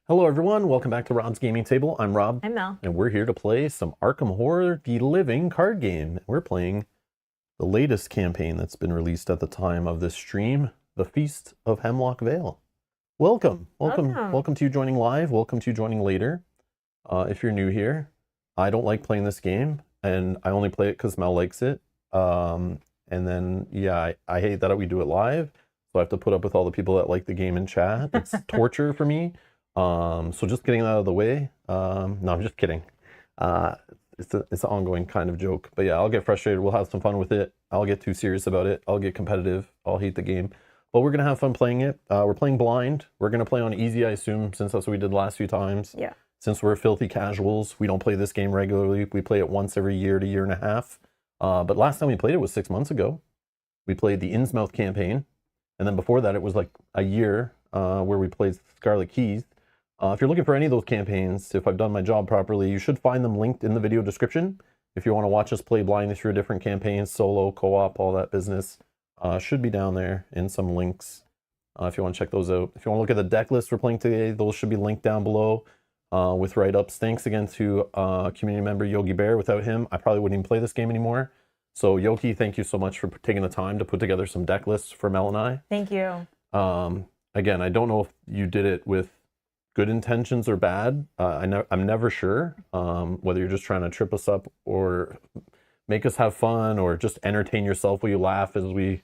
Hello everyone, welcome back to Rob's Gaming Table. I'm Rob. I'm Mel. And we're here to play some Arkham Horror The Living card game. We're playing the latest campaign that's been released at the time of this stream, The Feast of Hemlock Vale. Welcome to you joining live, welcome to you joining later. If you're new here, I don't like playing this game, and I only play it because Mel likes it. And then, yeah, I hate that we do it live, so I have to put up with all the people that like the game in chat. It's torture for me. So just getting that out of the way. No, I'm just kidding. It's an ongoing kind of joke, but yeah, I'll get frustrated. We'll have some fun with it. I'll get too serious about it. I'll get competitive. I'll hate the game, but we're going to have fun playing it. We're playing blind. We're going to play on easy, I assume, since that's what we did the last few times. Yeah. Since we're filthy casuals, we don't play this game regularly. We play it once every year to year and a half. But last time we played it was 6 months ago. We played the Innsmouth campaign. And then before that, it was like a year where we played Scarlet Keys. If you're looking for any of those campaigns, if I've done my job properly, you should find them linked in the video description. If you want to watch us play blindly through different campaigns, solo, co-op, all that business, should be down there in some links if you want to check those out. If you want to look at the deck list we're playing today, those should be linked down below with write-ups. Thanks again to community member Yogi Bear. Without him, I probably wouldn't even play this game anymore. So Yogi, thank you so much for taking the time to put together some deck lists for Mel and I. Thank you. Again, I don't know if you did it with good intentions or bad. I'm never sure whether you're just trying to trip us up or make us have fun or just entertain yourself while you laugh as we,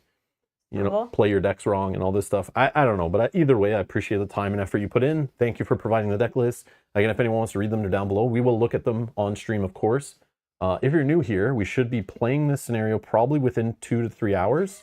play your decks wrong and all this stuff. I don't know, but either way, I appreciate the time and effort you put in. Thank you for providing the deck list. Again, if anyone wants to read them, they're down below. We will look at them on stream, of course. If you're new here, we should be playing this scenario probably within 2 to 3 hours.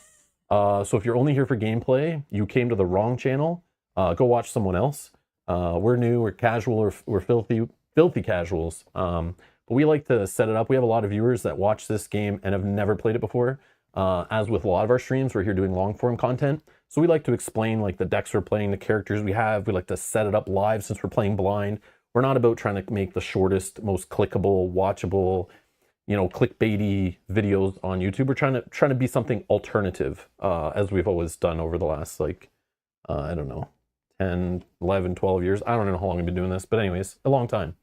So if you're only here for gameplay, you came to the wrong channel. Go watch someone else. We're new, we're casual, we're filthy casuals. But we like to set it up. We have a lot of viewers that watch this game and have never played it before. As with a lot of our streams, we're here doing long form content. So we like to explain like the decks we're playing, the characters we have. We like to set it up live since we're playing blind. We're not about trying to make the shortest, most clickable, watchable, clickbaity videos on YouTube. We're trying to be something alternative, as we've always done over the last, I don't know, 10, 11, 12 years. I don't know how long I've been doing this, but anyways, a long time.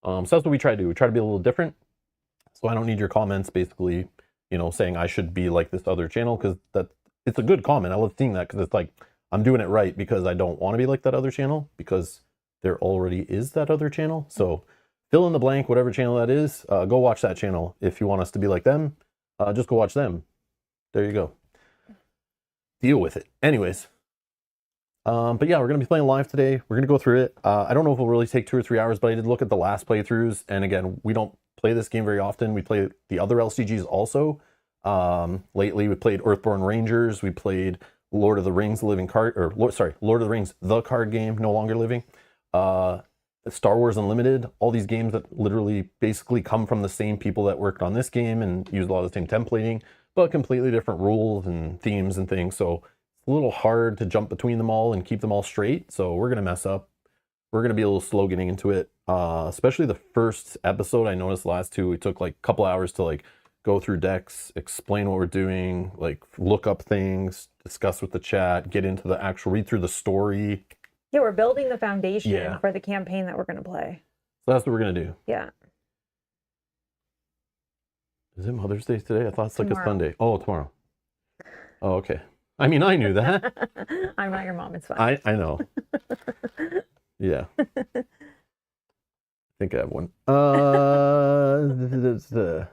So that's what we try to do. We try to be a little different. So I don't need your comments basically, saying I should be like this other channel, because it's a good comment. I love seeing that, because it's like, I'm doing it right because I don't want to be like that other channel, because there already is that other channel. So fill in the blank, whatever channel that is, go watch that channel. If you want us to be like them, just go watch them. There you go. Deal with it. Anyways. But yeah, we're going to be playing live today. We're going to go through it. I don't know if it'll really take 2 or 3 hours, but I did look at the last playthroughs. And again, we don't play this game very often. We play the other LCGs also. Lately, we played Earthborn Rangers. We played Lord of the Rings, Lord of the Rings, the card game, no longer living. Star Wars Unlimited, all these games that literally basically come from the same people that worked on this game and use a lot of the same templating, but completely different rules and themes and things. So a little hard to jump between them all and keep them all straight. So we're going to mess up. We're going to be a little slow getting into it. Especially the first episode. I noticed the last two, we took like a couple hours to go through decks, explain what we're doing, look up things, discuss with the chat, get into the actual, read through the story. Yeah, we're building the foundation for the campaign that we're going to play. So that's what we're going to do. Yeah. Is it Mother's Day today? I thought it's like a Sunday. Oh, tomorrow. Oh, okay. I mean, I knew that. I'm not your mom. It's fine. I know. Yeah. I think I have one. So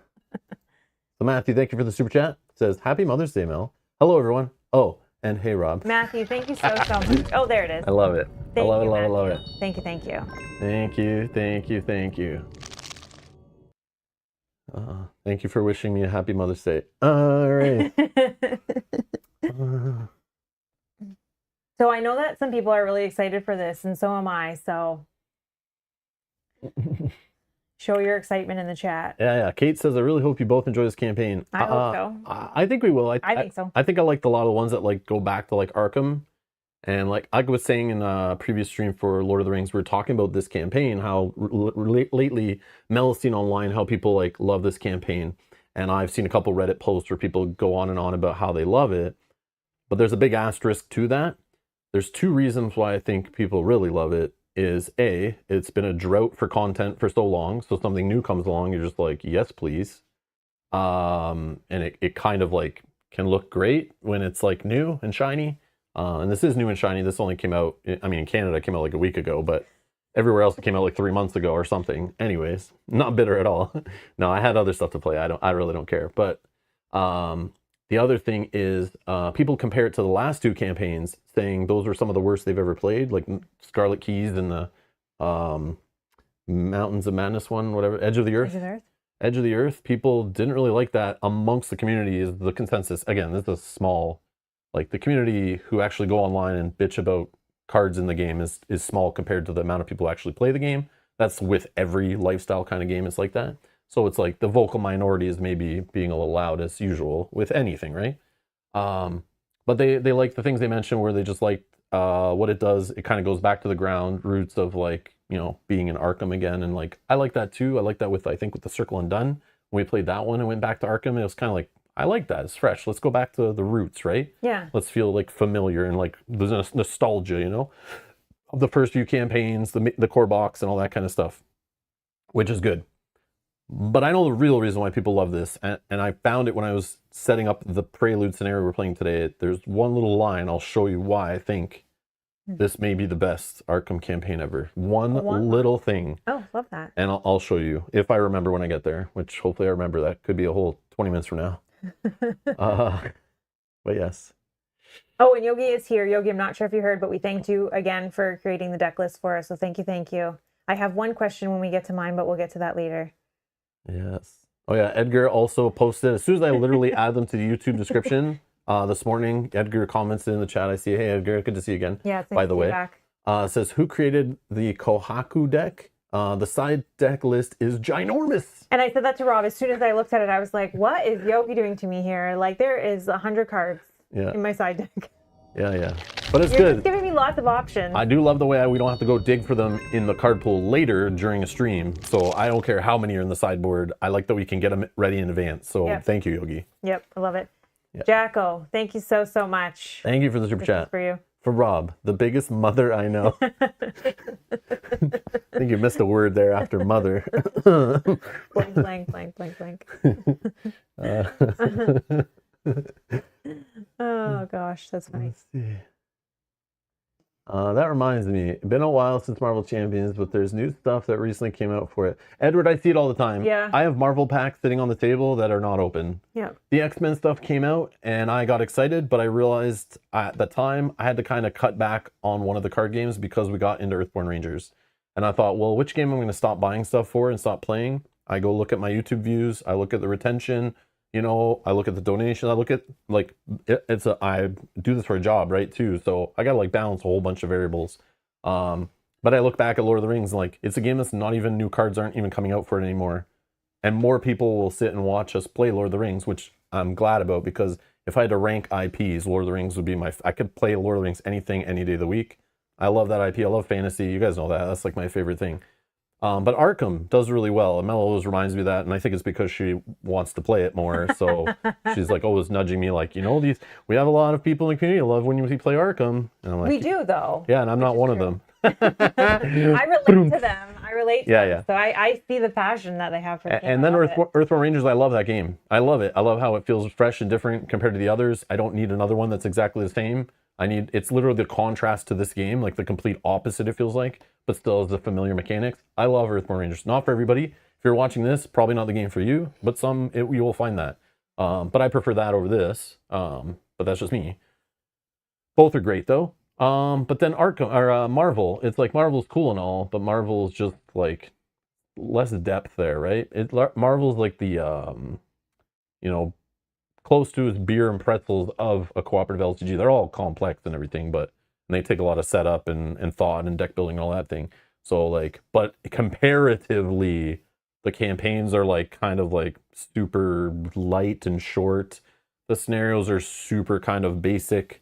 Matthew, thank you for the super chat. It says, Happy Mother's Day, Mel. Hello, everyone. Oh, and hey, Rob. Matthew, thank you so much. Oh, there it is. I love it. I love it. Thank you, thank you. Thank you, thank you, thank you. Thank you for wishing me a happy Mother's Day. All right. So I know that some people are really excited for this, and so am I. So show your excitement in the chat. Yeah. Kate says, I really hope you both enjoy this campaign. I hope so. I think we will. I think so. I think I liked a lot of the ones that go back to Arkham. And like I was saying in a previous stream for Lord of the Rings, we were talking about this campaign, how lately Mel has seen online how people love this campaign. And I've seen a couple Reddit posts where people go on and on about how they love it. But there's a big asterisk to that. There's 2 reasons why I think people really love it. is it's been a drought for content for so long, so something new comes along, you're just like, yes, please. And it kind of like can look great when it's like new and shiny. And this is new and shiny. This only came out, I mean, in Canada, it came out like a week ago, but everywhere else it came out like 3 months ago or something. Anyways, not bitter at all. No, I had other stuff to play. I really don't care. But the other thing is people compare it to the last two campaigns, saying those were some of the worst they've ever played, like Scarlet Keys and the Mountains of Madness one, whatever, Edge of the Earth. Edge of the Earth. People didn't really like that amongst the community, is the consensus. Again, this is small. Like, the community who actually go online and bitch about cards in the game is small compared to the amount of people who actually play the game. That's with every lifestyle kind of game, it's like that. So it's like the vocal minority is maybe being a little loud as usual with anything, right? But they like the things they mentioned where they just like what it does. It kind of goes back to the ground roots of, like, you know, being in Arkham again. And like, I like that too. I like that with, I think with the Circle Undone, when we played that one and went back to Arkham, it was kind of like, I like that. It's fresh. Let's go back to the roots, right? Yeah. Let's feel like familiar and like the nostalgia, you know, of the first few campaigns, the core box and all that kind of stuff, which is good. But I know the real reason why people love this, and I found it when I was setting up the Prelude scenario we're playing today. There's one little line. I'll show you why I think this may be the best Arkham campaign ever. One little thing. Oh, love that. And I'll show you if I remember when I get there, which hopefully I remember. That could be a whole 20 minutes from now. But yes. Oh, and Yogi is here. Yogi, I'm not sure if you heard, but we thanked you again for creating the deck list for us. So thank you. I have one question when we get to mine, but we'll get to that later. Yes. Oh yeah, Edgar also posted, as soon as I literally add them to the YouTube description this morning, Edgar comments in the chat. I see, hey Edgar, good to see you again. Yeah, by the way. Back. Says, who created the Kohaku deck? The side deck list is ginormous. And I said that to Rob. As soon as I looked at it, I was like, what is Yogi doing to me here? Like, there is 100 cards in my side deck. Yeah. But it's You're good. just giving me lots of options. I do love the way we don't have to go dig for them in the card pool later during a stream. So I don't care how many are in the sideboard. I like that we can get them ready in advance. So Thank you, Yogi. Yep, I love it. Yep. Jacko, thank you so much. Thank you for the super chat. For you. For Rob, the biggest mother I know. I think you missed a word there after mother. blank. Oh gosh, that's funny. Let's see. That reminds me, it's been a while since Marvel Champions, but there's new stuff that recently came out for it. Edward, I see it all the time. Yeah. I have Marvel packs sitting on the table that are not open. Yeah. The X-Men stuff came out and I got excited, but I realized at the time I had to kind of cut back on one of the card games because we got into Earthborn Rangers. And I thought, well, which game am I going to stop buying stuff for and stop playing? I go look at my YouTube views, I look at the retention, you know, I look at the donation, I look at, like, I do this for a job, right, too, so I gotta, like, balance a whole bunch of variables. But I look back at Lord of the Rings, and, like, it's a game that's not even, new cards aren't even coming out for it anymore. And more people will sit and watch us play Lord of the Rings, which I'm glad about, because if I had to rank IPs, Lord of the Rings would be I could play Lord of the Rings anything, any day of the week. I love that IP, I love fantasy, you guys know that, that's, like, my favorite thing. But Arkham does really well. And Mel always reminds me of that, and I think it's because she wants to play it more. So she's like always nudging me, like, you know, we have a lot of people in the community who love when you play Arkham. And I'm like, we do though. Yeah, and I'm not one of them. I relate to them. Yeah. So I see the passion that they have for the game. And then Earthborn Rangers, I love that game. I love it. I love how it feels fresh and different compared to the others. I don't need another one that's exactly the same. It's literally the contrast to this game, like the complete opposite it feels like, but still has the familiar mechanics. I love Earthborn Rangers. Not for everybody. If you're watching this, probably not the game for you, but you will find that. But I prefer that over this. But that's just me. Both are great though. But then Arkham or Marvel, it's like Marvel's cool and all, but Marvel's just like less depth there, right? Marvel's like the you know, close to his beer and pretzels of a cooperative LCG. They're all complex and everything, but they take a lot of setup and thought and deck building and all that thing. So like, but comparatively, the campaigns are like kind of like super light and short. The scenarios are super kind of basic.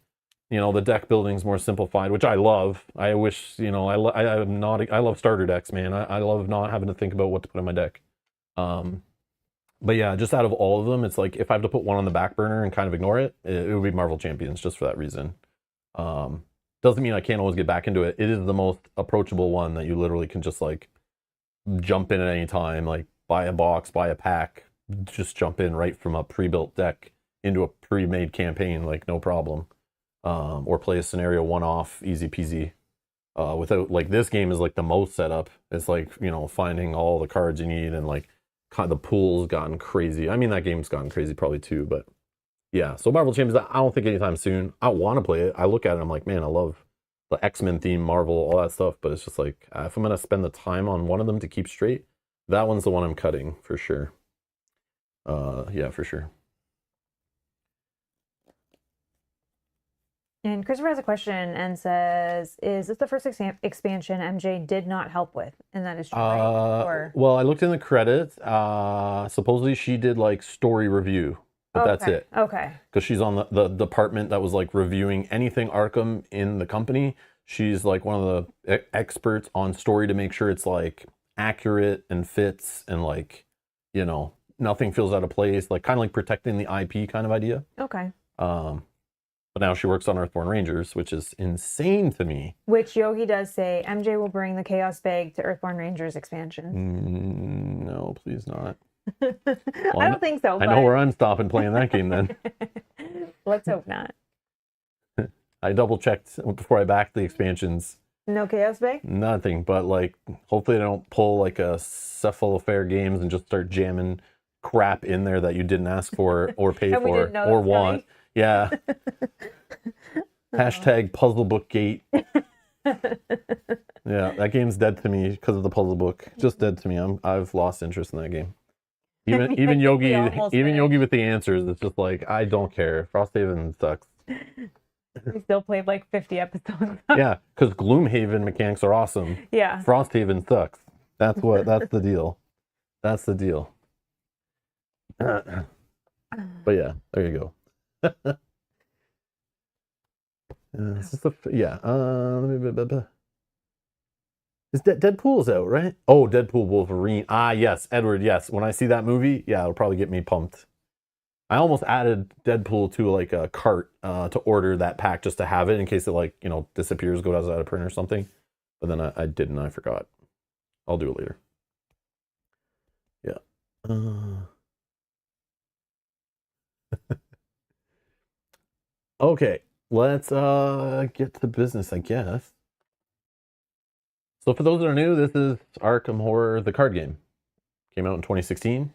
You know, the deck building's more simplified, which I love. I wish, you know, I love starter decks, man. I love not having to think about what to put in my deck. But yeah, just out of all of them, it's like if I have to put one on the back burner and kind of ignore it, it would be Marvel Champions just for that reason. Doesn't mean I can't always get back into it. It is the most approachable one that you literally can just like jump in at any time, like buy a box, buy a pack, just jump in right from a pre-built deck into a pre-made campaign, like no problem. Or play a scenario one-off, easy peasy. Without, like, this game is like the most setup. It's like, you know, finding all the cards you need, and like the pool's gotten crazy. I mean, that game's gotten crazy probably too, but yeah. So Marvel Champions, I don't think anytime soon. I want to play it. I look at it, I'm like, man, I love the X-Men theme, Marvel, all that stuff, but it's just like, if I'm gonna spend the time on one of them to keep straight, that one's the one I'm cutting for sure. Yeah, for sure. And Christopher has a question and says, is this the first expansion MJ did not help with? And that is true, right? Or... Well, I looked in the credits. Supposedly she did like story review, but that's it. Okay. Because she's on the department that was like reviewing anything Arkham in the company. She's like one of the experts on story to make sure it's like accurate and fits and like, you know, nothing feels out of place, like kind of like protecting the IP kind of idea. Okay. But now she works on Earthborn Rangers, which is insane to me. Which Yogi does say MJ will bring the Chaos Bag to Earthborn Rangers expansion. No, please not. Well, I don't think so. I know where I'm stopping playing that game then. Let's hope not. I double checked before I backed the expansions. No Chaos Bag? Nothing, but like hopefully they don't pull like a Cephalofair Games and just start jamming crap in there that you didn't ask for or pay for or want. Yeah. Hashtag puzzle book gate. Yeah, that game's dead to me because of the puzzle book. Just dead to me. I've lost interest in that game. Even Yogi with the answers, it's just like, I don't care. Frosthaven sucks. We still played like 50 episodes. Yeah, because Gloomhaven mechanics are awesome. Yeah. Frosthaven sucks. That's the deal. That's the deal. But yeah, there you go. Is Deadpool's out, right? Oh, Deadpool Wolverine. Ah, yes, Edward, yes. When I see that movie, yeah, it'll probably get me pumped. I almost added Deadpool to like a cart to order that pack just to have it in case it like, you know, disappears, goes out of print or something. But then I didn't, I forgot. I'll do it later. Yeah. Okay, let's get to business, I guess. So for those that are new, this is Arkham Horror, the card game. Came out in 2016.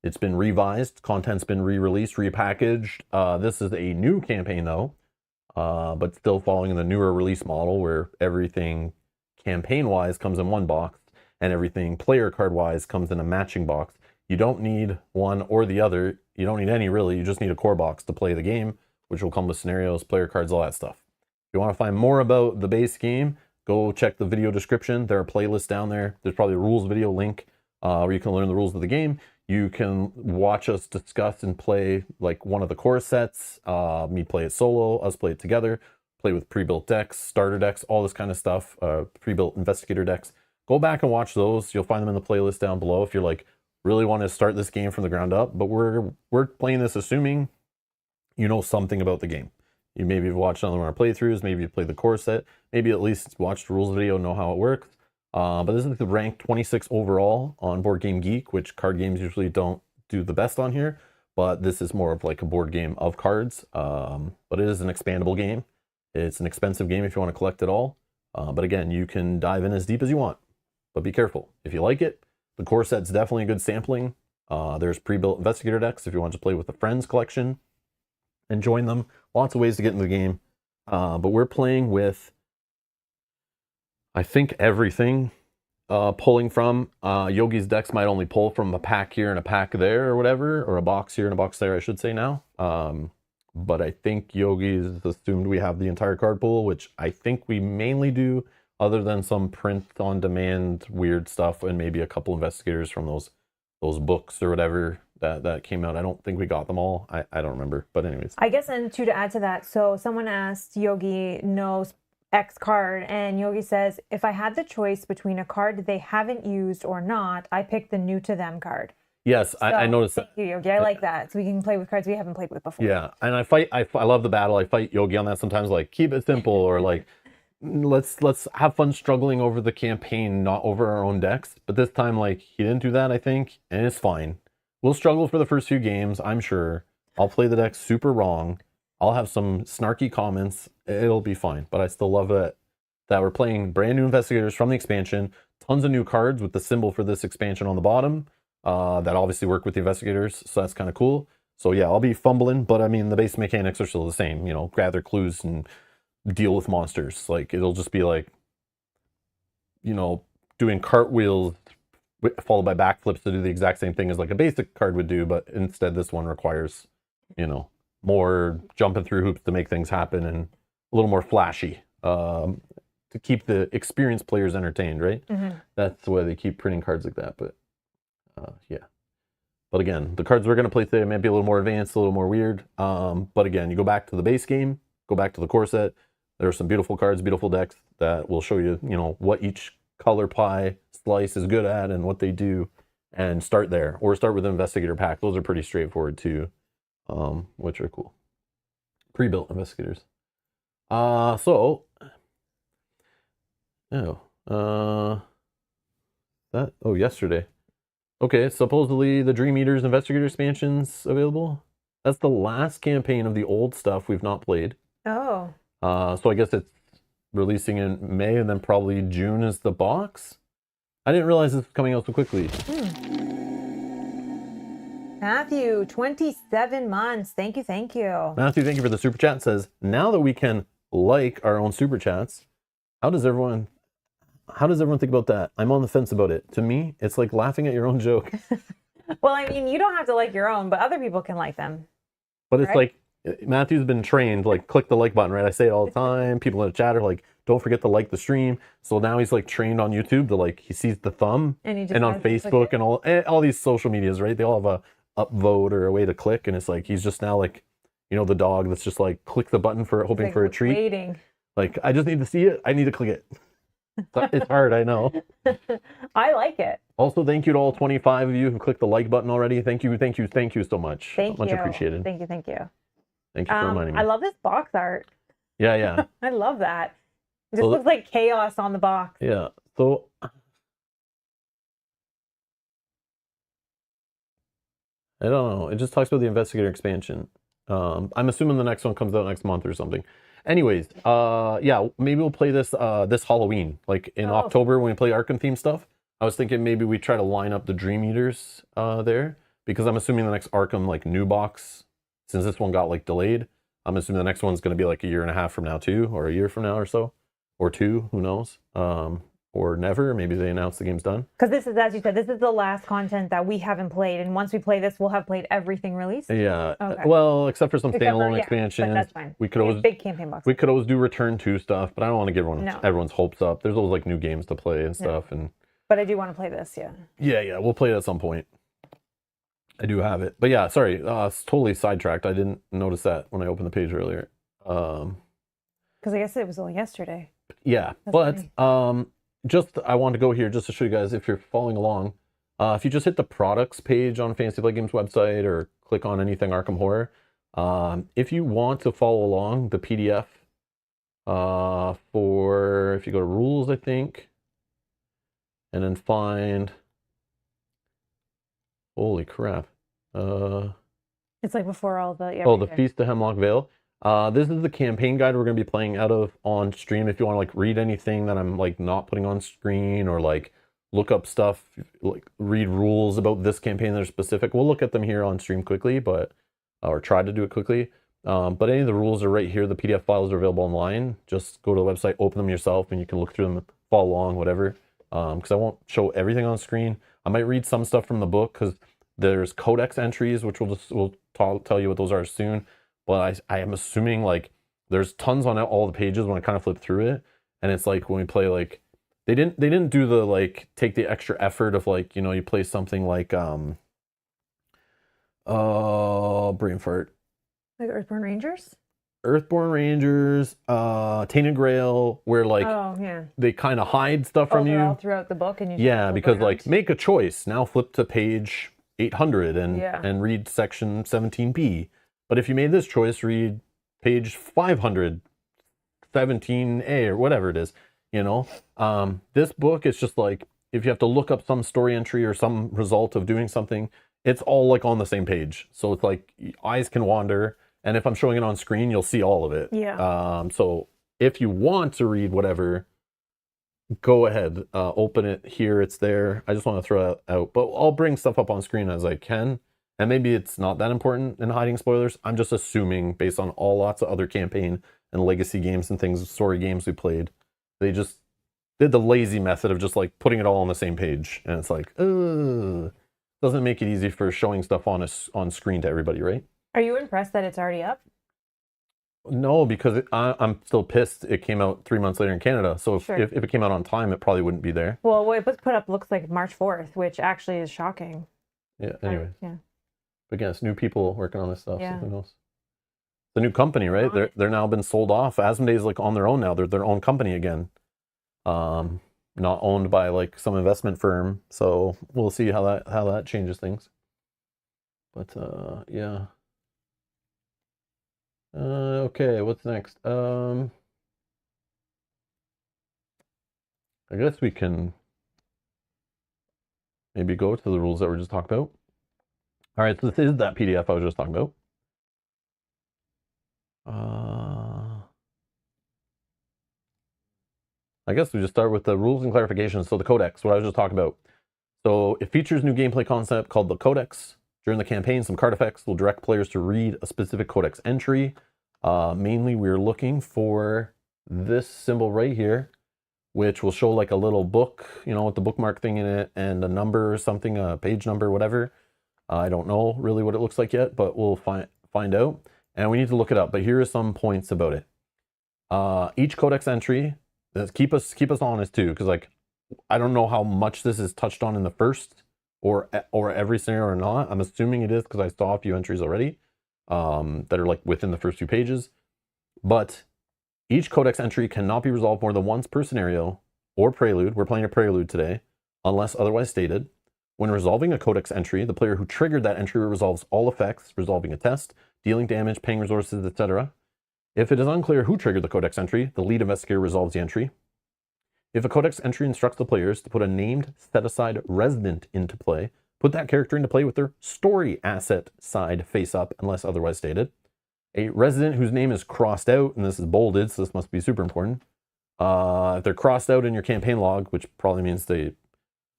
It's been revised, content's been re-released, repackaged. This is a new campaign though, but still following the newer release model where everything campaign-wise comes in one box and everything player card-wise comes in a matching box. You don't need one or the other. You don't need any really. You just need a core box to play the game, which will come with scenarios, player cards, all that stuff. If you want to find more about the base game, go check the video description. There are playlists down there. There's probably a rules video link where you can learn the rules of the game. You can watch us discuss and play like one of the core sets. Me play it solo, us play it together, play with pre-built decks, starter decks, all this kind of stuff, pre-built investigator decks. Go back and watch those. You'll find them in the playlist down below if you're like, really want to start this game from the ground up. But we're playing this assuming you know something about the game. You maybe have watched some of our playthroughs, maybe you played the core set, maybe at least watched the rules video, know how it works. But this is the rank 26 overall on Board Game Geek, which card games usually don't do the best on here. But this is more of like a board game of cards. But it is an expandable game. It's an expensive game if you want to collect it all. But again, you can dive in as deep as you want. But be careful. If you like it, the core set's definitely a good sampling. There's pre-built investigator decks if you want to play with the Friends collection and join them. Lots of ways to get into the game. But we're playing with, I think, everything pulling from. Yogi's decks might only pull from a pack here and a pack there or whatever, or a box here and a box there, I should say now. But I think Yogi's assumed we have the entire card pool, which I think we mainly do, other than some print on demand weird stuff and maybe a couple investigators from those books or whatever that came out. I don't think we got them all. I don't remember. But anyways. I guess, and to add to that, so someone asked Yogi knows X card, and Yogi says, if I had the choice between a card they haven't used or not, I pick the new to them card. Yes, I So, noticed that. thank you, Yogi. I like that. So we can play with cards we haven't played with before. Yeah, and I love the battle. I fight Yogi on that sometimes, like keep it simple or like let's have fun struggling over the campaign, not over our own decks. But this time, like he didn't do that, I think, and it's fine. We'll struggle for the first few games, I'm sure. I'll play the deck super wrong. I'll have some snarky comments. It'll be fine. But I still love it that we're playing brand new investigators from the expansion. Tons of new cards with the symbol for this expansion on the bottom. That obviously work with the investigators, so that's kind of cool. So yeah, I'll be fumbling, but I mean the base mechanics are still the same. You know, gather clues and deal with monsters. Like it'll just be like, you know, doing cartwheels followed by backflips to do the exact same thing as like a basic card would do, but instead this one requires, you know, more jumping through hoops to make things happen and a little more flashy to keep the experienced players entertained, right? Mm-hmm. That's why they keep printing cards like that. But yeah. But again, the cards we're going to play today might be a little more advanced, a little more weird. But again, you go back to the base game, go back to the core set. There are some beautiful cards, beautiful decks that will show you, you know, what each color pie slice is good at and what they do, and start there. Or start with an Investigator pack. Those are pretty straightforward too, which are cool. Pre-built Investigators. Yesterday. Okay, supposedly the Dream Eaters Investigator expansion's available. That's the last campaign of the old stuff we've not played. Oh. So I guess it's releasing in May, and then probably June is the box. I didn't realize this was coming out so quickly. Matthew, 27 months. Thank you, thank you. Matthew, thank you for the super chat. Says, now that we can like our own super chats, how does everyone think about that? I'm on the fence about it. To me, it's like laughing at your own joke. Well, I mean, you don't have to like your own, but other people can like them. But it's like, Matthew's been trained, like, click the like button, right? I say it all the time. People in the chat are like, don't forget to like the stream. So now he's like trained on YouTube to like, he sees the thumb and on Facebook and all these social medias, right? They all have a upvote or a way to click. And it's like, he's just now like, you know, the dog that's just like, click the button for hoping like, for a treat. Waiting. Like, I just need to see it. I need to click it. It's hard, I know. I like it. Also, thank you to all 25 of you who clicked the like button already. Thank you so much. Thank much you. appreciated. Thank you. Thank you for reminding me. I love this box art. Yeah. I love that. It just looks like chaos on the box. Yeah. So I don't know. It just talks about the Investigator expansion. I'm assuming the next one comes out next month or something. Anyways, yeah, maybe we'll play this this Halloween, like in October when we play Arkham theme stuff. I was thinking maybe we try to line up the Dream Eaters there, because I'm assuming the next Arkham like new box, since this one got like delayed, I'm assuming the next one's going to be like a year and a half from now too, or a year from now or so, or two, who knows, or never. Maybe they announce the game's done. Because this is, as you said, this is the last content that we haven't played, and once we play this, we'll have played everything released. Yeah. Okay. Well, except for some standalone expansions. But that's fine. We could always big campaign box. We could always do Return 2 stuff, but I don't want to give everyone's hopes up. There's always like new games to play and stuff, and. But I do want to play this, yeah. Yeah, we'll play it at some point. I do have it, but yeah, sorry, it's totally sidetracked. I didn't notice that when I opened the page earlier. Because I guess it was only yesterday. Yeah, that's but just I want to go here just to show you guys, if you're following along, if you just hit the products page on Fantasy Flight Games website or click on anything Arkham Horror, if you want to follow along the PDF for, if you go to rules, I think, and then find, holy crap, it's like before all the the Feast of Hemlock Vale. This is the campaign guide we're going to be playing out of on stream. If you want to like read anything that I'm like not putting on screen, or like look up stuff, like read rules about this campaign that are specific, we'll look at them here on stream quickly, but or try to do it quickly. But any of the rules are right here. The PDF files are available online. Just go to the website, open them yourself, and you can look through them, follow along, whatever. Because I won't show everything on screen. I might read some stuff from the book because there's codex entries, which we'll tell you what those are soon. But I am assuming like there's tons on all the pages when I kind of flip through it, and it's like when we play, like they didn't do the like take the extra effort of like, you know, you play something like brain fart, like Earthborn Rangers, Tainted Grail, where like they kind of hide stuff from you all throughout the book, and because like make a choice now, flip to page 800 and read section 17b. But if you made this choice, read page 517a or whatever it is, you know. This book is just like, if you have to look up some story entry or some result of doing something, it's all like on the same page. So it's like eyes can wander. And if I'm showing it on screen, you'll see all of it. Yeah. So if you want to read whatever, go ahead, open it here. It's there. I just want to throw it out, but I'll bring stuff up on screen as I can. And maybe it's not that important in hiding spoilers. I'm just assuming based on lots of other campaign and legacy games and things, story games we played, they just did the lazy method of just like putting it all on the same page. And it's like, ugh, doesn't make it easy for showing stuff on screen to everybody, right? Are you impressed that it's already up? No, because I'm still pissed it came out 3 months later in Canada. So if it came out on time, it probably wouldn't be there. Well, what it was put up looks like March 4th, which actually is shocking. Yeah, anyways. Yeah. But again, it's new people working on this stuff. Yeah. So who knows? The new company, right? They're now been sold off. Asmodee's like on their own now. They're their own company again. Not owned by like some investment firm. So we'll see how that changes things. But yeah. Okay, what's next? I guess we can maybe go to the rules that we're just talking about. All right, so this is that PDF I was just talking about. I guess we just start with the rules and clarifications. So the codex, what I was just talking about. So it features new gameplay concept called the codex. During the campaign, some card effects will direct players to read a specific codex entry. Mainly, we're looking for this symbol right here, which will show like a little book, you know, with the bookmark thing in it and a number or something, a page number, whatever. I don't know really what it looks like yet, but we'll find out. And we need to look it up. But here are some points about it. Each codex entry, keep us honest too, because like I don't know how much this is touched on in the first or every scenario or not. I'm assuming it is because I saw a few entries already that are like within the first few pages. But each codex entry cannot be resolved more than once per scenario or prelude. We're playing a prelude today, unless otherwise stated. When resolving a codex entry, the player who triggered that entry resolves all effects, resolving a test, dealing damage, paying resources, etc. If it is unclear who triggered the codex entry, the lead investigator resolves the entry. If a codex entry instructs the players to put a named set-aside resident into play, put that character into play with their story asset side face up, unless otherwise stated. A resident whose name is crossed out, and this is bolded, so this must be super important. If they're crossed out in your campaign log, which probably means they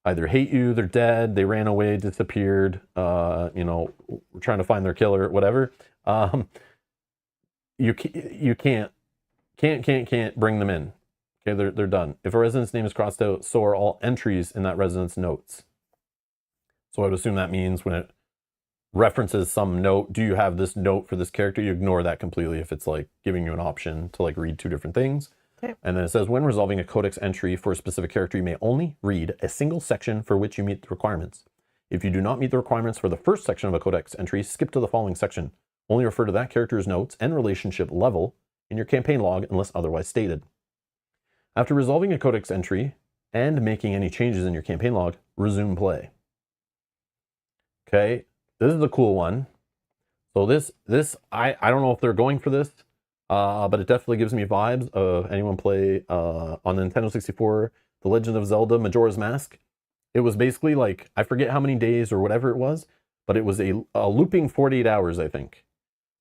either hate you, they're dead, they ran away, disappeared, you know, we're trying to find their killer, whatever. You can't bring them in. Okay, they're done. If a resident's name is crossed out, so are all entries in that resident's notes. So I would assume that means when it references some note, do you have this note for this character? You ignore that completely if it's like giving you an option to like read two different things. Okay. And then it says, when resolving a codex entry for a specific character, you may only read a single section for which you meet the requirements. If you do not meet the requirements for the first section of a codex entry, skip to the following section. Only refer to that character's notes and relationship level in your campaign log unless otherwise stated. After resolving a codex entry and making any changes in your campaign log, resume play. Okay, this is a cool one. So this I don't know if they're going for this, but it definitely gives me vibes of anyone play on the Nintendo 64, The Legend of Zelda Majora's Mask. It was basically like, I forget how many days or whatever it was, but it was a looping 48 hours, I think.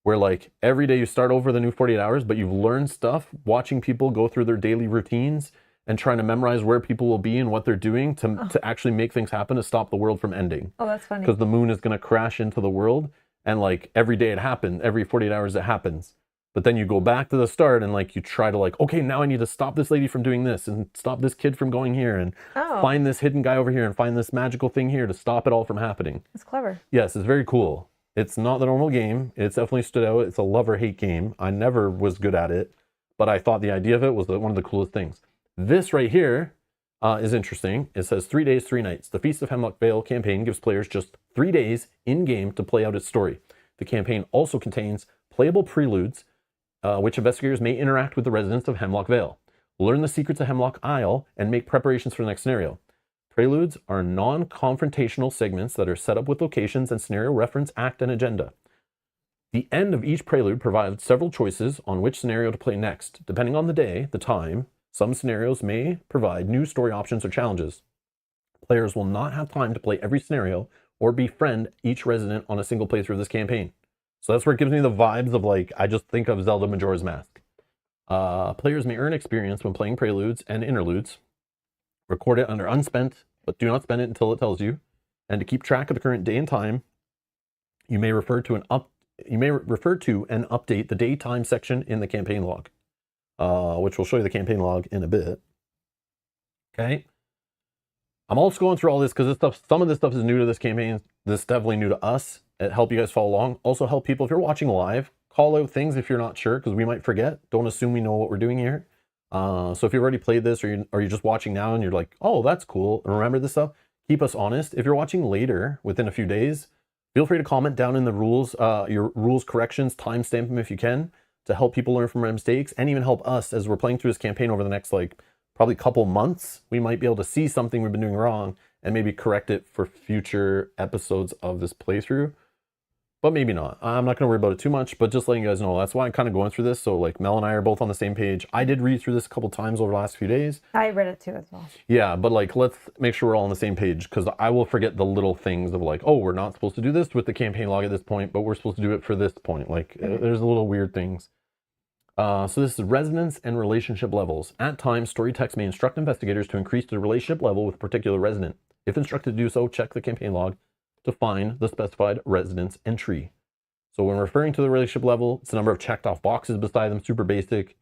Where like every day you start over the new 48 hours, but you've learned stuff watching people go through their daily routines and trying to memorize where people will be and what they're doing to actually make things happen to stop the world from ending. Oh, that's funny. Because the moon is going to crash into the world and like every day it happens, every 48 hours it happens. But then you go back to the start and like you try to like, okay, now I need to stop this lady from doing this and stop this kid from going here and find this hidden guy over here and find this magical thing here to stop it all from happening. That's clever. Yes, it's very cool. It's not the normal game. It's definitely stood out. It's a love or hate game. I never was good at it, but I thought the idea of it was one of the coolest things. This right here is interesting. It says 3 days, 3 nights. The Feast of Hemlock Vale campaign gives players just 3 days in-game to play out its story. The campaign also contains playable preludes, which investigators may interact with the residents of Hemlock Vale, learn the secrets of Hemlock Isle, and make preparations for the next scenario. Preludes are non-confrontational segments that are set up with locations and scenario reference, act, and agenda. The end of each prelude provides several choices on which scenario to play next. Depending on the day, the time, some scenarios may provide new story options or challenges. Players will not have time to play every scenario or befriend each resident on a single playthrough of this campaign. So that's where it gives me the vibes of like, I just think of Zelda Majora's Mask. Players may earn experience when playing preludes and interludes. Record it under unspent, but do not spend it until it tells you. And to keep track of the current day and time, you may refer to and update the daytime section in the campaign log, which will show you the campaign log in a bit. Okay. I'm also going through all this because some of this stuff is new to this campaign. This is definitely new to us. It help you guys follow along. Also help people if you're watching live, call out things if you're not sure because we might forget. Don't assume we know what we're doing here. So if you've already played this or you're just watching now and you're like, oh, that's cool, and remember this stuff, keep us honest. If you're watching later within a few days, feel free to comment down in the rules, your rules corrections, timestamp them if you can, to help people learn from our mistakes and even help us as we're playing through this campaign over the next probably couple months. We might be able to see something we've been doing wrong and maybe correct it for future episodes of this playthrough. But maybe not. I'm not going to worry about it too much, but just letting you guys know, that's why I'm kind of going through this. So like Mel and I are both on the same page. I did read through this a couple times over the last few days. I read it too as well. Yeah, but like, let's make sure we're all on the same page because I will forget the little things of like, oh, we're not supposed to do this with the campaign log at this point, but we're supposed to do it for this point. Like there's little weird things. So this is resonance and relationship levels. At times, story text may instruct investigators to increase the relationship level with a particular resident. If instructed to do so, check the campaign log to find the specified residence entry. So when referring to the relationship level, it's the number of checked off boxes beside them, super basic.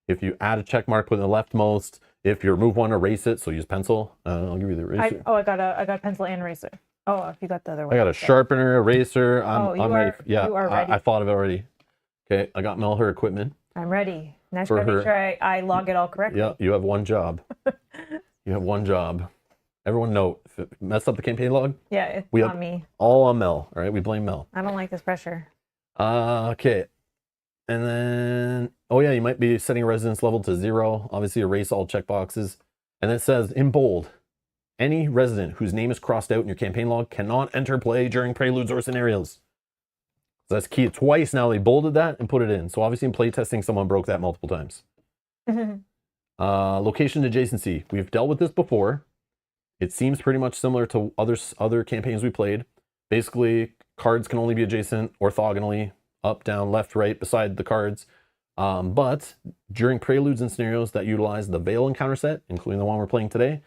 If you add a check mark, put in the leftmost. If you remove one, erase it. So use pencil. I'll give you the eraser. I got pencil and eraser. Oh, if you got the other one. I got a sharpener, eraser. I'm ready. Yeah, you are ready. I thought of it already. Okay, I got Mel her equipment. I'm ready. Now I make sure I log it all correctly. Yeah, you have one job. You have one job. Everyone note, if it messed up the campaign log, yeah, it's on me. All on Mel, all right? We blame Mel. I don't like this pressure. Okay. And then, oh yeah, you might be setting residence level to 0. Obviously, erase all checkboxes. And then it says in bold, any resident whose name is crossed out in your campaign log cannot enter play during preludes or scenarios. So that's key. Twice now they bolded that and put it in. So obviously in playtesting, someone broke that multiple times. Location adjacency. We've dealt with this before. It seems pretty much similar to other campaigns we played. Basically, cards can only be adjacent orthogonally, up, down, left, right, beside the cards. But during preludes and scenarios that utilize the Vale encounter set, including the one we're playing today,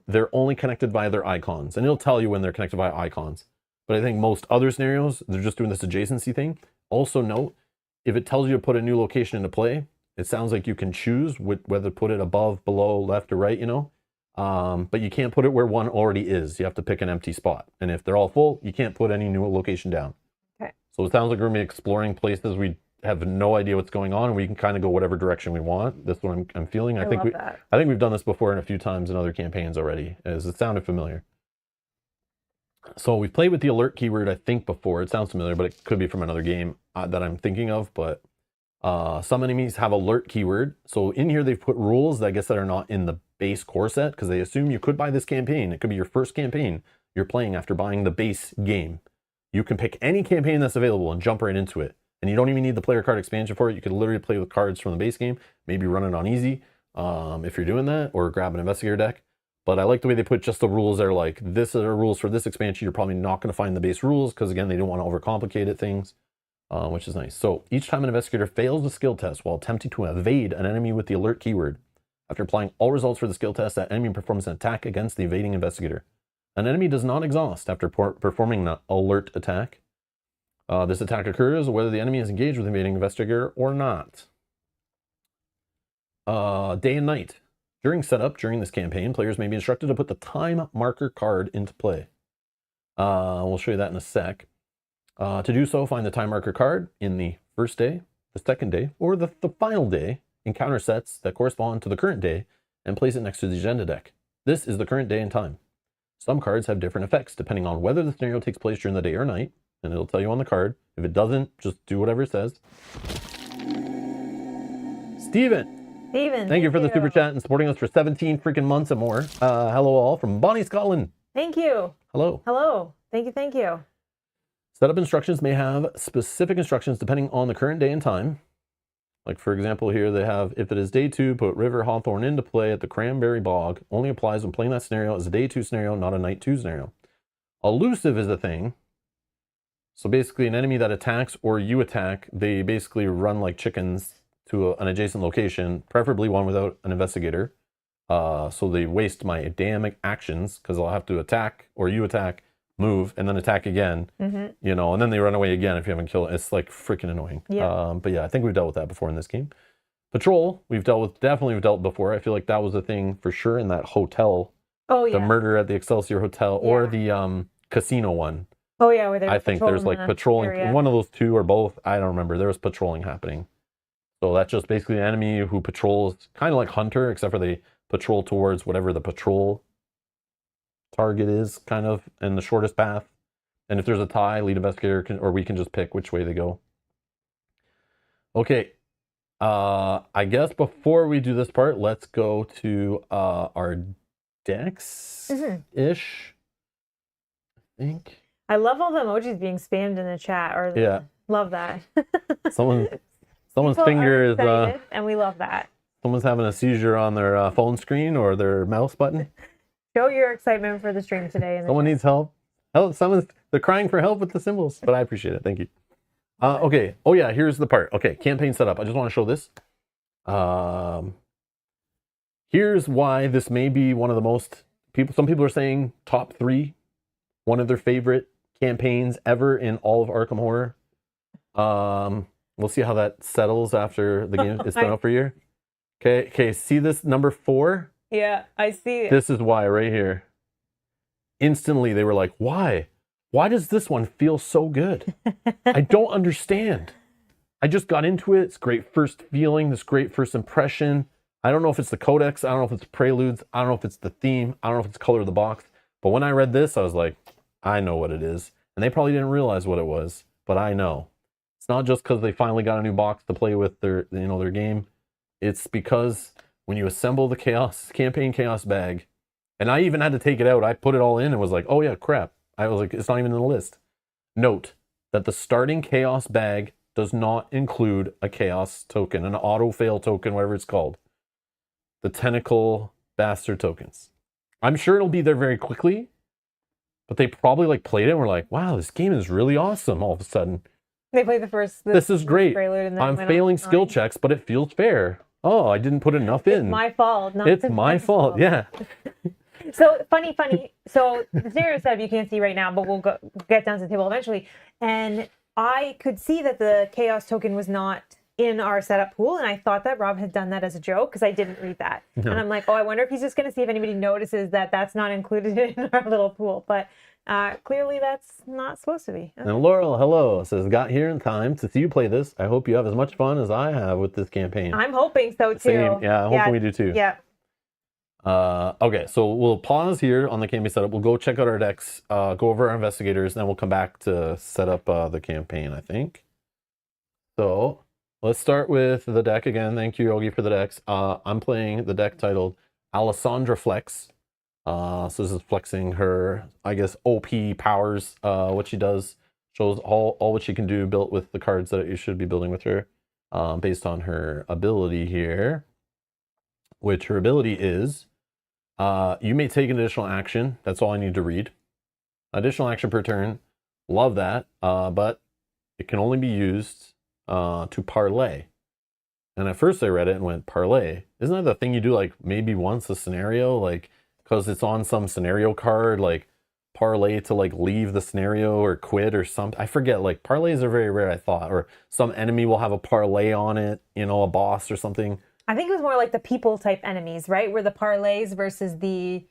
they're only connected by their icons. And it'll tell you when they're connected by icons. But I think most other scenarios, they're just doing this adjacency thing. Also note, if it tells you to put a new location into play, it sounds like you can choose whether to put it above, below, left, or right, but you can't put it where one already is. You have to pick an empty spot. And if they're all full, you can't put any new location down. Okay. So it sounds like we're going to be exploring places we have no idea what's going on, and we can kind of go whatever direction we want. That's what I'm feeling. I think we've done this before in a few times in other campaigns already, as it sounded familiar. So we've played with the alert keyword, I think, before. It sounds familiar, but it could be from another game that I'm thinking of. But some enemies have alert keyword. So in here, they've put rules that I guess that are not in the base core set because they assume you could buy this campaign. It could be your first campaign you're playing after buying the base game. You can pick any campaign that's available and jump right into it. And you don't even need the player card expansion for it. You could literally play with cards from the base game, maybe run it on easy if you're doing that, or grab an investigator deck. But I like the way they put just the rules there, like this are rules for this expansion. You're probably not going to find the base rules because, again, they don't want to overcomplicate it, things, which is nice. So each time an investigator fails a skill test while attempting to evade an enemy with the alert keyword, after applying all results for the skill test, that enemy performs an attack against the evading investigator. An enemy does not exhaust after performing the alert attack. This attack occurs whether the enemy is engaged with the evading investigator or not. Day and night. During setup, during this campaign, players may be instructed to put the time marker card into play. We'll show you that in a sec. To do so, find the time marker card in the first day, the second day, or the final day encounter sets that correspond to the current day and place it next to the agenda deck. This is the current day and time. Some cards have different effects depending on whether the scenario takes place during the day or night, and it'll tell you on the card. If it doesn't, just do whatever it says. Steven! Steven, Thank you for the super chat and supporting us for 17 freaking months and more. Hello all from Bonnie, Scotland. Thank you. Hello. Hello. Thank you. Thank you. Setup instructions may have specific instructions depending on the current day and time. Like for example here they have, if it is day 2, put River Hawthorne into play at the Cranberry Bog. Only applies when playing that scenario as a day 2 scenario, not a night 2 scenario. Elusive is a thing. So basically an enemy that attacks or you attack, they basically run like chickens to an adjacent location, preferably one without an investigator. So they waste my damn actions because I'll have to attack or you attack, move, and then attack again, you know, and then they run away again if you haven't killed it. It's like freaking annoying. Yeah. But yeah, I think we've dealt with that before in this game. Patrol, definitely we've dealt before. I feel like that was a thing for sure in that hotel. Oh, yeah. The murder at the Excelsior Hotel or the casino one. Oh, yeah. Where I think there's like patrolling. area. One of those two or both. I don't remember. There was patrolling happening. So that's just basically an enemy who patrols, kind of like Hunter, except for they patrol towards whatever the patrol target is, kind of, in the shortest path. And if there's a tie, lead investigator can, or we can just pick which way they go. Okay. I guess before we do this part, let's go to our decks-ish, I think. I love all the emojis being spammed in the chat. Yeah. Love that. Someone's People finger are is excited, and we love that. someone's having a seizure on their phone screen or their mouse button. Show your excitement for the stream today. Someone needs help. They're crying for help with the symbols, but I appreciate it. Thank you. Okay. Oh yeah, here's the part. Okay, campaign setup. I just want to show this. Here's why this may be one of the most some people are saying top 3, one of their favorite campaigns ever in all of Arkham Horror. We'll see how that settles after the game is done out for a year. Okay, see this number 4? Yeah, I see it. This is why right here. Instantly they were like, why? Why does this one feel so good? I don't understand. I just got into it. It's great first feeling, this great first impression. I don't know if it's the codex. I don't know if it's preludes. I don't know if it's the theme. I don't know if it's color of the box. But when I read this, I was like, I know what it is. And they probably didn't realize what it was, but I know. It's not just because they finally got a new box to play with their game. It's because when you assemble the campaign chaos bag, and I even had to take it out. I put it all in and was like, oh yeah, crap. I was like, it's not even in the list. Note that the starting chaos bag does not include a chaos token, an auto fail token, whatever it's called. The tentacle bastard tokens. I'm sure it'll be there very quickly, but they probably like played it and were like, wow, this game is really awesome all of a sudden. They played the first. This is great. And I'm failing skill checks, but it feels fair. Oh, I didn't put enough in. It's my fault. It's my fault. Yeah. So funny. So the scenario setup you can't see right now, but we'll get down to the table eventually. And I could see that the chaos token was not in our setup pool, and I thought that Rob had done that as a joke because I didn't read that. No. And I'm like, oh, I wonder if he's just going to see if anybody notices that that's not included in our little pool. But clearly that's not supposed to be. Okay. And Laurel, hello, says, got here in time to see you play this. I hope you have as much fun as I have with this campaign. I'm hoping so too. Same. Yeah, I'm hoping we do too. Yeah. Okay, so we'll pause here on the campaign setup. We'll go check out our decks, go over our investigators, and then we'll come back to set up the campaign, I think. So let's start with the deck again. Thank you, Yogi, for the decks. I'm playing the deck titled Alessandra Flex. So this is flexing her, I guess, OP powers. What she does shows all what she can do built with the cards that you should be building with her, based on her ability here, which her ability is, you may take an additional action. That's all I need to read. Additional action per turn. Love that. But it can only be used to parlay. And at first I read it and went, parlay? Isn't that the thing you do like maybe once a scenario? Like, because it's on some scenario card, like parlay to like leave the scenario or quit or something. I forget, like parlays are very rare, I thought. Or some enemy will have a parlay on it, you know, a boss or something. I think it was more like the people type enemies, right? Where the parlays versus the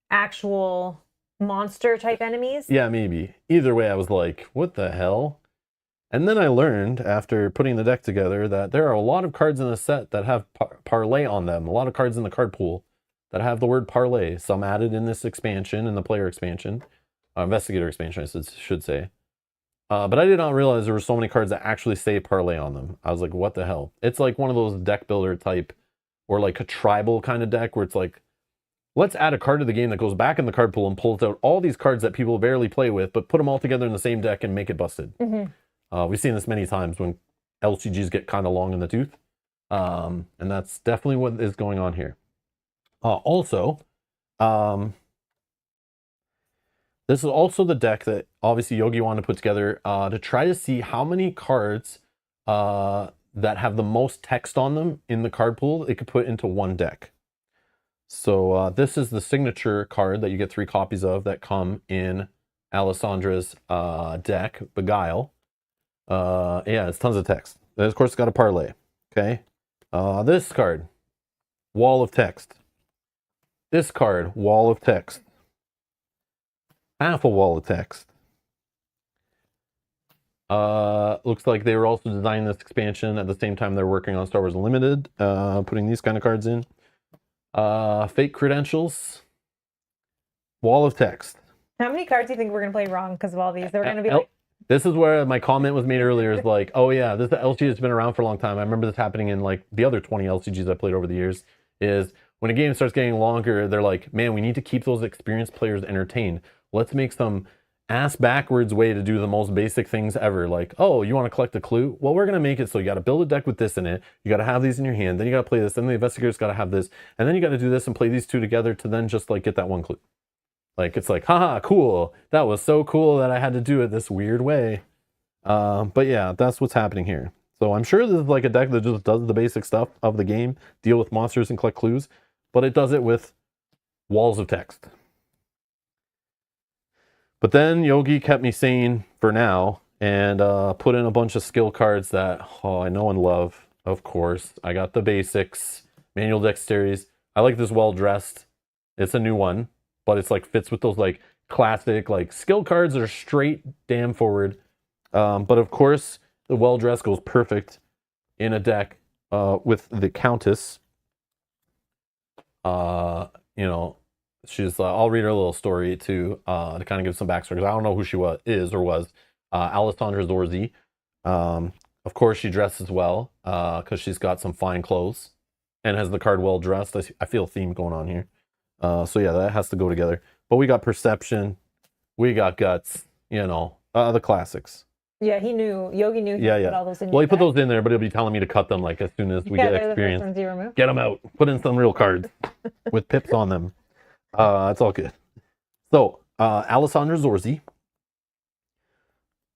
actual monster type enemies. Yeah, maybe. Either way, I was like, what the hell? And then I learned after putting the deck together that there are a lot of cards in the set that have parlay on them. A lot of cards in the card pool that have the word parlay. Some added in this expansion, in the player expansion. Investigator expansion, I should say. But I did not realize there were so many cards that actually say parlay on them. I was like, what the hell? It's like one of those deck builder type, or like a tribal kind of deck where it's like, let's add a card to the game that goes back in the card pool and pulls out all these cards that people barely play with, but put them all together in the same deck and make it busted. We've seen this many times when LCGs get kind of long in the tooth. And that's definitely what is going on here. Also, this is also the deck that obviously Yogi wanted to put together to try to see how many cards that have the most text on them in the card pool it could put into one deck. So this is the signature card that you get 3 copies of that come in Alessandra's deck, Beguile. Yeah, it's tons of text. And of course, it's got a parlay. Okay. This card, Wall of Text. This card, Wall of Text. Half a wall of text. Looks like they were also designing this expansion at the same time they're working on Star Wars Unlimited, putting these kind of cards in. Fake credentials. Wall of text. How many cards do you think we're going to play wrong because of all these? They're going to be like... This is where my comment was made earlier, is like, oh yeah, this LCG has been around for a long time. I remember this happening in like the other 20 LCGs I played over the years, is when a game starts getting longer, they're like, man, we need to keep those experienced players entertained. Let's make some ass backwards way to do the most basic things ever. Like, oh, you want to collect a clue? Well, we're going to make it so you got to build a deck with this in it. You got to have these in your hand. Then you got to play this. Then the investigator's got to have this. And then you got to do this and play these two together to then just like get that one clue. Like, it's like, haha, cool. That was so cool that I had to do it this weird way. But yeah, that's what's happening here. So I'm sure this is like a deck that just does the basic stuff of the game, deal with monsters and collect clues, but it does it with walls of text. But then Yogi kept me sane for now and put in a bunch of skill cards that, I know and love, of course. I got the basics, manual dexterities. I like this Well Dressed. It's a new one, but it's like fits with those like classic like skill cards that are straight damn forward. But of course, the Well Dressed goes perfect in a deck with the Countess. You know, she's, I'll read her little story to kind of give some backstory, because I don't know who she is or was. Alessandra Zorzi. Of course, she dresses well because she's got some fine clothes and has the card Well Dressed. I feel a theme going on here. So yeah, that has to go together. But we got Perception, we got Guts, you know, the classics. Yeah, he knew. Yogi knew he put all those in. Well, he put those in there, but he'll be telling me to cut them like as soon as we get experience. Get them out. Put in some real cards with pips on them. It's all good. So, Alessandra Zorzi.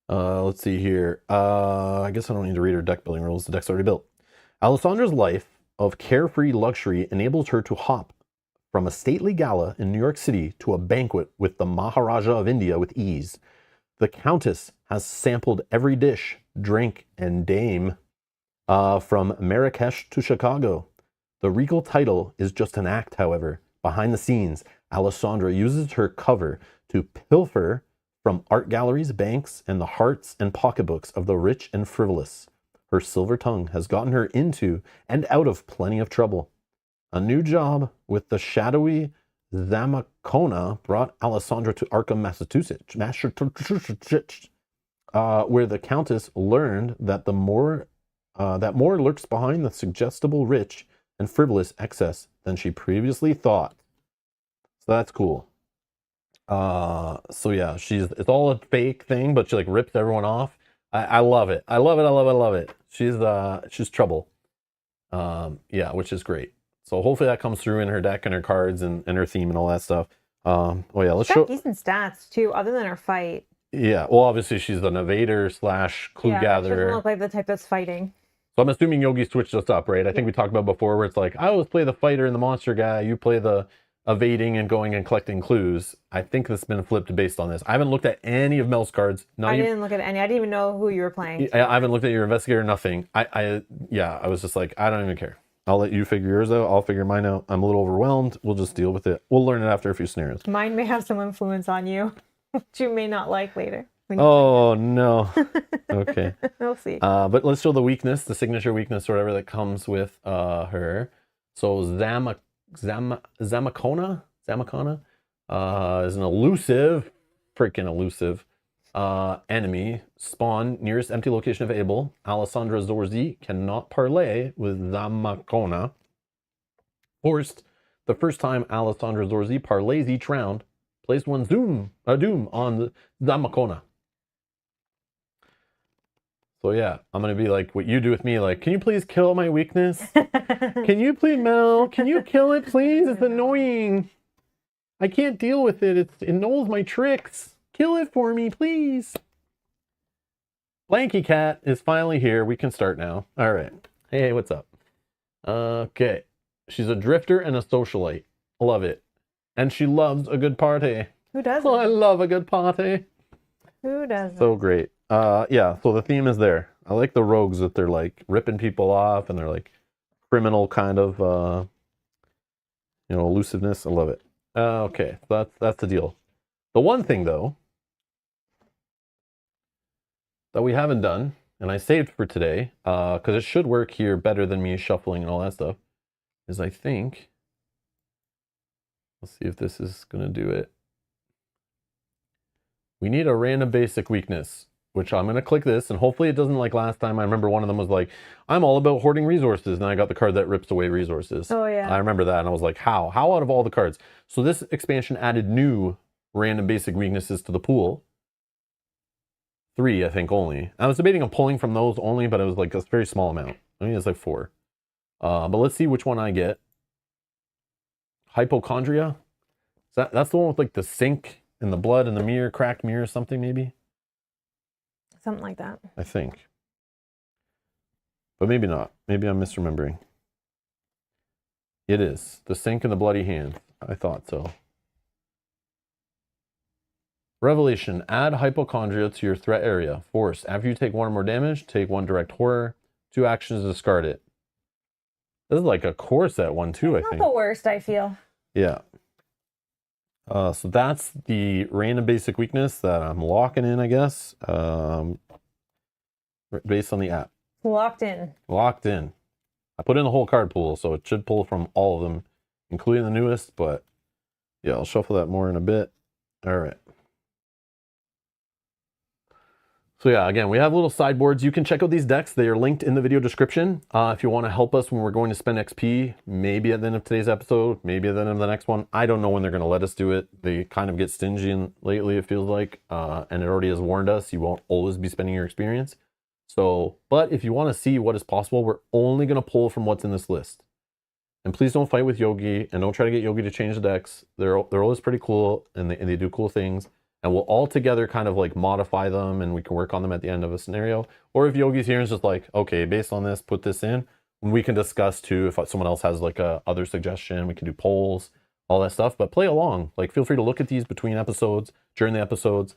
Let's see here. I guess I don't need to read her deck building rules. The deck's already built. Alessandra's life of carefree luxury enables her to hop from a stately gala in New York City to a banquet with the Maharaja of India with ease. The Countess has sampled every dish, drink, and dame from Marrakesh to Chicago. The regal title is just an act, however. Behind the scenes, Alessandra uses her cover to pilfer from art galleries, banks, and the hearts and pocketbooks of the rich and frivolous. Her silver tongue has gotten her into and out of plenty of trouble. A new job with the shadowy Zamacona brought Alessandra to Arkham, Massachusetts, where the Countess learned that more lurks behind the suggestible rich and frivolous excess than she previously thought. So that's cool. So yeah, it's all a fake thing, but she like rips everyone off. I love it. I love it. She's trouble. Yeah, which is great. So hopefully that comes through in her deck and her cards and her theme and all that stuff. Oh yeah, let's show decent stats too, other than her fight. Yeah, well obviously she's an evader / clue gatherer. She doesn't look like the type that's fighting. So I'm assuming Yogi switched us up, right? I think we talked about before where it's like, I always play the fighter and the monster guy, you play the evading and going and collecting clues. I think this has been flipped based on this. I haven't looked at any of Mel's cards. I didn't look at any. I didn't even know who you were playing. I haven't looked at your investigator, nothing. I was just like, I don't even care. I'll let you figure yours out. I'll figure mine out. I'm a little overwhelmed. We'll just deal with it. We'll learn it after a few scenarios. Mine may have some influence on you, which you may not like later. Oh, no. Okay. We'll see. But let's show the weakness, the signature weakness or whatever that comes with her. So Zamacona is an elusive, freaking elusive enemy spawn nearest empty location available. Alessandra Zorzi cannot parlay with Zamacona. Forced, the first time Alessandra Zorzi parlays each round, place one doom on the Zamacona. So yeah, I'm gonna be like what you do with me, like, can you please kill my weakness? Can you please, Mel? Can you kill it, please? It's annoying. I can't deal with it. It knows my tricks. Kill it for me, please. Blanky Cat is finally here. We can start now. All right. Hey, what's up? Okay. She's a drifter and a socialite. Love it. And she loves a good party. Who doesn't? Oh, I love a good party. Who doesn't? So great. Yeah, so the theme is there. I like the rogues that they're like ripping people off and they're like criminal kind of elusiveness. I love it. Okay, so that's the deal. The one thing though that we haven't done, and I saved for today, because it should work here better than me shuffling and all that stuff, is I think, let's see if this is gonna do it. We need a random basic weakness, which I'm going to click this, and hopefully it doesn't like last time. I remember one of them was like, I'm all about hoarding resources, and I got the card that rips away resources. Oh, yeah. I remember that, and I was like, how? How out of all the cards? So this expansion added new random basic weaknesses to the pool. 3, I think, only. I was debating on pulling from those only, but it was like a very small amount. I mean, it's like 4. But let's see which one I get. Hypochondria? That's the one with like the sink and the blood and the mirror, cracked mirror or something maybe? Something like that. I think. But maybe not. Maybe I'm misremembering. It is. The sink and the bloody hand. I thought so. Revelation. Add hypochondria to your threat area. Force. After you take 1 or more damage, take 1 direct horror. 2 actions to discard it. This is like a core set one too, I think. Not the worst, I feel. Yeah. So that's the random basic weakness that I'm locking in, I guess, based on the app. Locked in. Locked in. I put in the whole card pool, so it should pull from all of them, including the newest, but yeah, I'll shuffle that more in a bit. All right. So yeah, again, we have little sideboards. You can check out these decks. They are linked in the video description. If you want to help us when we're going to spend XP, maybe at the end of today's episode, maybe at the end of the next one. I don't know when they're going to let us do it. They kind of get stingy lately, it feels like. And it already has warned us, you won't always be spending your experience. So, but if you want to see what is possible, we're only going to pull from what's in this list. And please don't fight with Yogi, and don't try to get Yogi to change the decks. They're always pretty cool, and they do cool things. And we'll all together kind of like modify them, and we can work on them at the end of a scenario. Or if Yogi's here and is just like, okay, based on this, put this in. We can discuss too, if someone else has like a other suggestion, we can do polls, all that stuff. But play along. Like, feel free to look at these between episodes, during the episodes.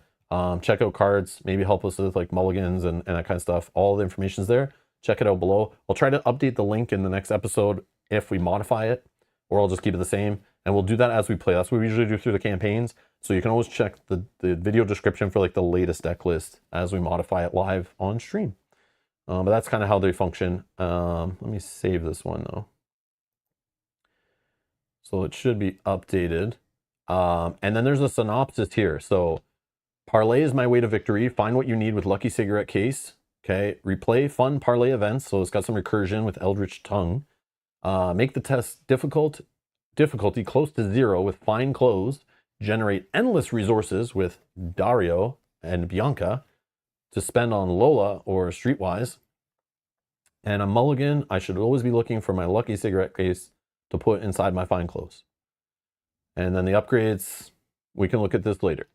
Check out cards, maybe help us with like mulligans and that kind of stuff. All the information's there. Check it out below. I'll try to update the link in the next episode if we modify it, or I'll just keep it the same. And we'll do that as we play. That's what we usually do through the campaigns. So you can always check the video description for like the latest deck list as we modify it live on stream. But that's kind of how they function. Let me save this one though. So it should be updated. And then there's a synopsis here. So parlay is my way to victory. Find what you need with Lucky Cigarette Case. Okay. Replay fun parlay events. So it's got some recursion with Eldritch Tongue. Make the test difficulty close to 0 with Fine Clothes. Generate endless resources with Dario and Bianca to spend on Lola or Streetwise. And a mulligan, I should always be looking for my Lucky Cigarette Case to put inside my Fine Clothes. And then the upgrades, we can look at this later.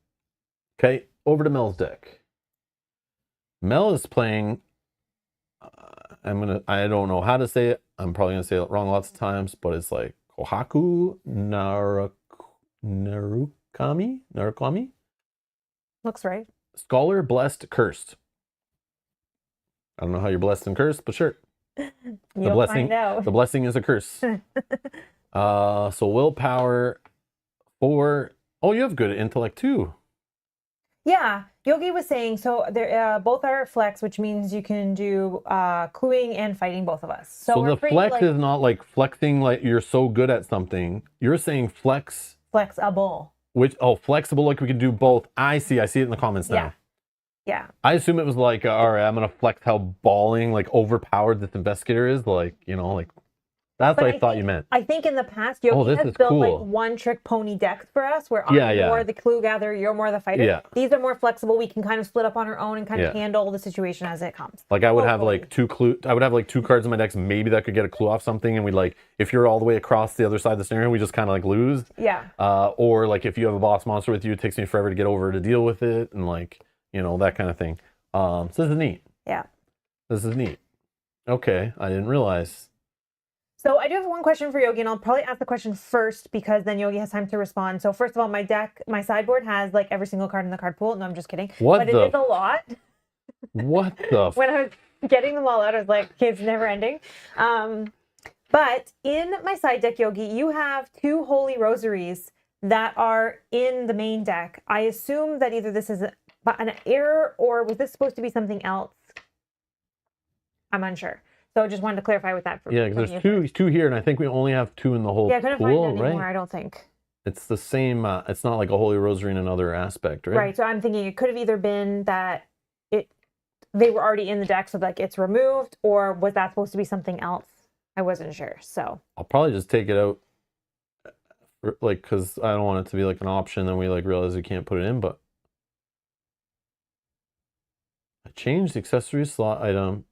Okay, over to Mel's deck. Mel is playing, I don't know how to say it. I'm probably gonna say it wrong lots of times, but it's like Kohaku Narukami? Looks right. Scholar, Blessed, Cursed. I don't know how you're blessed and cursed, but sure. You'll find out. The blessing is a curse. So willpower 4. Oh, you have good intellect too. Yeah, Yogi was saying, so they're both are flex, which means you can do cluing and fighting both of us. So the flex is not like flexing like you're so good at something. You're saying flexible. Flexible. Flexible, like we can do both. I see it in the comments now. Yeah. I assume it was like, all right, I'm gonna flex how balling, like overpowered this investigator is. Like, you know, like that's But what I thought you meant. I think in the past, Oh, Yogi this has is built like cool. one trick pony decks for us where Yeah, I'm yeah. more the clue gatherer, you're more the fighter. Yeah. These are more flexible. We can kind of split up on our own and kind of Yeah. handle the situation as it comes. Like I would have Hopefully. like I would have like 2 cards in my decks. Maybe that could get a clue off something, and we like if you're all the way across the other side of the scenario, we just kind of like lose. Yeah. Or like if you have a boss monster with you, it takes me forever to get over to deal with it, and like that kind of thing. So this is neat. Yeah. This is neat. Okay, I didn't realize. So I do have one question for Yogi, and I'll probably ask the question first because then Yogi has time to respond. So first of all, my sideboard has like every single card in the card pool. No, I'm just kidding. But it is a lot. What the? When I was getting them all out, I was like, okay, it's never ending. But in my side deck, Yogi, you have 2 Holy Rosaries that are in the main deck. I assume that either this is an error or was this supposed to be something else? I'm unsure. So just wanted to clarify with that. Yeah, because there's two here, and I think we only have 2 in the whole I couldn't pool, find it anymore, right? I don't think. It's the same. It's not like a Holy Rosary in another aspect, right? Right. So I'm thinking it could have either been that they were already in the deck, so like it's removed, or was that supposed to be something else? I wasn't sure. So I'll probably just take it out, like, because I don't want it to be like an option, then we like realize we can't put it in. But I changed the accessory slot item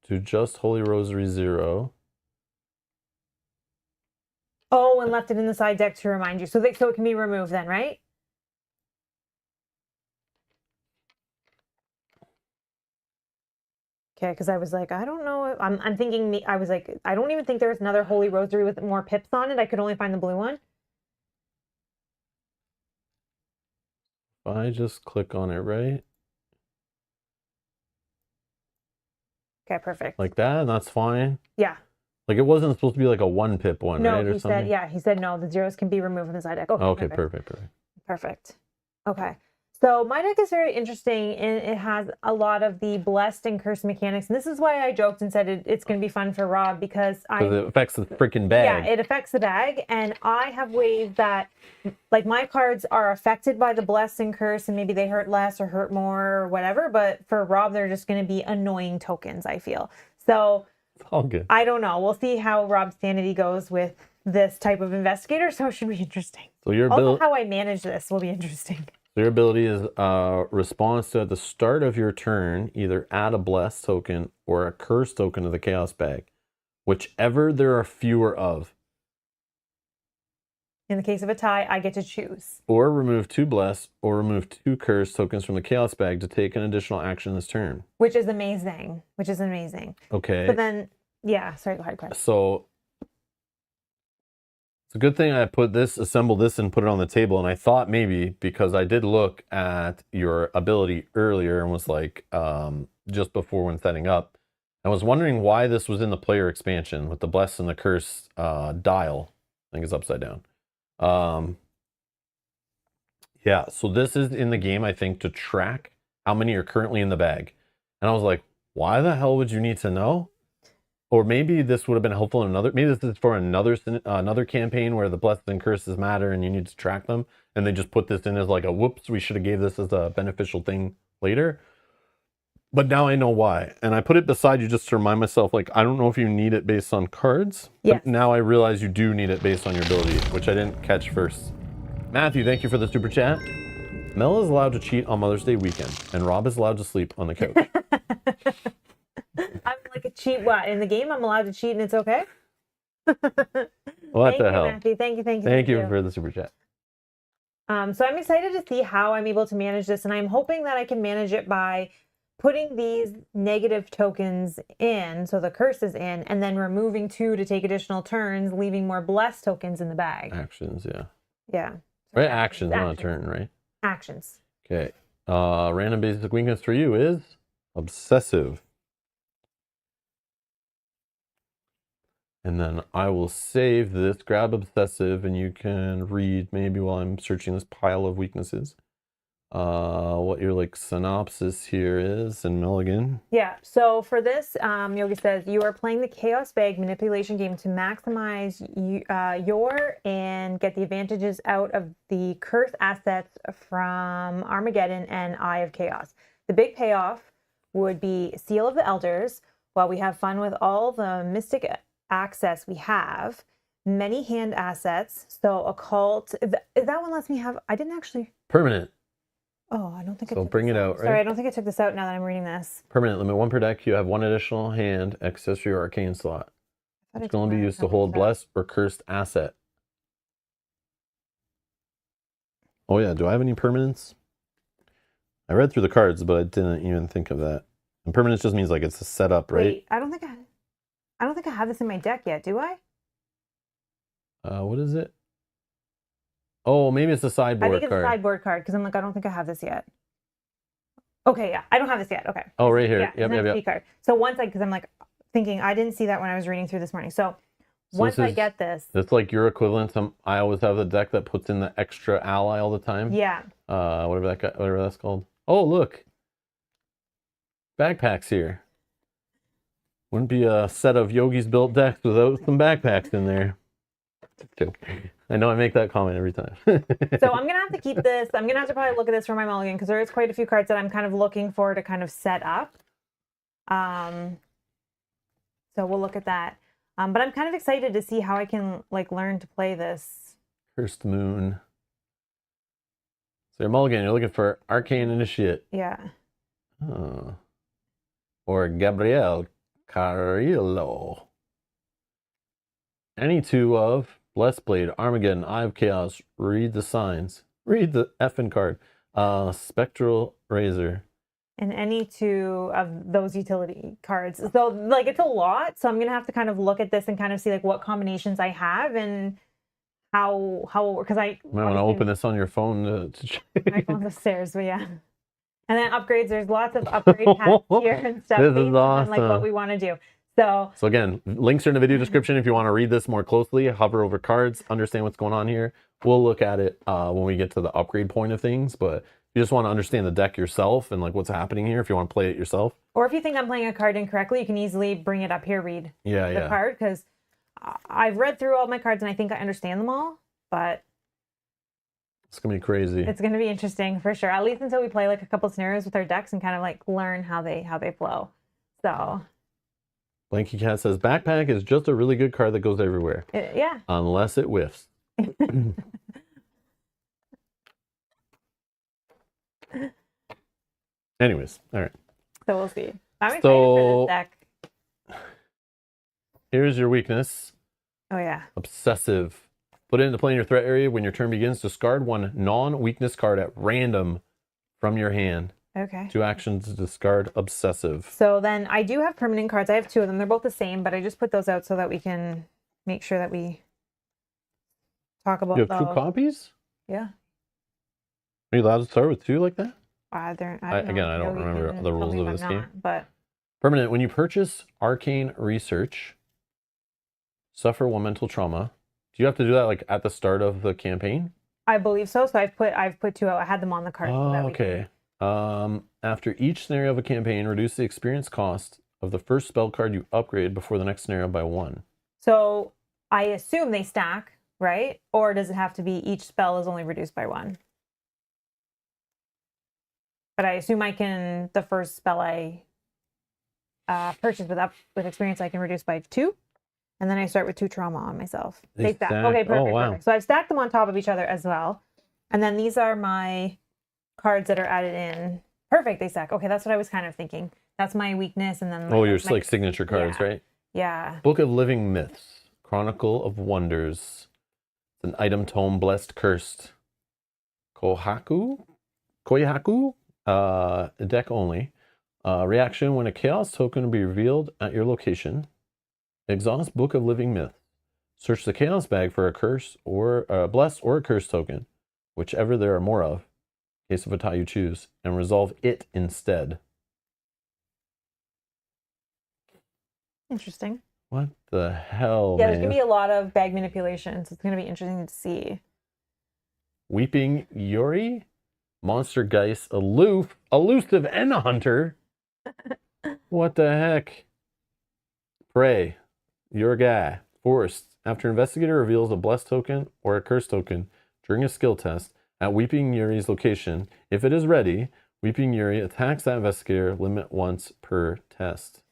to just Holy Rosary 0. oh, and left it in the side deck to remind you. So it can be removed then, right? Okay, because I was like, I don't know. I'm thinking. I was like, I don't even think there was another Holy Rosary with more pips on it. I could only find the blue one. If I just click on it, right? Okay, perfect. Like that, and that's fine. Yeah. Like it wasn't supposed to be like a 1-pip one, No, right? Or he something? said, he said no, the zeros can be removed from the side deck. Okay, perfect. perfect. Perfect. Okay. So my deck is very interesting, and it has a lot of the blessed and cursed mechanics. And this is why I joked and said it's going to be fun for Rob because it affects the freaking bag. Yeah, it affects the bag, and I have ways that, like, my cards are affected by the blessed and curse, and maybe they hurt less or hurt more or whatever. But for Rob, they're just going to be annoying tokens, I feel. So It's all good. I don't know. We'll see how Rob's sanity goes with this type of investigator. So it should be interesting. So your Also, how I manage this will be interesting. Your ability is response to at the start of your turn, either add a blessed token or a curse token to the chaos bag, whichever there are fewer of. In the case of a tie, I get to choose. Or remove 2 blessed or remove 2 curse tokens from the chaos bag to take an additional action this turn. Which is amazing. Okay. But then, yeah, sorry, go ahead, Chris. So it's a good thing I assembled this and put it on the table. And I thought maybe because I did look at your ability earlier and was like, just before when setting up, I was wondering why this was in the player expansion with the bless and the curse dial. I think it's upside down. Yeah, so this is in the game, I think, to track how many are currently in the bag. And I was like, why the hell would you need to know? Or maybe this would have been helpful in maybe this is for another campaign where the blessings and curses matter and you need to track them. And they just put this in as like a whoops, we should have gave this as a beneficial thing later. But now I know why. And I put it beside you just to remind myself, like, I don't know if you need it based on cards. Yes. But now I realize you do need it based on your ability, which I didn't catch first. Matthew, thank you for the super chat. Mel is allowed to cheat on Mother's Day weekend, and Rob is allowed to sleep on the couch. I'm like a cheat. What, in the game I'm allowed to cheat and it's okay? What the hell? Matthew. Thank you. Thank you for the super chat. So I'm excited to see how I'm able to manage this, and I'm hoping that I can manage it by putting these negative tokens in, so the curse is in, and then removing 2 to take additional turns, leaving more blessed tokens in the bag. Actions, yeah. Yeah. Right, actions, not a turn, right? Actions. Okay. Random basic weakness for you is obsessive. And then I will save this, grab obsessive, and you can read maybe while I'm searching this pile of weaknesses. What your like synopsis here is in Milligan. Yeah, so for this, Yogi says, you are playing the Chaos Bag manipulation game to maximize your and get the advantages out of the curse assets from Armageddon and Eye of Chaos. the big payoff would be Seal of the Elders, while we have fun with all the mystic access we have, many hand assets. So occult, that one lets me have, I didn't actually, Permanent. oh, I don't think I So took bring this it out, Sorry, right? I don't think I took this out now that I'm reading this. Permanent. Limit 1 per deck. You have 1 additional hand, accessory, or arcane slot. It's going to be used to hold blessed or cursed asset. Oh yeah, do I have any permanents? I read through the cards, but I didn't even think of that. And permanence just means like it's a setup, right? Wait, I don't think I have this in my deck yet, do I? What is it? Oh, maybe it's a sideboard I think it's card. a sideboard card because I'm like, I don't think I have this yet. Okay, yeah, I don't have this yet. Okay. Oh, right here. Yeah, yep. Card. So once because I'm like thinking, I didn't see that when I was reading through this morning. So once I get this. It's like your equivalent to, I always have the deck that puts in the extra ally all the time. Yeah. Whatever that's called. Oh, look. Backpacks here. Wouldn't be a set of Yogi's built decks without some backpacks in there. Joke. I know I make that comment every time. So I'm gonna have to keep this. I'm gonna have to probably look at this for my mulligan because there is quite a few cards that I'm kind of looking for to kind of set up. So we'll look at that. But I'm kind of excited to see how I can like learn to play this. Cursed Moon. So your mulligan, you're looking for Arcane Initiate. Yeah. Oh. Or Gabriel Carrillo. Any two of Blessed Blade, Armageddon, Eye of Chaos. Read the signs. Read the effing card. Spectral Razor. And any two of those utility cards. So like it's a lot. So I'm gonna have to kind of look at this and kind of see like what combinations I have and how because I might want to open this on your phone to check. My phone's upstairs, but yeah. And then upgrades. There's lots of upgrade packs here and stuff. This is awesome. Like what we want to do. So again, links are in the video description if you want to read this more closely. Hover over cards, understand what's going on here. We'll look at it when we get to the upgrade point of things. But you just want to understand the deck yourself and like what's happening here if you want to play it yourself. Or if you think I'm playing a card incorrectly, you can easily bring it up here, read the card. Because I've read through all my cards and I think I understand them all. But it's going to be crazy. It's going to be interesting for sure. At least until we play like a couple scenarios with our decks and kind of like learn how they flow. So... Blanky Cat says, Backpack is just a really good card that goes everywhere. Yeah. Unless it whiffs. Anyways, all right. So we'll see. I'm excited for this deck. Here's your weakness. Oh, yeah. Obsessive. Put it into play in your threat area. When your turn begins, discard one non-weakness card at random from your hand. Okay. 2 actions to discard Obsessive. So then I do have permanent cards. I have 2 of them. They're both the same, but I just put those out so that we can make sure that we talk about You have 2 copies? Yeah. Are you allowed to start with 2 like that? I don't remember the rules of this game. But permanent. When you purchase Arcane Research, suffer 1 mental trauma. Do you have to do that like at the start of the campaign? I believe so. So I've put 2 out. I had them on the card. Oh, okay. After each scenario of a campaign, reduce the experience cost of the first spell card you upgrade before the next scenario by 1. So I assume they stack, right? Or does it have to be each spell is only reduced by 1? But I assume the first spell I purchase with experience, I can reduce by 2. And then I start with 2 trauma on myself. They stack. Okay, perfect. Oh, wow. Perfect. So I've stacked them on top of each other as well. And then these are my cards that are added in. Perfect, they stack. Okay, that's what I was kind of thinking. That's my weakness. And then your like signature cards, right? Yeah. Book of Living Myths. Chronicle of Wonders. It's an item tome, blessed, cursed. Kohaku? Deck only. Reaction: when a chaos token will be revealed at your location, exhaust Book of Living Myths. Search the chaos bag for a curse or a blessed or a curse token, whichever there are more of, in case of a tie you choose, and resolve it instead. Interesting. What the hell, Yeah, man? there's going to be a lot of bag manipulations. It's going to be interesting to see. Weeping Yuri? Monster Geist, elusive, and a hunter. What the heck? Prey, your guy. Forced. After Investigator reveals a blessed token or a curse token during a skill test at Weeping Yuri's location, if it is ready, Weeping Yuri attacks that investigator, limit once per test.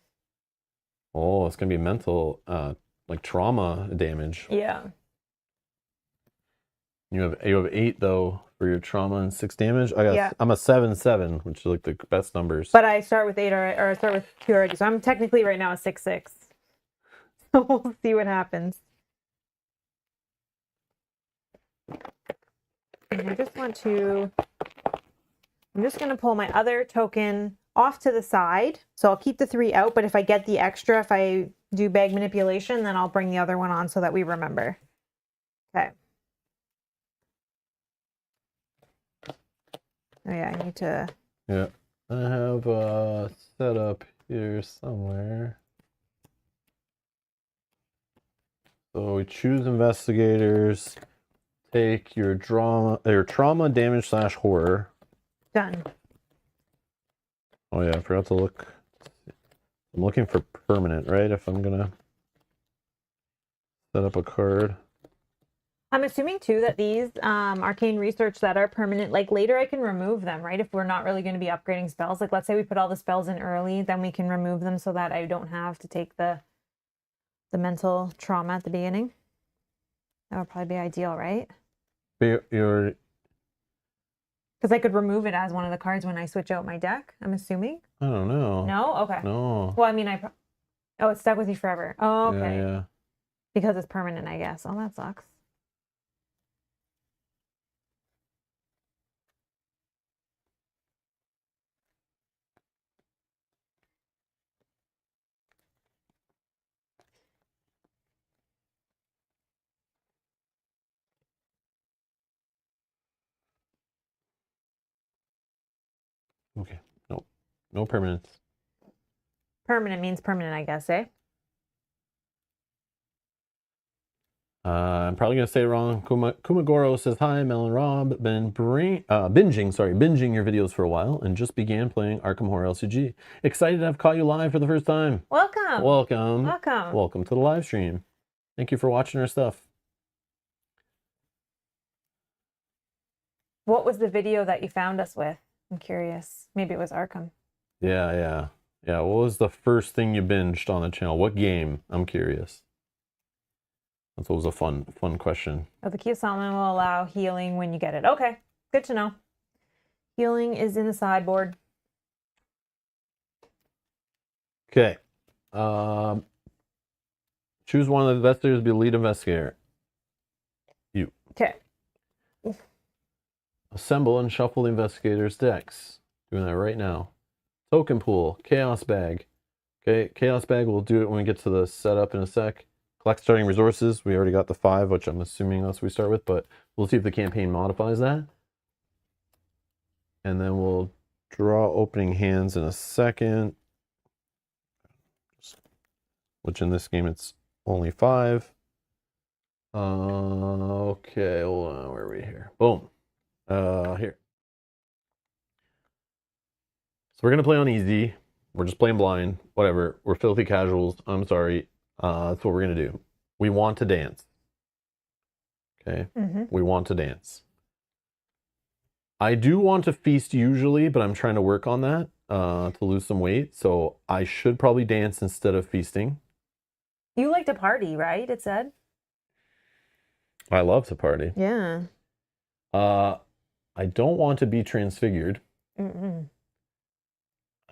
Oh, it's gonna be mental, like trauma damage. Yeah. You have 8 though for your trauma and 6 damage. Yeah. I'm a 7/7, which is like the best numbers. But I start with 8 or I start with 2 already. So I'm technically right now a 6/6. So we'll see what happens. And I just want to, I'm just going to pull my other token off to the side. So I'll keep the 3 out, but if I get the extra, if I do bag manipulation, then I'll bring the other one on so that we remember. Okay. Oh yeah, I need to. Yeah, I have a setup here somewhere. So we choose investigators. Take your trauma damage / horror. Done. Oh yeah, I forgot to look. I'm looking for permanent, right? If I'm gonna set up a card. I'm assuming too that these arcane research that are permanent, like later I can remove them, right? If we're not really going to be upgrading spells. Like let's say we put all the spells in early, then we can remove them so that I don't have to take the mental trauma at the beginning. That would probably be ideal, right? Your Because I could remove it as one of the cards when I switch out my deck, I'm assuming. I don't know. No? Okay. No. Well, I mean, oh, it's stuck with you forever. Oh, okay. Yeah. Because it's permanent, I guess. Oh, that sucks. Okay. Nope. No permanence. Permanent means permanent, I guess, eh? I'm probably gonna say it wrong. Kumagoro says hi. Mel and Rob been binging your videos for a while and just began playing Arkham Horror LCG. Excited to have caught you live for the first time. Welcome. Welcome. Welcome. Welcome to the live stream. Thank you for watching our stuff. What was the video that you found us with? I'm curious. Maybe it was Arkham. Yeah. What was the first thing you binged on the channel? What game? I'm curious. That's always a fun question. Oh, the Key of Solomon will allow healing when you get it. Okay, good to know. Healing is in the sideboard. Okay. Choose one of the investigators to be the lead investigator. You. Okay. Assemble and shuffle the investigators' decks. Doing that right now. Token pool, chaos bag. Okay, chaos bag, we'll do it when we get to the setup in a sec. Collect starting resources. We already got the 5, which I'm assuming that's what we start with, but we'll see if the campaign modifies that. And then we'll draw opening hands in a second. Which in this game it's only 5. Okay, hold on, where are we here? Boom. Here. So we're gonna play on easy. We're just playing blind. Whatever. We're filthy casuals. I'm sorry. That's what we're gonna do. We want to dance. Okay. We want to dance. I do want to feast usually, but I'm trying to work on that to lose some weight. So I should probably dance instead of feasting. You like to party, right? It said. I love to party. Yeah. I don't want to be transfigured. Mm-mm.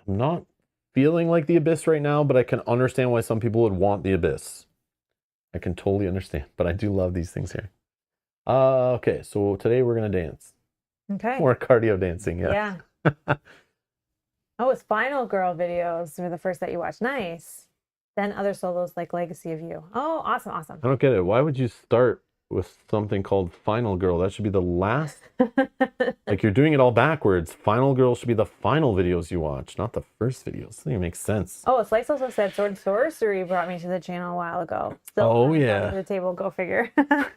I'm not feeling like the Abyss right now, but I can understand why some people would want the Abyss. I can totally understand, but I do love these things here. Okay, so today we're going to dance. Okay. More cardio dancing, yeah. Oh, it's Final Girl videos were the first that you watched. Nice. Then other solos like Legacy of You. Oh, awesome, awesome. I don't get it. Why would you start with something called Final Girl? That should be the last. Like you're doing it all backwards. Final Girl should be the final videos you watch, not the first videos. Doesn't even make sense. Oh, Slice also said Sword and Sorcery brought me to the channel a while ago. Still Oh yeah. To the table, go figure.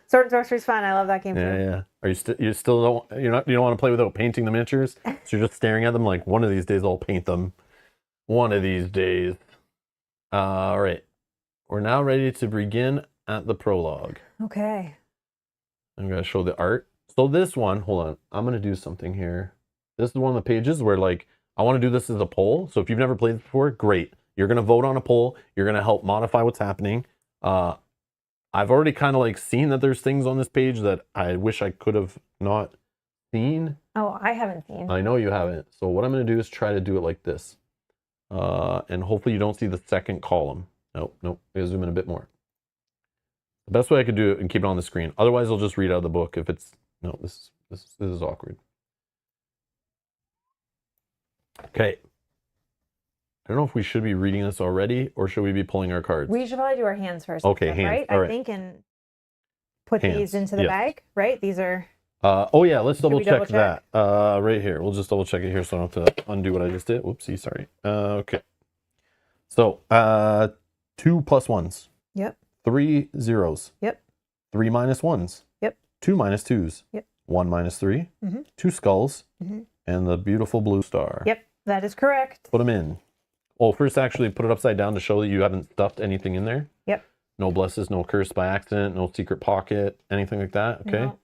Sword and Sorcery's fun. I love that game too. Yeah. Are you still don't you don't want to play without painting the miniatures? So you're just staring at them like one of these days I'll paint them. One of these days. All right. We're now ready to begin at the prologue. Okay. I'm going to show the art. So this one, hold on. I'm going to do something here. This is one of the pages where like I want to do this as a poll. So if you've never played this before, great. You're gonna vote on a poll. You're gonna help modify what's happening. I've already kind of like seen that there's things on this page that I wish I could have not seen. Oh, I haven't seen. I know you haven't. So what I'm gonna do is try to do it like this. And hopefully you don't see the second column. Nope. I gotta zoom in a bit more. The best way I could do it and keep it on the screen. Otherwise, I'll just read out of the book. If it's no, this is awkward. Okay. I don't know if we should be reading this already or should we be pulling our cards. We should probably do our hands first. Okay, stuff, hands. Right? All I right. think and put Hands. these into the Yes. bag. Right? These are. Oh yeah, let's double we check double check? that. Right here. We'll just double check it here so I don't have to undo what I just did. Whoopsie, sorry. Okay. So 2 plus 1s. Yep. 3 zeros. Yep. 3 minus 1s. Yep. 2 minus 2s. Yep. 1 minus 3. Mm-hmm. 2 skulls. Mm-hmm. And the beautiful blue star. Yep. That is correct. Put them in. Well, first actually put it upside down to show that you haven't stuffed anything in there. Yep. No blesses, no curse by accident, no secret pocket, anything like that. Okay. No.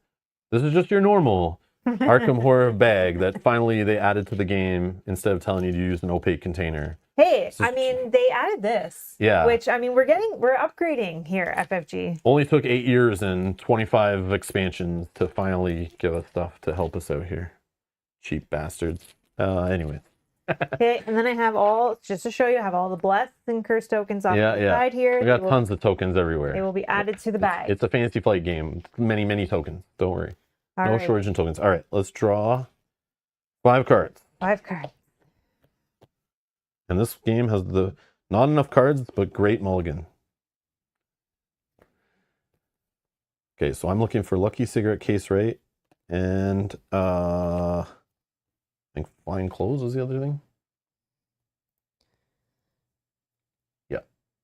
This is just your normal Arkham Horror bag that finally they added to the game instead of telling you to use an opaque container. Hey, So- I mean, they added this. Yeah. Which, I mean, we're upgrading here, FFG. Only took 8 years and 25 expansions to finally give us stuff to help us out here. Cheap bastards. Anyway. Okay, and then I have just to show you, I have all the blessed and curse tokens off Yeah, the yeah. side here. We got They will- tons of tokens everywhere. They will be added to the bag. It's a Fantasy Flight game. Many, many tokens. Don't worry. All No right, shortage in tokens. All right, let's draw 5 cards. 5 cards. And this game has the not enough cards, but great mulligan. Okay, so I'm looking for Lucky Cigarette Case Rate, and I think Fine Clothes was the other thing.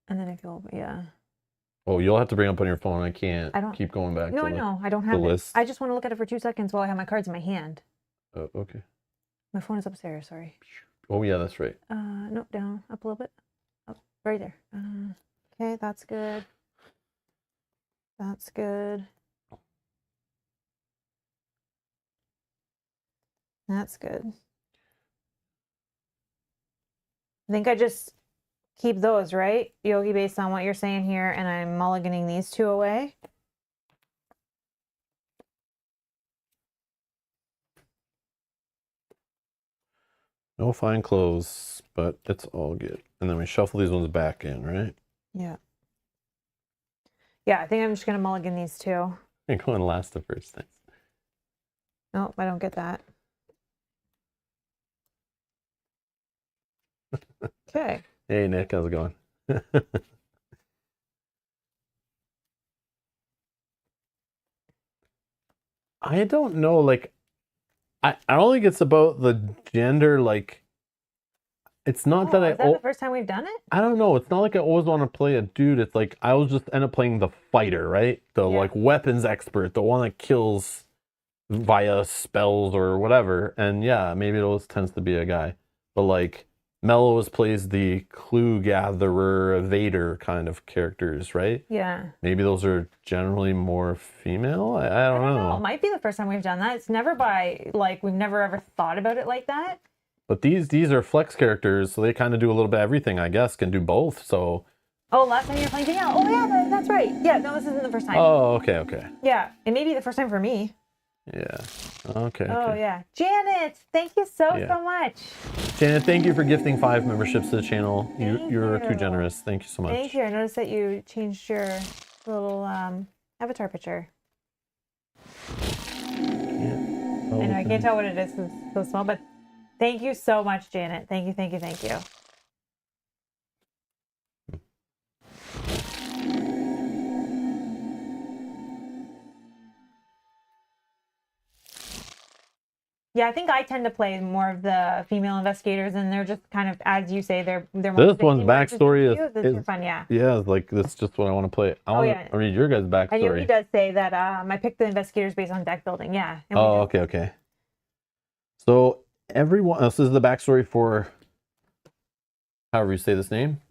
And then if you'll, yeah. Oh, you'll have to bring up on your phone. I can't I don't- keep going back. No, to I the- know. I don't have it. list. I just want to look at it for 2 seconds while I have my cards in my hand. Oh, okay. My phone is upstairs, sorry. Oh yeah, that's right. No, down, up a little bit. Up, right there. Okay, that's good. That's good. That's good. I think I just keep those, right, Yogi, based on what you're saying here, and I'm mulliganing these 2 away. No Fine Clothes, but it's all good. And then we shuffle these ones back in, right? Yeah. Yeah, I think I'm just gonna mulligan these 2. You're going last to first. Thanks. Nope, I don't get that. Okay. Hey Nick, how's it going? I don't know, like I don't think it's about the gender, like it's not that Is that the first time we've done it? I don't know, it's not like I always want to play a dude. It's like I always just end up playing the fighter, right? The Yeah. like weapons expert, the one that kills via spells or whatever. And yeah, maybe it always tends to be a guy. But like Mel always plays the clue gatherer, evader kind of characters, right? Yeah. Maybe those are generally more female. I don't know. It might be the first time we've done that. It's never by, like, we've never ever thought about it like that. But these are flex characters, so they kind of do a little bit of everything, I guess, can do both. So Oh, last time you were playing Danielle. Oh, yeah, that's right. Yeah, no, this isn't the first time. oh, okay. Yeah, it may be the first time for me. Yeah. Okay. Oh, yeah. Janet, thank you so much. Janet, thank you for gifting 5 memberships to the channel. You're too you. generous. Thank you so much. Thank you. I noticed that you changed your little avatar picture. Yeah. I know I can't tell what it is 'cause it's so small, but thank you so much, Janet. Thank you. Yeah, I think I tend to play more of the female investigators, and they're just kind of, as you say, they're more. This one's backstory is super fun, yeah. Yeah, it's like that's just what I want to play. I want to read your guys' And backstory. he does say that I picked the investigators based on deck building, yeah. And we Oh, do. okay. So everyone, this is the backstory for however you say this name.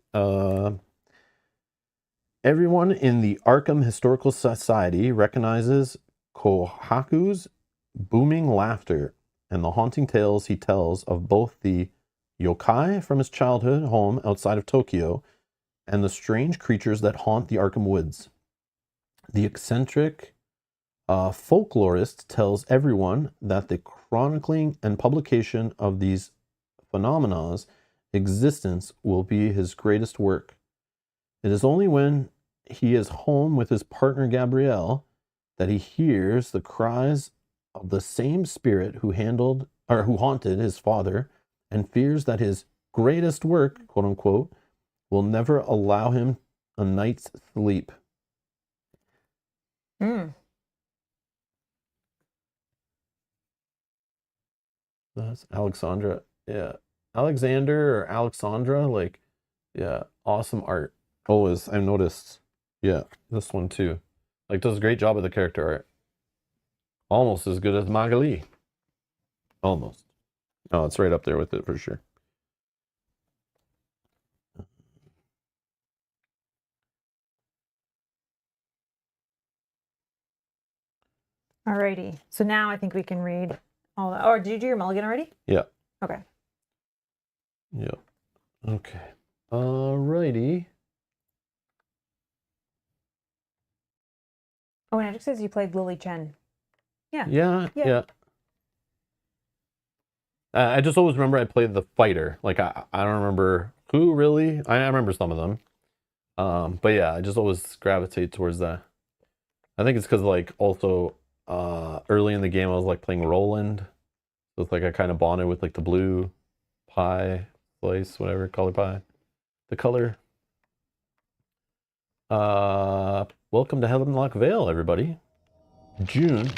Everyone in the Arkham Historical Society recognizes Kohaku's booming laughter and the haunting tales he tells of both the yokai from his childhood home outside of Tokyo and the strange creatures that haunt the Arkham woods. The eccentric folklorist tells everyone that the chronicling and publication of these phenomena's existence will be his greatest work. It is only when he is home with his partner Gabrielle that he hears the cries of the same spirit who haunted his father, and fears that his greatest work, quote unquote, will never allow him a night's sleep. That's Alexandra. Yeah. Alexander or Alexandra, like, yeah, awesome art. Always, I've noticed. Yeah, this one too. Like, does a great job of the character art. Almost as good as Magali. Almost. Oh, it's right up there with it for sure. Alrighty. So now I think we can read all that. Or did you do your mulligan already? Yeah. Okay. Yeah. Okay. Alrighty. Oh, and it just says you played Lily Chen. Yeah. Yeah. I just always remember I played the fighter. Like, I don't remember who really. I remember some of them. But yeah, I just always gravitate towards that. I think it's because, like, also early in the game I was like playing Roland. So it's like I kind of bonded with like the blue pie slice, whatever, color pie. The color. Welcome to Hemlock Vale, everybody. June.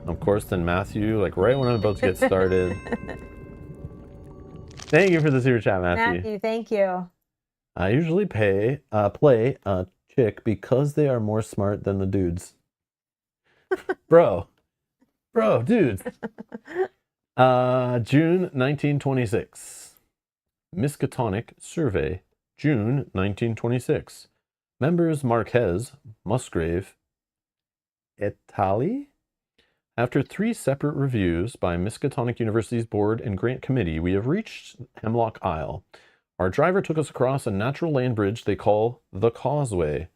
Of course, then Matthew, like right when I'm about to get started. Thank you for the super chat, Matthew. Thank you. I usually play a chick because they are more smart than the dudes. Bro, dudes. June 1926. Miskatonic Survey, June 1926. Members Marquez, Musgrave, Etali. After 3 separate reviews by Miskatonic University's board and grant committee, we have reached Hemlock Isle. Our driver took us across a natural land bridge they call the Causeway,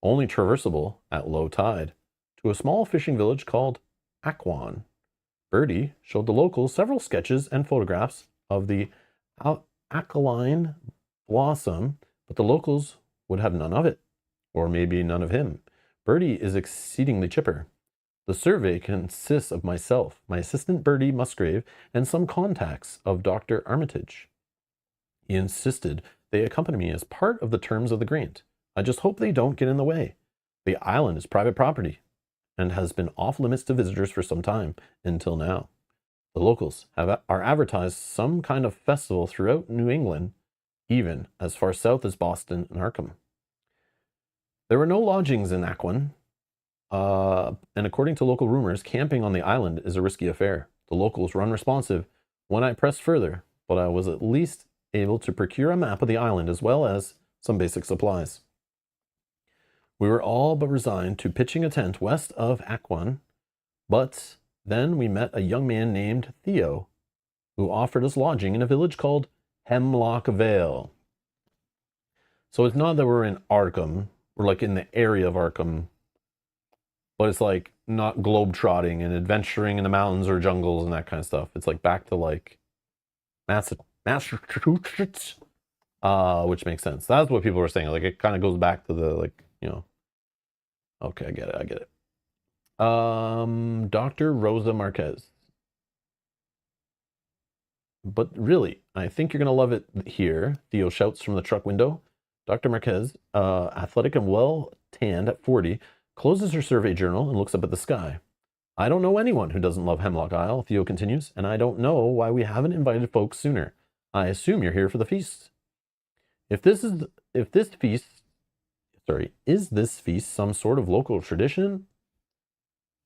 only traversable at low tide, to a small fishing village called Aquan. Bertie showed the locals several sketches and photographs of the alkaline blossom, but the locals would have none of it, or maybe none of him. Bertie is exceedingly chipper. The survey consists of myself, my assistant Bertie Musgrave, and some contacts of Dr. Armitage. He insisted they accompany me as part of the terms of the grant. I just hope they don't get in the way. The island is private property and has been off limits to visitors for some time, until now. The locals are advertised some kind of festival throughout New England, even as far south as Boston and Arkham. There were no lodgings in Aquan, and according to local rumors, camping on the island is a risky affair. The locals were unresponsive when I pressed further, but I was at least able to procure a map of the island as well as some basic supplies. We were all but resigned to pitching a tent west of Aquan, but then we met a young man named Theo, who offered us lodging in a village called Hemlock Vale. So it's not that we're in Arkham, we're like in the area of Arkham, but it's like not globe-trotting and adventuring in the mountains or jungles and that kind of stuff. It's like back to like Massachusetts, which makes sense. That's what people were saying. Like it kind of goes back to the like, you know. Okay, I get it. Dr. Rosa Marquez. But really, I think you're gonna love it here. Theo shouts from the truck window. Dr. Marquez, athletic and well tanned at 40, closes her survey journal and looks up at the sky. I don't know anyone who doesn't love Hemlock Isle, Theo continues, and I don't know why we haven't invited folks sooner. I assume you're here for the feast. Is this feast some sort of local tradition?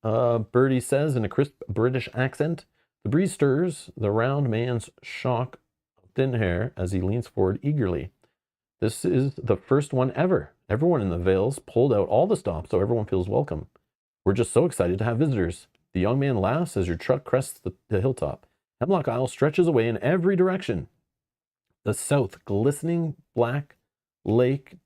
Bertie says in a crisp British accent. The breeze stirs the round man's shock of thin hair as he leans forward eagerly. This is the first one ever. Everyone in the Vales pulled out all the stops so everyone feels welcome. We're just so excited to have visitors. The young man laughs as your truck crests the hilltop. Hemlock Isle stretches away in every direction. The south, glistening black lake.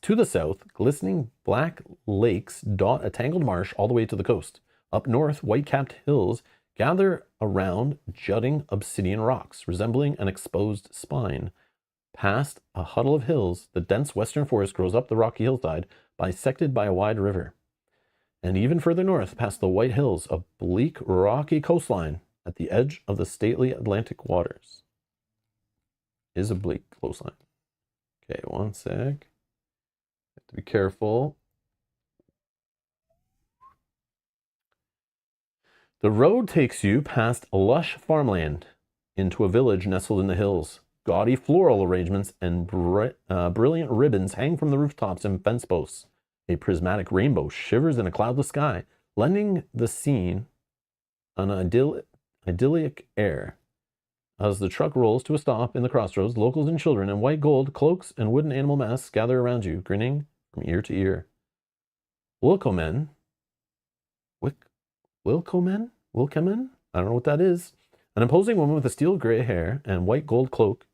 To the south, glistening black lakes dot a tangled marsh all the way to the coast. Up north, white-capped hills gather around jutting obsidian rocks, resembling an exposed spine. Past a huddle of hills, the dense western forest grows up the rocky hillside, bisected by a wide river. And even further north, past the white hills, a bleak, rocky coastline at the edge of the stately Atlantic waters. Is a bleak coastline. Okay, one sec. Have to be careful. The road takes you past lush farmland into a village nestled in the hills. Gaudy floral arrangements and brilliant ribbons hang from the rooftops and fence posts. A prismatic rainbow shivers in a cloudless sky, lending the scene an idyllic air. As the truck rolls to a stop in the crossroads, locals and children in white gold cloaks and wooden animal masks gather around you, grinning from ear to ear. Wilcomen? Wilcomen? I don't know what that is. An imposing woman with a steel gray hair and white gold cloak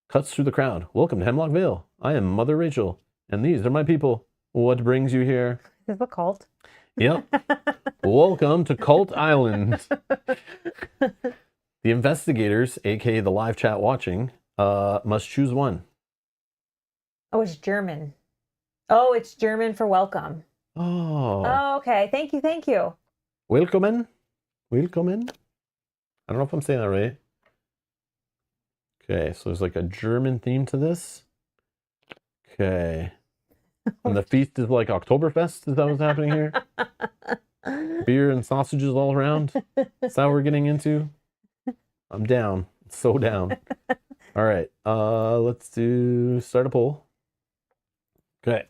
cuts through the crowd. Welcome to Hemlock Vale. I am Mother Rachel, and these are my people. What brings you here? This is a cult. Yep. Welcome to Cult Island. The investigators, aka the live chat watching, must choose one. Oh, it's German. Oh, it's German for welcome. Oh, okay. Thank you. Willkommen. I don't know if I'm saying that right. Okay, so there's like a German theme to this. Okay. And the feast is like Oktoberfest? Is that what's happening here? Beer and sausages all around? Is that what we're getting into? I'm down. So down. All right. Let's start a poll. Okay.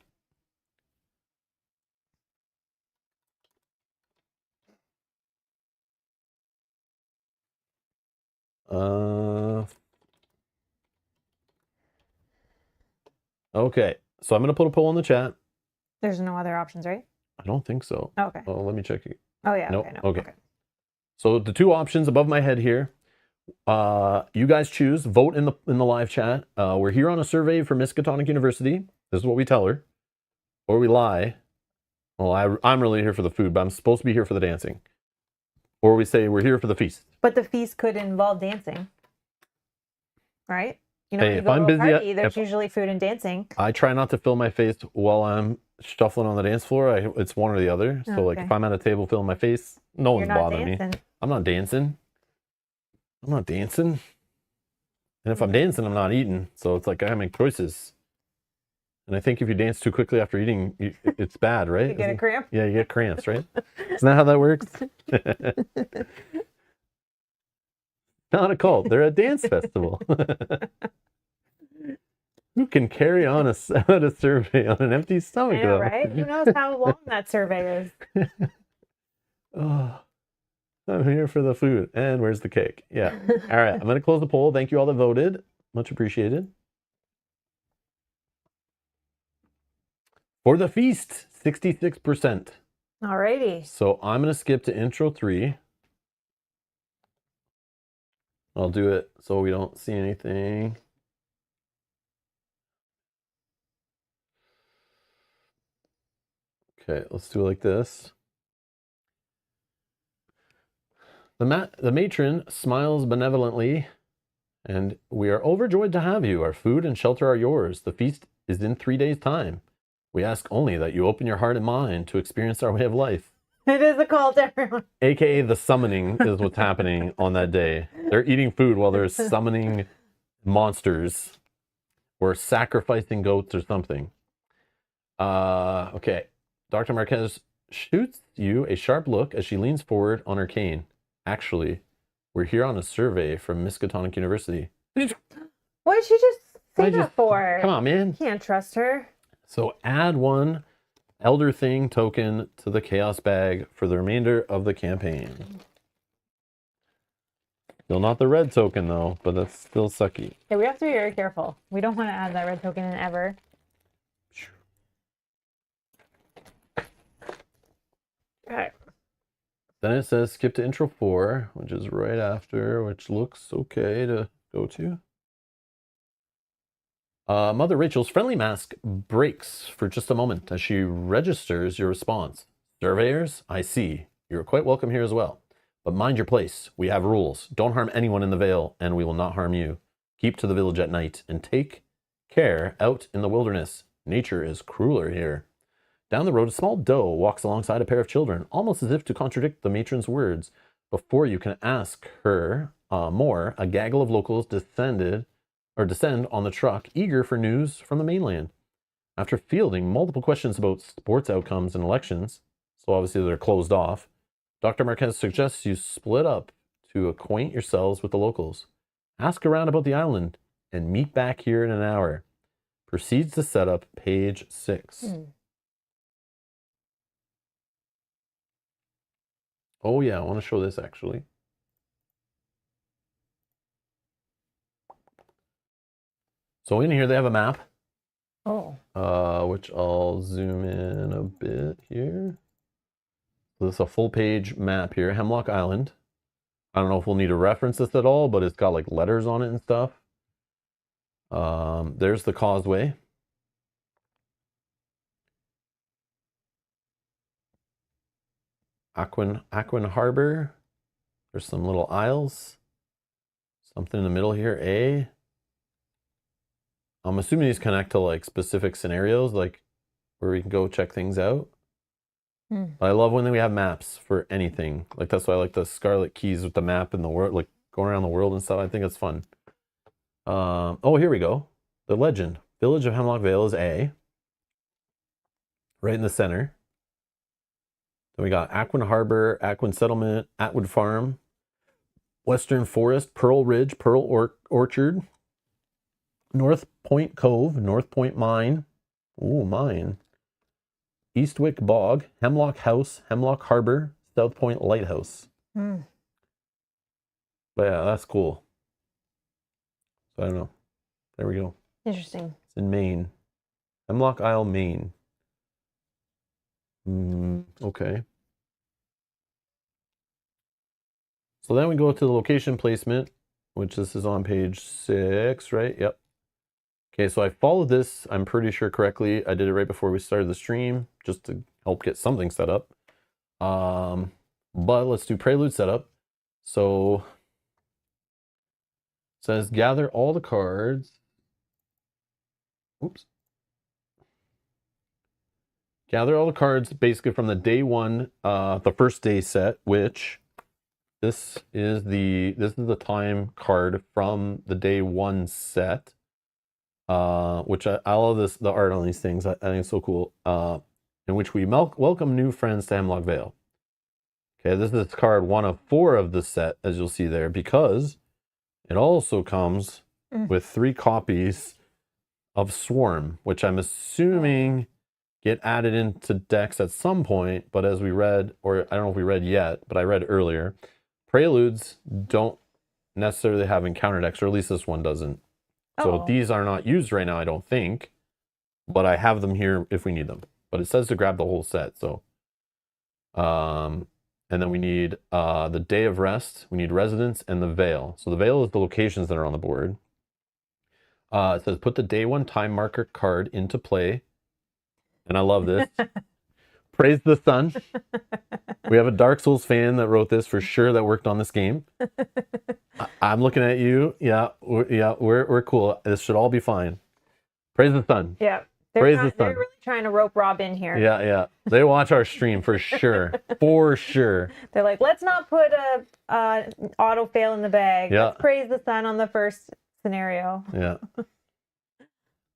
Okay. So I'm going to put a poll in the chat. There's no other options, right? I don't think so. Okay. Oh, let me check it. Oh, yeah. Nope. Okay. No. Okay. So the two options above my head here, you guys choose, vote in the live chat. We're here on a survey for Miskatonic University. This is what we tell her. Or we lie. Well, I'm really here for the food, but I'm supposed to be here for the dancing. Or we say we're here for the feast. But the feast could involve dancing. Right? You know, Hey, when you if go I'm to a busy, party, there's usually food and dancing. I try not to fill my face while I'm shuffling on the dance floor. It's one or the other. So like if I'm at a table filling my face, no one's bothering me. I'm not dancing. And if I'm dancing, I'm not eating. So it's like I make choices. And I think if you dance too quickly after eating, it's bad, right? You get a cramp? Yeah, you get cramps, right? Isn't that how that works? Not a cult. They're a dance festival. Who can carry on a survey on an empty stomach, I know, though? right? Who knows how long that survey is? Oh, I'm here for the food. And where's the cake? Yeah. All right. I'm going to close the poll. Thank you all that voted. Much appreciated. For the feast, 66%. Alrighty. So I'm going to skip to intro 3. I'll do it so we don't see anything. Okay, let's do it like this. The matron smiles benevolently, and we are overjoyed to have you. Our food and shelter are yours. The feast is in 3 days' time. We ask only that you open your heart and mind to experience our way of life. It is a call to everyone. AKA the summoning is what's happening on that day. They're eating food while they're summoning monsters or sacrificing goats or something. Okay. Dr. Marquez shoots you a sharp look as she leans forward on her cane. Actually, we're here on a survey from Miskatonic University. What did she just say that for? Come on, man. Can't trust her. So add 1 Elder Thing token to the Chaos bag for the remainder of the campaign. Still not the red token, though, but that's still sucky. Yeah, we have to be very careful. We don't want to add that red token in ever. Okay. Then it says skip to intro 4, which is right after, which looks okay to go to. Mother Rachel's friendly mask breaks for just a moment as she registers your response. Surveyors, I see. You're quite welcome here as well. But mind your place. We have rules. Don't harm anyone in the Vale, and we will not harm you. Keep to the village at night, and take care out in the wilderness. Nature is crueler here. Down the road, a small doe walks alongside a pair of children, almost as if to contradict the matron's words. Before you can ask her more, a gaggle of locals descend on the truck, eager for news from the mainland. After fielding multiple questions about sports outcomes and elections, so obviously they're closed off, Dr. Marquez suggests you split up to acquaint yourselves with the locals. Ask around about the island and meet back here in an hour. Proceeds to set up page 6. Oh yeah, I want to show this actually. So in here they have a map. Oh. Which I'll zoom in a bit here. So this is a full page map here, Hemlock Island. I don't know if we'll need to reference this at all, but it's got like letters on it and stuff. There's the causeway. Aquin Harbor. There's some little isles. Something in the middle here, A. I'm assuming these connect to like specific scenarios, like where we can go check things out. But I love when we have maps for anything. Like that's why I like the Scarlet Keys with the map in the world, like going around the world and stuff. I think it's fun. Oh, here we go. The legend. Village of Hemlock Vale is A. Right in the center. Then we got Aquin Harbor, Aquin Settlement, Atwood Farm, Western Forest, Pearl Ridge, Pearl Orchard, North Point Cove, North Point Mine. Ooh, mine. Eastwick Bog, Hemlock House, Hemlock Harbor, South Point Lighthouse. But yeah, that's cool. So I don't know. There we go. Interesting. It's in Maine. Hemlock Isle, Maine. Okay. So then we go to the location placement, which this is on page 6, right? Yep. Okay, so I followed this, I'm pretty sure correctly. I did it right before we started the stream, just to help get something set up. But let's do Prelude setup. So it says gather all the cards. Oops. Gather all the cards basically from the day one, the first day set, which this is the time card from the day one set. Which I love the art on these things. I think it's so cool. In which we welcome new friends to Hemlock Vale. Okay, this is card 1 of 4 of the set, as you'll see there, because it also comes with 3 copies of Swarm, which I'm assuming get added into decks at some point, but as we read, or I don't know if we read yet, but I read earlier, Preludes don't necessarily have encounter decks, or at least this one doesn't. So these are not used right now, I don't think, but I have them here if we need them. But it says to grab the whole set, so. And then we need the Day of Rest, we need Residence, and the Vale. So the Vale is the locations that are on the board. It says put the day 1 time marker card into play. And I love this. Praise the sun. We have a Dark Souls fan that wrote this for sure that worked on this game. I'm looking at you. Yeah, we're cool. This should all be fine. Praise the sun. Yeah. They're really trying to rope Rob in here. Yeah. They watch our stream for sure. For sure. They're like, let's not put a auto fail in the bag. Yeah. Let's praise the sun on the first scenario. Yeah.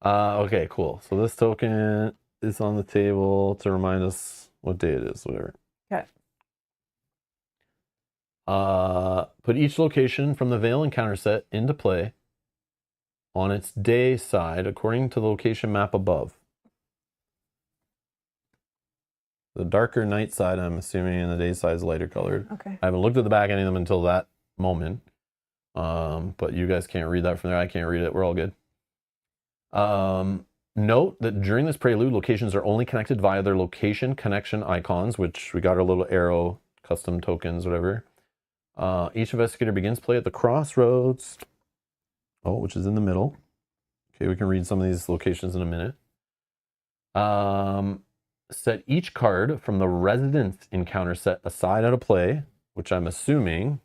Okay, cool. So this token is on the table to remind us what day it is, whatever. Okay. Put each location from the Vale encounter set into play on its day side according to the location map above. The darker night side, I'm assuming, and the day side is lighter colored. Okay. I haven't looked at the back of any of them until that moment. But you guys can't read that from there. I can't read it. We're all good. Note that during this prelude, locations are only connected via their location connection icons, which we got our little arrow custom tokens, whatever. Each investigator begins play at the crossroads. Oh, which is in the middle. Okay, we can read some of these locations in a minute. Set each card from the residence encounter set aside out of play, which I'm assuming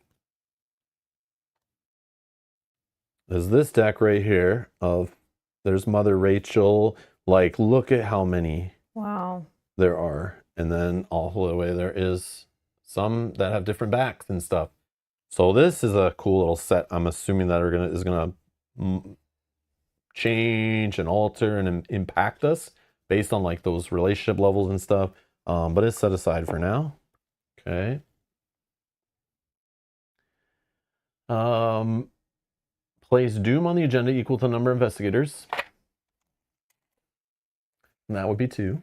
is this deck right here of there's Mother Rachel. Like, look at how many Wow. there are. And then all the way there is some that have different backs and stuff. So this is a cool little set. I'm assuming that is gonna change and alter and impact us based on like those relationship levels and stuff. But it's set aside for now. Okay. Place Doom on the agenda equal to the number of investigators. And that would be 2.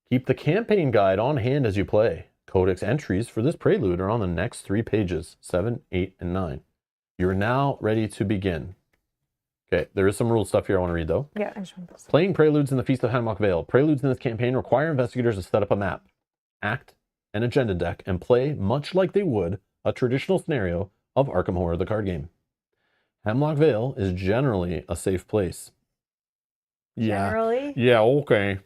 Keep the campaign guide on hand as you play. Codex entries for this prelude are on the next 3 pages, 7, 8, and 9. You're now ready to begin. Okay, there is some rule stuff here I want to read though. Yeah, I just want this. Playing preludes in the Feast of Hemlock Vale. Preludes in this campaign require investigators to set up a map, act, an agenda deck, and play much like they would a traditional scenario of Arkham Horror, the card game. Hemlock Vale is generally a safe place. Generally? Yeah, okay.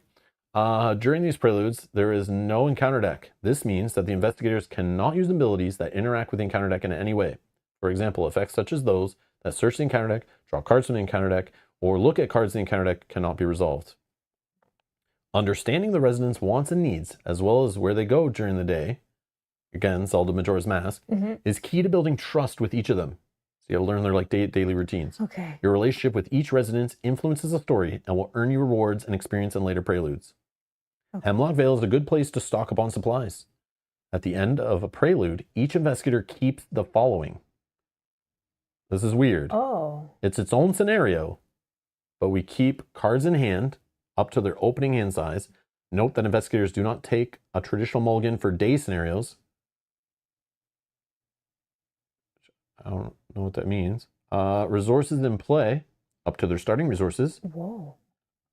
During these preludes, there is no encounter deck. This means that the investigators cannot use abilities that interact with the encounter deck in any way. For example, effects such as those that search the encounter deck, draw cards from the encounter deck, or look at cards in the encounter deck cannot be resolved. Understanding the residents' wants and needs, as well as where they go during the day, again, Zelda Majora's Mask, is key to building trust with each of them. So you have to learn their like daily routines. Okay. Your relationship with each resident influences the story and will earn you rewards and experience in later preludes. Okay. Hemlock Vale is a good place to stock up on supplies. At the end of a prelude, each investigator keeps the following. This is weird. Oh. It's its own scenario, but we keep cards in hand up to their opening hand size. Note that investigators do not take a traditional mulligan for day scenarios. I don't know what that means. Resources in play up to their starting resources. Whoa.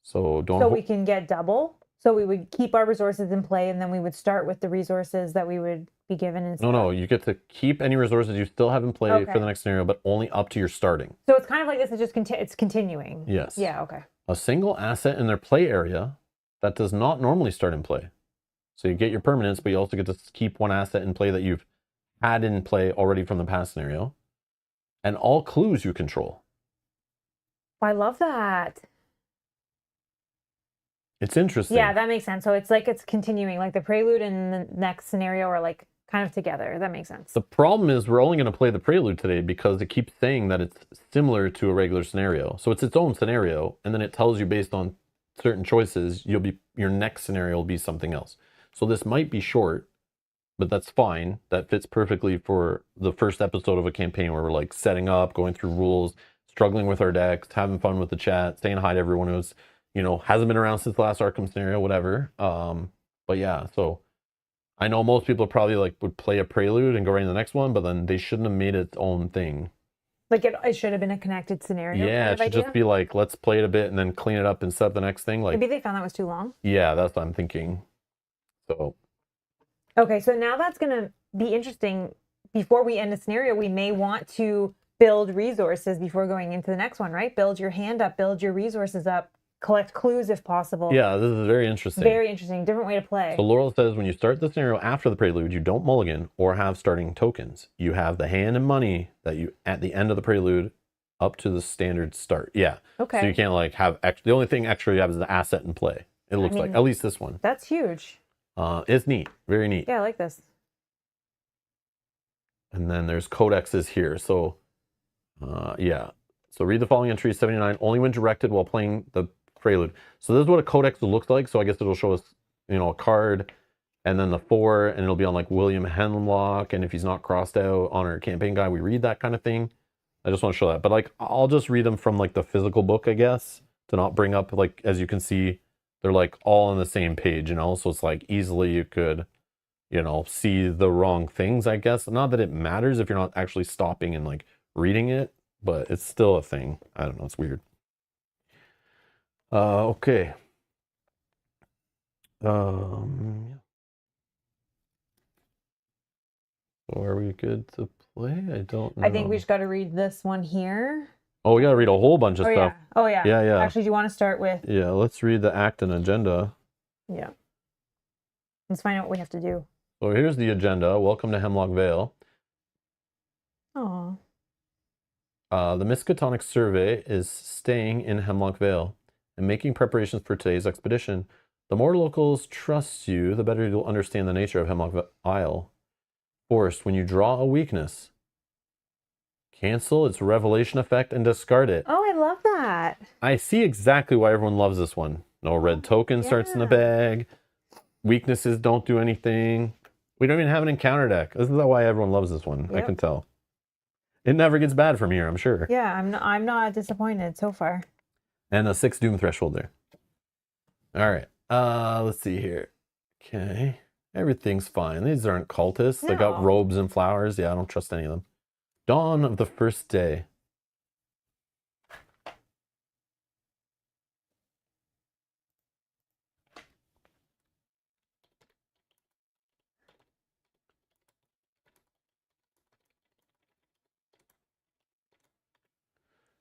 So don't. So we can get double. So we would keep our resources in play, and then we would start with the resources that we would be given. And No, you get to keep any resources you still have in play Okay. for the next scenario, but only up to your starting. So it's kind of like this is just it's continuing. Yes. Yeah. Okay. A single asset in their play area that does not normally start in play. So you get your permanents, but you also get to keep one asset in play that you've had in play already from the past scenario. And all clues you control. I love that. It's interesting. Yeah, that makes sense. So it's like it's continuing, like the prelude and the next scenario are like kind of together. That makes sense. The problem is we're only going to play the prelude today because it keeps saying that it's similar to a regular scenario. So it's its own scenario, and then it tells you based on certain choices, your next scenario will be something else. So this might be short, but that's fine. That fits perfectly for the first episode of a campaign where we're like setting up, going through rules, struggling with our decks, having fun with the chat, saying hi to everyone who's, hasn't been around since the last Arkham scenario, whatever. But yeah, so I know most people probably like would play a prelude and go right into the next one, but then they shouldn't have made its own thing. Like it should have been a connected scenario. Yeah, kind it of should idea. just be like, let's play it a bit and then clean it up and set up the next thing. Like, Maybe they found that was too long. yeah, that's what I'm thinking. So Okay, so now that's going to be interesting. Before we end a scenario, we may want to build resources before going into the next one, right? Build your hand up, build your resources up, collect clues if possible. yeah, this is very interesting. Very interesting. Different way to play. So Laurel says when you start the scenario after the prelude, you don't mulligan or have starting tokens. You have the hand and money that you at the end of the prelude up to the standard start. Yeah. Okay. So you can't like have extra. The only thing extra you have is the asset in play. It looks like, at least this one. That's huge. It's neat. Very neat. Yeah, I like this. And then there's codexes here. So yeah. So read the following entry 79 only when directed while playing the prelude. So this is what a codex looks like. So I guess it'll show us, a card and then the 4, and it'll be on like William Hemlock. And if he's not crossed out on our campaign guide, we read that kind of thing. I just want to show that. But like, I'll just read them from like the physical book, I guess, to not bring up, like, as you can see, they're like all on the same page, So it's like easily you could, see the wrong things, I guess. Not that it matters if you're not actually stopping and like reading it, but it's still a thing. I don't know. It's weird. Okay. Yeah. So are we good to play? I don't know. I think we just got to read this one here. Oh, we gotta read a whole bunch of Oh stuff. yeah. Oh yeah. Yeah, yeah. Actually, do you want to start with? Yeah, let's read the act and agenda. Yeah. Let's find out what we have to do. So here's the agenda. Welcome to Hemlock Vale. Oh. The Miskatonic Survey is staying in Hemlock Vale and making preparations for today's expedition. The more locals trust you, the better you'll understand the nature of Hemlock Isle. Forced, when you draw a weakness, cancel its revelation effect and discard it. Oh, I love that. I see exactly why everyone loves this one. No red token starts in the Yeah. bag. Weaknesses don't do anything. We don't even have an encounter deck. This is why everyone loves this one. I Yep. can tell. It never gets bad from here, I'm sure. Yeah, I'm not disappointed so far. And a 6 doom threshold there. All right. Let's see here. Okay. Everything's fine. These aren't cultists. They got No. robes and flowers. Yeah, I don't trust any of them. Dawn of the first day.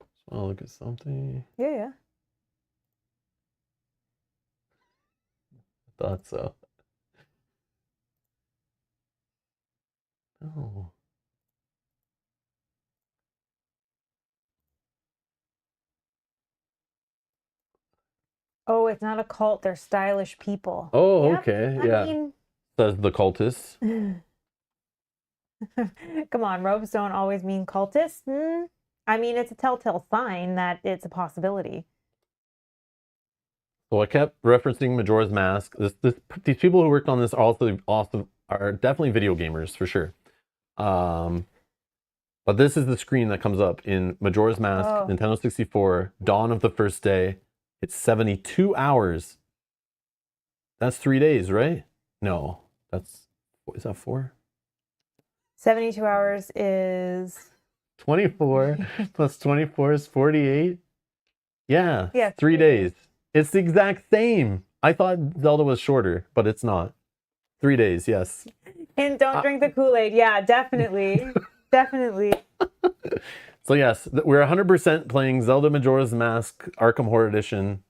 So I'll look at something. Yeah. Thought so. Oh. Oh, it's not a cult. They're stylish people. Oh, Yep. okay. I Yeah. mean, Says the cultists. come on, robes don't always mean cultists. I mean, it's a telltale sign that it's a possibility. So I kept referencing Majora's Mask. These people who worked on this also are definitely video gamers for sure. But this is the screen that comes up in Majora's Mask, Oh. Nintendo 64, Dawn of the First Day. It's 72 hours. That's 3 days, right? No, is that 4? 72 hours is 24 plus 24 is 48. Yeah, Yeah, 3 3 days. It's the exact same. I thought Zelda was shorter, but it's not. 3 days, yes. and don't drink the Kool-Aid. Yeah, definitely. Definitely. So yes, we're 100% playing Zelda Majora's Mask Arkham Horror Edition,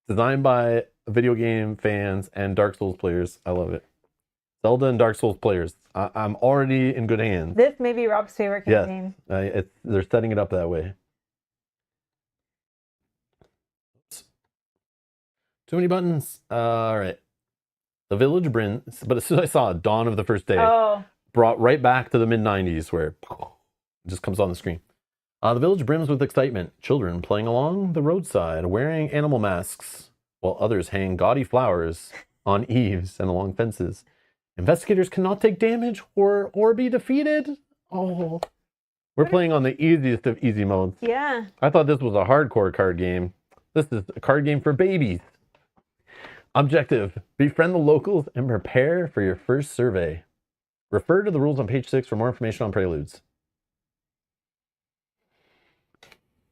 designed by video game fans and Dark Souls players. I love it. Zelda and Dark Souls players. I'm already in good hands. This may be Rob's favorite Yes. campaign. They're setting it up that way. Oops. Too many buttons. All right. The Village Brins, but as soon as I saw Dawn of the First Day, Oh, brought right back to the mid-90s where it just comes on the screen. The village brims with excitement. Children playing along the roadside, wearing animal masks, while others hang gaudy flowers on eaves and along fences. Investigators cannot take damage or be defeated. Oh, we're playing on the easiest of easy modes. yeah. I thought this was a hardcore card game. This is a card game for babies. Objective: befriend the locals and prepare for your first survey. Refer to the rules on page 6 for more information on Preludes.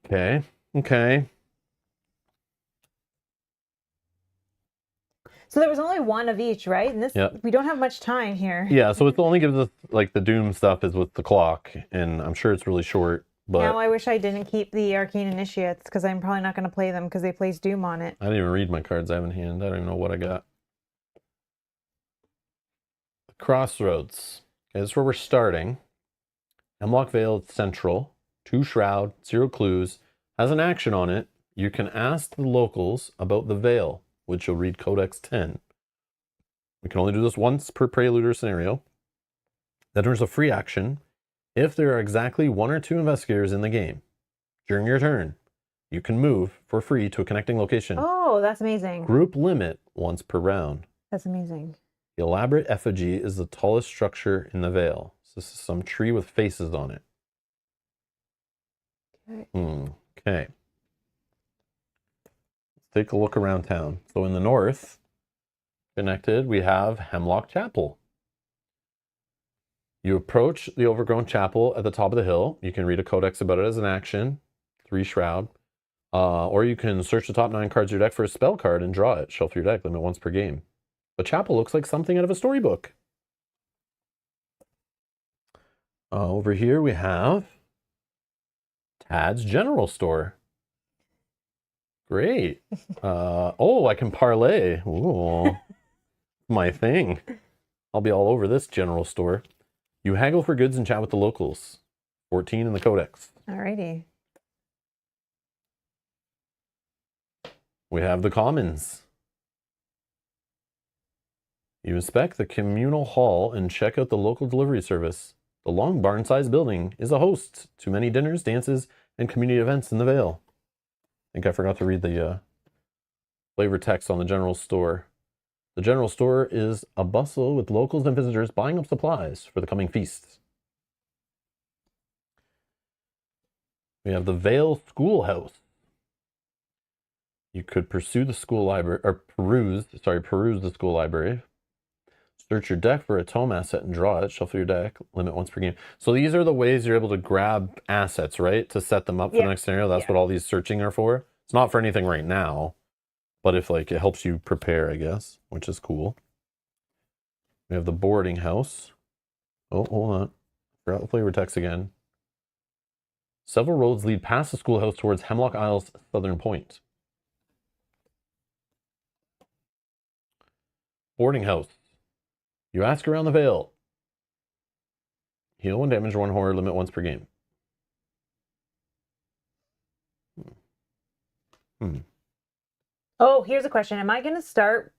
Okay. So there was only one of each, right? And this, Yep. we don't have much time here. Yeah, so it only gives us, like, the Doom stuff is with the clock, and I'm sure it's really short, but Now I wish I didn't keep the Arcane Initiates because I'm probably not going to play them because they place Doom on it. I didn't even read my cards I have in hand. I don't even know what I got. The Crossroads. Okay, this is where we're starting. Hemlock Vale Central. 2 shroud, 0 clues. Has an action on it. You can ask the locals about the Vale, which you'll read Codex 10. We can only do this once per prelude or scenario. Then there's a free action. If there are exactly 1 or 2 investigators in the game, during your turn, you can move for free to a connecting location. Oh, that's amazing. Group limit once per round. That's amazing. The elaborate effigy is the tallest structure in the Vale. So this is some tree with faces on it. Okay. Let's take a look around town. So in the north, connected, we have Hemlock Chapel. You approach the overgrown chapel at the top of the hill. You can read a codex about it as an action, 3 shroud. Or you can search the top 9 cards of your deck for a spell card and draw it. Shuffle your deck, limit once per game. The chapel looks like something out of a storybook. Over here we have Tad's General Store. Great. Oh, I can parlay. Ooh, my thing. I'll be all over this general store. You haggle for goods and chat with the locals. 14 in the codex. Alrighty. We have the commons. You inspect the communal hall and check out the local delivery service. The long barn-sized building is a host to many dinners, dances, and community events in the Vale. I think I forgot to read the flavor text on the general store. The general store is a bustle with locals and visitors buying up supplies for the coming feasts. We have the Vale Schoolhouse. You could pursue the school library, or peruse the school library. Search your deck for a tome asset and draw it. Shuffle your deck, limit once per game. So these are the ways you're able to grab assets, right? To set them up for the next scenario. That's what all these searching are for. It's not for anything right now, but if like it helps you prepare, I guess, which is cool. We have the boarding house. Oh, hold on. Forgot the flavor text again. Several roads lead past the schoolhouse towards Hemlock Isle's southern point. Boarding house. You ask around the Vale. Heal 1 damage, 1 horror, limit once per game. Oh, here's a question. Am I going to start?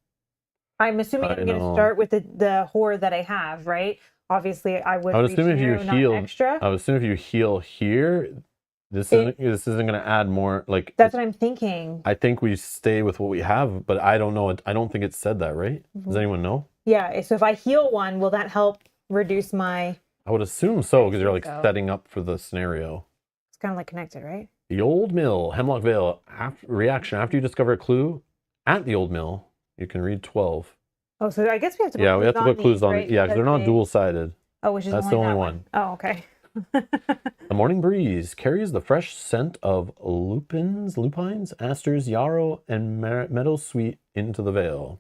I'm assuming I'm going to start with the horror that I have, right? Obviously, I would assume if you heal extra. I would assume if you heal here, this isn't going to add more. Like that's what I'm thinking. I think we stay with what we have, but I don't know. I don't think it said that, right? Does anyone know? Yeah. So if I heal 1, will that help reduce my? I would assume so because you're like setting up for the scenario. It's kind of like connected, right? The Old Mill, Hemlock Vale. Reaction after you discover a clue at the Old Mill, you can read 12. Oh, so I guess we have to. We have to put clues on. Right? Yeah, because they're not dual-sided. Oh, which is that's the only one. Oh, okay. The morning breeze carries the fresh scent of lupines, asters, yarrow, and meadowsweet into the Vale.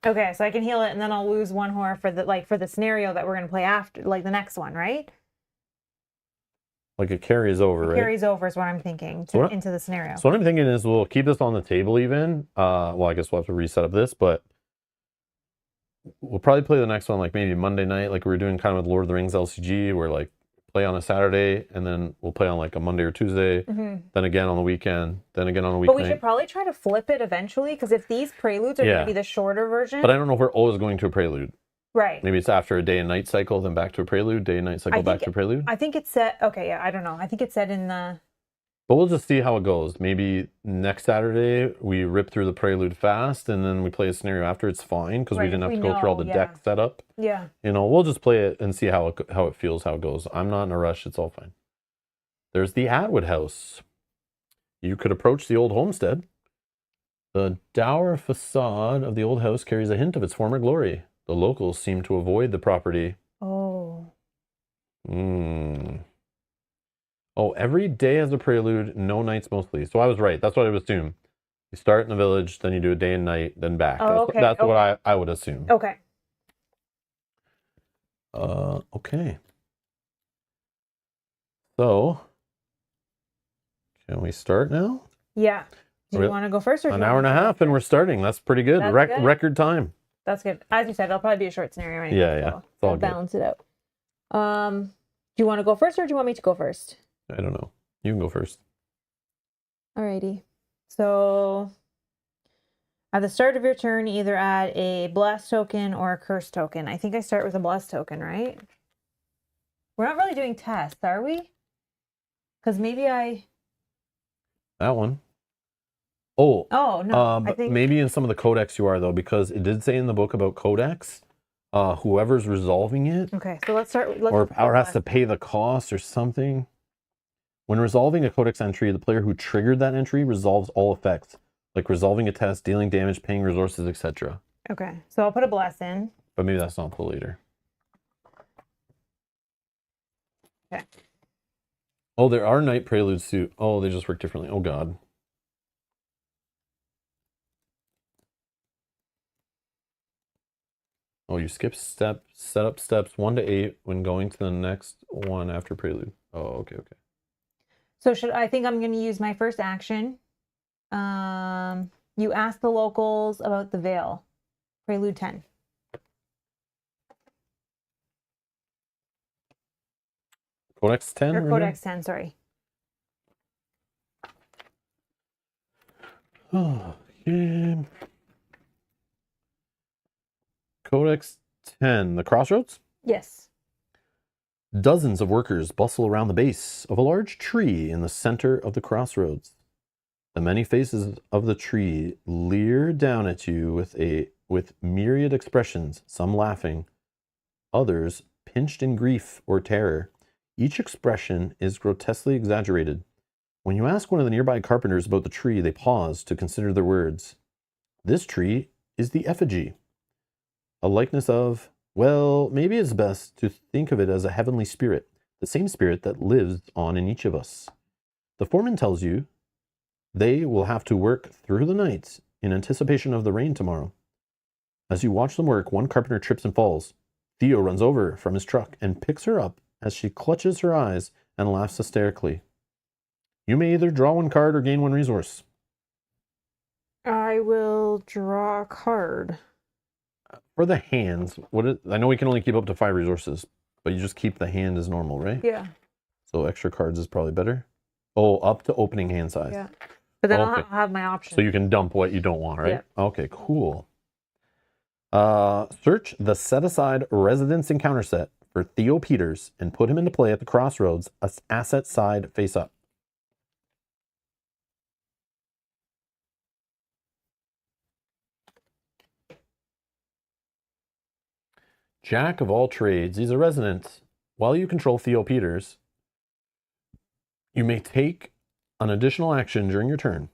Okay, so I can heal it, and then I'll lose 1 horror for the scenario that we're gonna play after, like the next one, right? Like it carries over, right? Carries over is what I'm thinking into the scenario. So what I'm thinking is we'll keep this on the table even. Well, I guess we'll have to reset up this, but we'll probably play the next one like maybe Monday night, like we were doing kind of with Lord of the Rings LCG, where like play on a Saturday and then we'll play on like a Monday or Tuesday, then again on the weekend, then again on a weeknight. But we should probably try to flip it eventually, because if these preludes are going to be the shorter version. But I don't know if we're always going to a prelude. Right. Maybe it's after a day and night cycle, then back to a prelude, day and night cycle, back to a prelude. I think it's set. Okay, yeah, I don't know. I think it's set in the. But we'll just see how it goes. Maybe next Saturday we rip through the prelude fast and then we play a scenario after. It's fine because we didn't have to go through all the deck setup. Yeah. You know, we'll just play it and see how it feels, how it goes. I'm not in a rush. It's all fine. There's the Atwood House. You could approach the old homestead. The dour facade of the old house carries a hint of its former glory. The locals seem to avoid the property. Oh. Oh, every day has a prelude, no nights mostly. So I was right. That's what I would assume. You start in the village, then you do a day and night, then back. Oh, that's what I would assume. Okay. Okay. So, can we start now? Yeah. Do you want to go first? Or an hour and a half and we're starting. That's pretty good. That's good. Record time. That's good. As you said, it'll probably be a short scenario anyway. Yeah. So it's all balance it out. Do you want to go first or do you want me to go first? I don't know. You can go first. Alrighty. So at the start of your turn, either add a blast token or a curse token. I think I start with a blast token, right? We're not really doing tests, are we? Because maybe that one. Oh no. I think maybe in some of the codex you are though, because it did say in the book about codex, whoever's resolving it. Okay, so let's start. Or power has to pay the cost or something. When resolving a codex entry, the player who triggered that entry resolves all effects, like resolving a test, dealing damage, paying resources, etc. Okay, so I'll put a bless in. But maybe that's not till later. Okay. Oh, there are night preludes too. Oh, they just work differently. Oh God. Oh, you skip set up steps 1 to 8 when going to the next one after Prelude. Oh, okay. So I think I'm going to use my first action. You ask the locals about the Vale. Prelude 10. Codex 10? Or Codex 10, sorry. Okay. Codex 10. The Crossroads? Yes. Dozens of workers bustle around the base of a large tree in the center of the crossroads. The many faces of the tree leer down at you with myriad expressions, some laughing, others pinched in grief or terror. Each expression is grotesquely exaggerated. When you ask one of the nearby carpenters about the tree, they pause to consider their words. This tree is the effigy, a likeness of, well, maybe it's best to think of it as a heavenly spirit, the same spirit that lives on in each of us. The foreman tells you they will have to work through the night in anticipation of the rain tomorrow. As you watch them work, one carpenter trips and falls. Theo runs over from his truck and picks her up as she clutches her eyes and laughs hysterically. You may either draw one card or gain one resource. I will draw a card. For the hands, I know we can only keep up to 5 resources, but you just keep the hand as normal, right? Yeah. So extra cards is probably better. Oh, up to opening hand size. Yeah. But then Okay. I'll have my options. So you can dump what you don't want, right? Yeah. Okay, cool. Search the set-aside residence encounter set for Theo Peters and put him into play at the crossroads, asset side face up. Jack of all trades, he's a resident. While you control Theo Peters, you may take an additional action during your turn,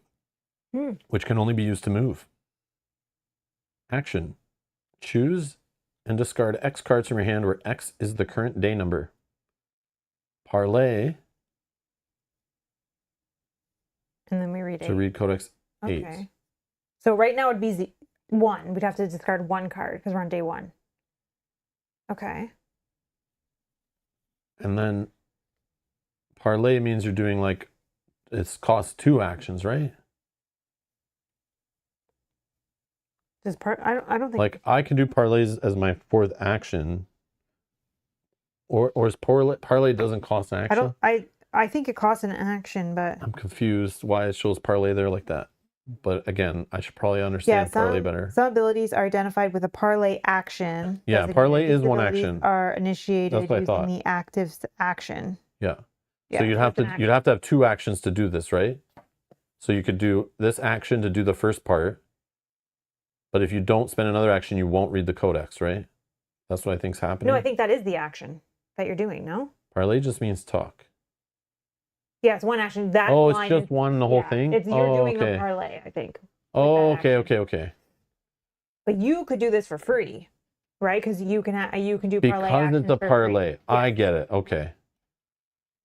which can only be used to move. Action. Choose and discard X cards from your hand where X is the current day number. Parlay. And then we read 8. To read Codex 8. Okay. So right now it'd be 1. We'd have to discard 1 card because we're on day 1. Okay. And then parlay means you're doing like, it's cost 2 actions, right? I don't think Like I can do parlays as my 4th action. Or is parlay doesn't cost an action? I think it costs an action, but I'm confused why it shows parlay there like that. But again, I should probably understand parlay better. Some abilities are identified with a parlay action. Yeah, parlay is one abilities action. Are initiated That's what I thought. using the active action. Yeah. Yeah, So you'd have to have 2 actions to do this, right? So you could do this action to do the first part. But if you don't spend another action, you won't read the codex, right? That's what I think's happening. No, I think that is the action that you're doing, no? Parlay just means talk. Yeah, it's one action. That Oh, it's line just is, one the whole thing? You're doing okay. a parlay, I think. Oh, that okay. But you could do this for free, right? Because you can do parlay Because actions it's a for parlay. free. I Yes. get it. Okay.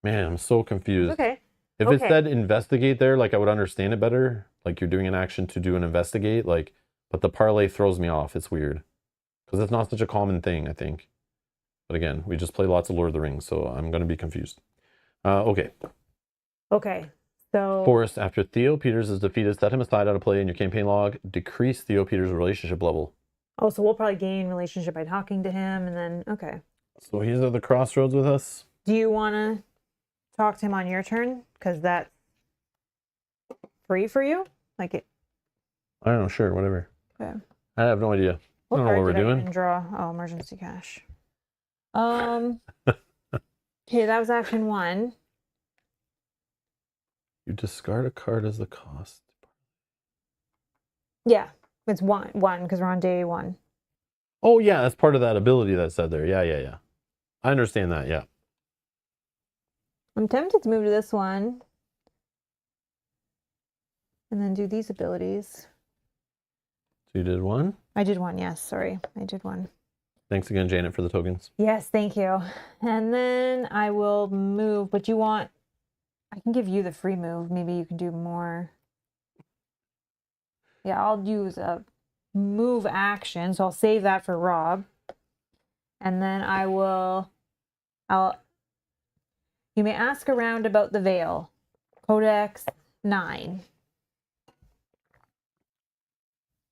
Man, I'm so confused. Okay. If it said investigate there, like I would understand it better. Like you're doing an action to do an investigate, like, but the parlay throws me off. It's weird. Because it's not such a common thing, I think. But again, we just play lots of Lord of the Rings, so I'm going to be confused. Okay. Okay. So Forrest, after Theo Peters is defeated, set him aside out of play in your campaign log. Decrease Theo Peters' relationship level. Oh, so we'll probably gain relationship by talking to him, and then okay. So he's at the crossroads with us. Do you want to talk to him on your turn? Because that's free for you. Like it. I don't know. Sure, whatever. Okay. I have no idea. I don't know what we're doing. Draw. Oh, emergency cash. Okay, that was action 1. You discard a card as the cost. Yeah, it's one because we're on day 1. Oh yeah, that's part of that ability that said there. Yeah. I understand that. Yeah. I'm tempted to move to this one and then do these abilities. So you did 1. I did 1. Yes, sorry, I did 1. Thanks again, Janet, for the tokens. Yes, thank you. And then I will move, but I can give you the free move. Maybe you can do more. Yeah, I'll use a move action, so I'll save that for Rob. And then I'll, you may ask around about the Vale. Codex 9.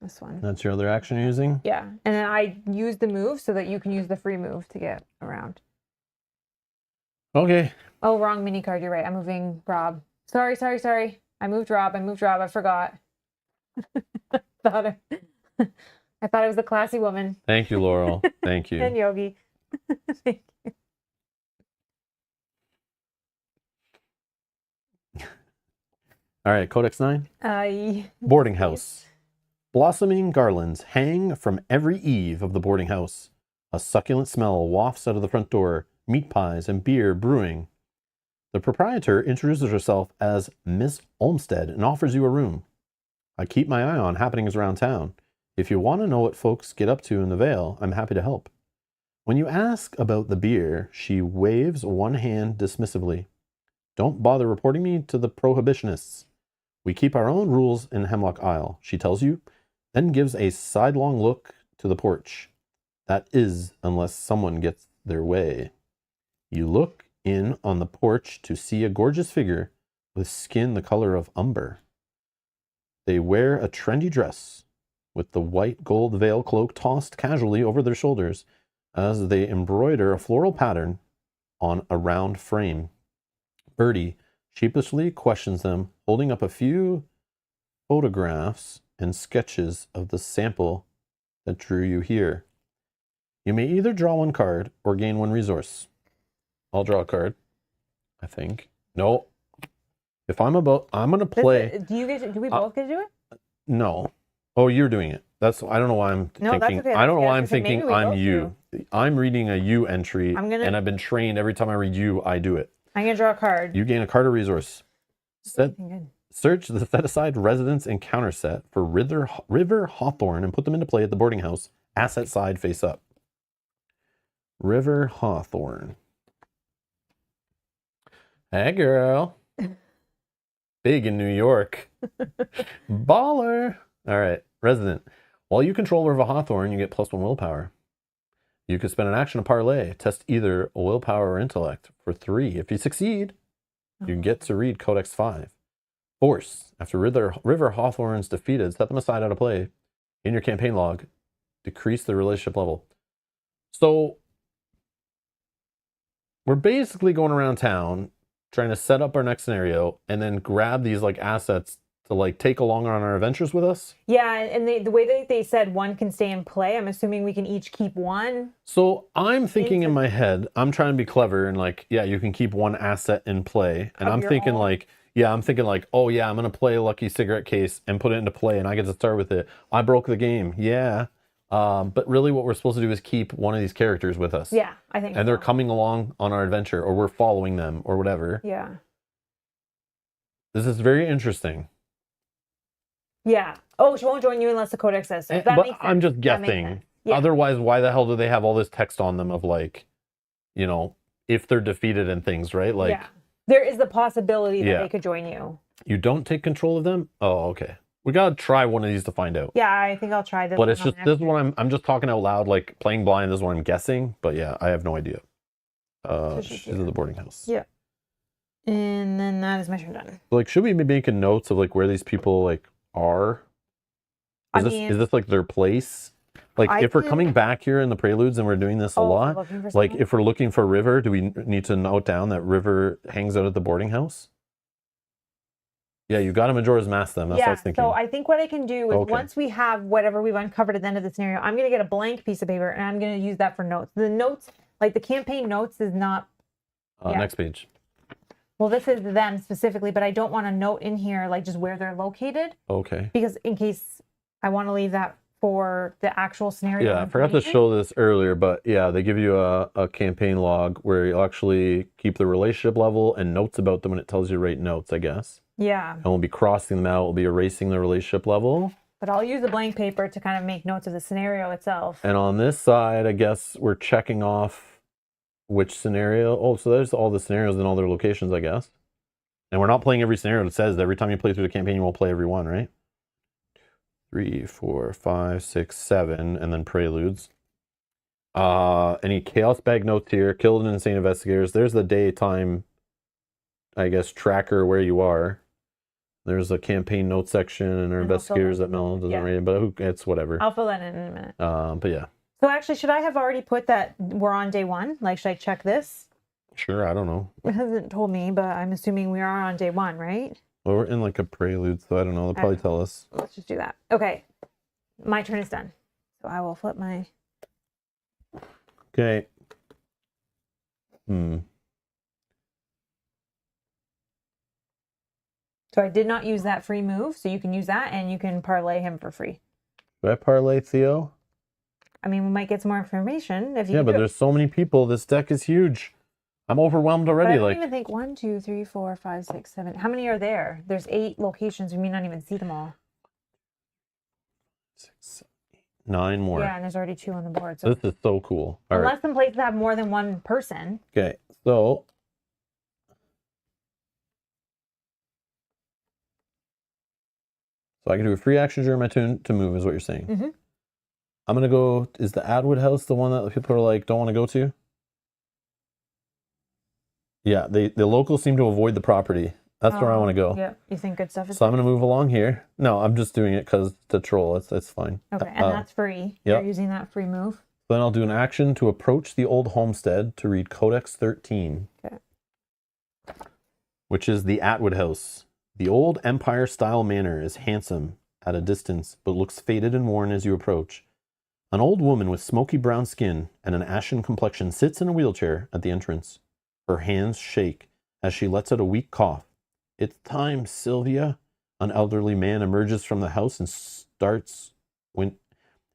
This one. That's your other action you're using? Yeah. And then I use the move so that you can use the free move to get around. Okay. Oh, wrong mini card. You're right. I'm moving Rob. Sorry. I moved Rob. I forgot. I thought it was the classy woman. Thank you, Laurel. Thank you. And Yogi. Thank you. All right, Codex 9. Boarding house. Blossoming garlands hang from every eave of the boarding house. A succulent smell wafts out of the front door, meat pies and beer brewing. The proprietor introduces herself as Miss Olmsted and offers you a room. I keep my eye on happenings around town. If you want to know what folks get up to in the Vale, I'm happy to help. When you ask about the beer, she waves one hand dismissively. Don't bother reporting me to the prohibitionists. We keep our own rules in Hemlock Isle, she tells you, then gives a sidelong look to the porch. That is, unless someone gets their way. You look in on the porch to see a gorgeous figure with skin the color of umber. They wear a trendy dress, with the white gold veil cloak tossed casually over their shoulders as they embroider a floral pattern on a round frame. Bertie sheepishly questions them, holding up a few photographs and sketches of the sample that drew you here. You may either draw one card or gain one resource. I'll draw a card, I think. No. If I'm going to play. Do we both get to do it? No. Oh, you're doing it. I don't know why I'm No, thinking. that's okay. I don't know why I I'm was gonna say, thinking maybe we I'm both you. I'm reading a you entry, and I've been trained every time I read you, I do it. I'm going to draw a card. You gain a card or resource. Good. Search the set-aside residence encounter set for River Hawthorne and put them into play at the boarding house, asset side face up. River Hawthorne. Hey, girl. Big in New York. Baller. All right, resident. While you control River Hawthorne, you get +1 willpower. You can spend an action to parlay. Test either a willpower or intellect for 3. If you succeed, you get to read Codex 5. Force. After River Hawthorne's defeated, set them aside out of play. In your campaign log, decrease the relationship level. So, we're basically going around town, trying to set up our next scenario, and then grab these like assets to like take along on our adventures with us. Yeah, and the way that they said one can stay in play, I'm assuming we can each keep one. So I'm thinking in my head, I'm trying to be clever and like, yeah, you can keep one asset in play. And I'm thinking like, oh yeah, I'm going to play Lucky Cigarette Case and put it into play and I get to start with it. I broke the game. Yeah. But really what we're supposed to do is keep one of these characters with us. Yeah, I think And they're coming along on our adventure or we're following them or whatever. Yeah. This is very interesting. Yeah. Oh, she won't join you unless the codex says so. That but makes sense. I'm just guessing. Yeah. Otherwise, why the hell do they have all this text on them of like, you know, if they're defeated and things, right? Like, yeah. There is the possibility that they could join you. You don't take control of them? Oh, okay. We gotta try one of these to find out. Yeah, I think I'll try this. But it's just this is what I'm just talking out loud, like playing blind. This is what I'm guessing. But yeah, I have no idea. She's at the boarding house. Yeah. And then that is my turn done. Like, should we be making notes of like where these people like are? Is this like their place? Like, if we're coming back here in the Preludes and we're doing this a lot, like if we're looking for River, do we need to note down that River hangs out at the boarding house? Yeah, you got a Majora's Mask then. That's what I was thinking. So I think what I can do is once we have whatever we've uncovered at the end of the scenario, I'm going to get a blank piece of paper and I'm going to use that for notes. The notes, like the campaign notes is not... Next page. Well, this is them specifically, but I don't want a note in here, like just where they're located. Okay. Because in case I want to leave that for the actual scenario. Yeah, I forgot to show this earlier, but yeah, they give you a campaign log where you'll actually keep the relationship level and notes about them when it tells you to write notes, I guess. Yeah. And we'll be crossing them out. We'll be erasing the relationship level. But I'll use a blank paper to kind of make notes of the scenario itself. And on this side, I guess we're checking off which scenario. Oh, so there's all the scenarios and all their locations, I guess. And we're not playing every scenario. It says every time you play through the campaign, you won't play every one, right? 3, 4, 5, 6, 7, and then Preludes. Any chaos bag notes here? Killed an insane investigators. There's the daytime, I guess, tracker where you are. There's a campaign note section and our And I'll fill investigators that that Mel doesn't yeah. read, but it's whatever. I'll fill that in a minute. But yeah. So actually, should I have already put that we're on day 1? Like, should I check this? Sure, I don't know. It hasn't told me, but I'm assuming we are on day 1, right? Well, we're in like a prelude, so I don't know. They'll probably tell us. Let's just do that. Okay. My turn is done. So I will flip my... Okay. So I did not use that free move, so you can use that and you can parlay him for free. Do I parlay Theo? I mean, we might get some more information if you. Yeah, but there's so many people. This deck is huge. I'm overwhelmed already. I don't like, even think 1, 2, 3, 4, 5, 6, 7. How many are there? There's 8 locations. We may not even see them all. 6, 7, 8, 9 more. Yeah, and there's already 2 on the board. So This is so cool. All right. unless some places have more than one person. Okay, so I can do a free action during my turn to move, is what you're saying. Mm-hmm. I'm gonna go. Is the Atwood House the one that people are like don't want to go to? Yeah, the locals seem to avoid the property. That's where I want to go. Yeah, you think good stuff is. So I'm gonna move along here. No, I'm just doing it because to troll. It's fine. Okay, and that's free. Yep. You're using that free move. Then I'll do an action to approach the old homestead to read Codex 13, Okay. which is the Atwood House. The old Empire-style manor is handsome at a distance, but looks faded and worn as you approach. An old woman with smoky brown skin and an ashen complexion sits in a wheelchair at the entrance. Her hands shake as she lets out a weak cough. "It's time, Sylvia." An elderly man emerges from the house and starts when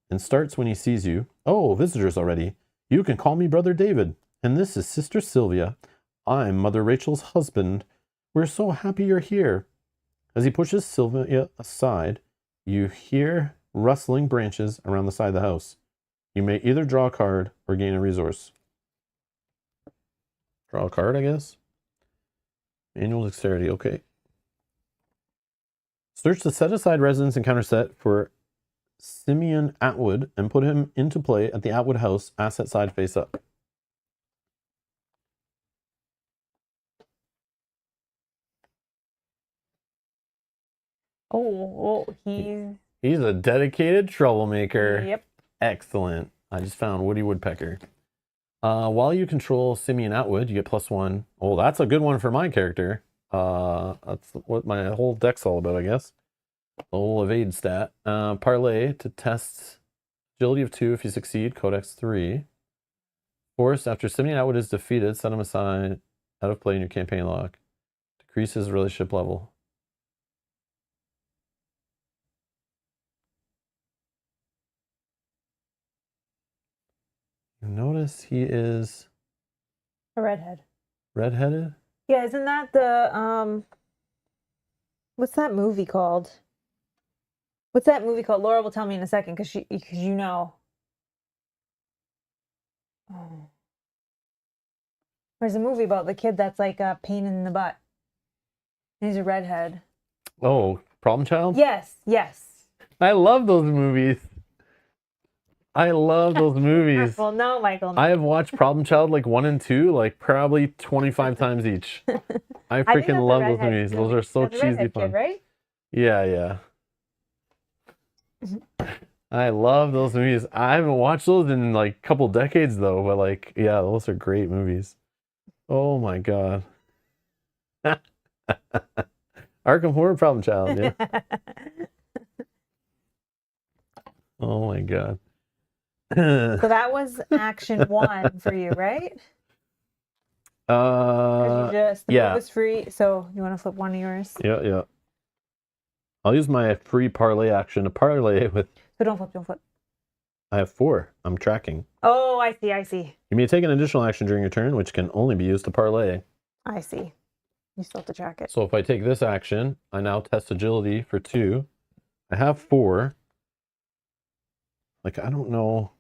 he sees you. "Oh, visitors already. You can call me Brother David. And this is Sister Sylvia. I'm Mother Rachel's husband. We're so happy you're here." As he pushes Sylvia aside, you hear rustling branches around the side of the house. You may either draw a card or gain a resource. Draw a card, I guess. Manual dexterity, okay. Search the set-aside residence encounter set for Simeon Atwood and put him into play at the Atwood House, asset side face up. Oh, He's a dedicated troublemaker. Yep. Excellent. I just found Woody Woodpecker. While you control Simeon Atwood, you get +1. Oh, that's a good one for my character. That's what my whole deck's all about, I guess. The whole evade stat. Parlay to test agility of 2 if you succeed, Codex 3. Force, after Simeon Atwood is defeated, set him aside out of play in your campaign log. Decreases relationship level. You notice he is a redhead. redheaded? Yeah, isn't that the what's that movie called? What's that movie called? Laura will tell me in a second because you know. Oh. There's a movie about the kid that's like a pain in the butt. He's a redhead. Oh, Problem Child? Yes. I love those movies. I love those movies. Well, no, Michael. No. I have watched Problem Child like 1 and 2 like probably 25 times each. I freaking love those movies. Those are so cheesy fun. Kid, right? Yeah. I love those movies. I haven't watched those in like a couple decades though, but like, yeah, those are great movies. Oh my God. Arkham Horror, Problem Child, yeah. Oh my God. So that was action 1 for you, right? The yeah. move was free. So you want to flip one of yours? Yeah. I'll use my free parlay action to parlay with. So don't flip. I have 4. I'm tracking. Oh, I see. You may take an additional action during your turn, which can only be used to parlay. I see. You still have to track it. So if I take this action, I now test agility for 2. I have 4. Like, I don't know.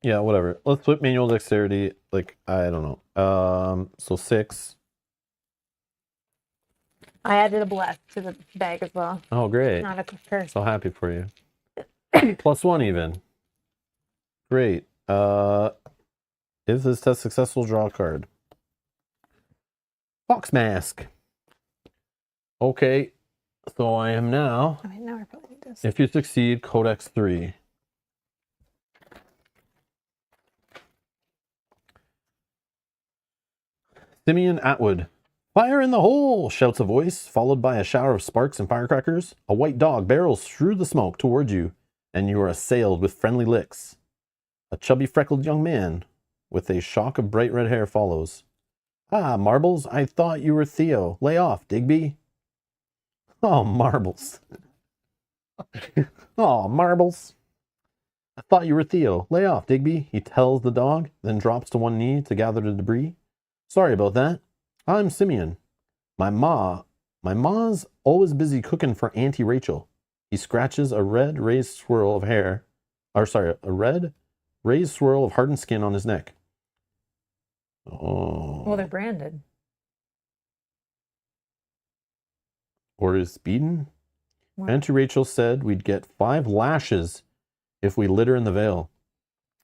Yeah, whatever. Let's flip manual dexterity. Like, I don't know. So 6. I added a bless to the bag as well. Oh, great. Not a curse. So happy for you. +1 even. Great. If this test successful, draw a card. Fox Mask. Okay. So I am now. Okay, now I probably need this. If you succeed, Codex 3. Simeon Atwood. Fire in the hole, shouts a voice, followed by a shower of sparks and firecrackers. A white dog barrels through the smoke toward you, and you are assailed with friendly licks. A chubby, freckled young man with a shock of bright red hair follows. Ah, Marbles, I thought you were Theo. Lay off, Digby. Oh, Marbles. Oh, Marbles. I thought you were Theo. Lay off, Digby, he tells the dog, then drops to one knee to gather the debris. Sorry about that. I'm Simeon. My ma's always busy cooking for Auntie Rachel. He scratches a red raised swirl of hair, a red raised swirl of hardened skin on his neck. Oh. Well, they're branded. Or is beaten? What? Auntie Rachel said we'd get 5 lashes if we litter in the Vale.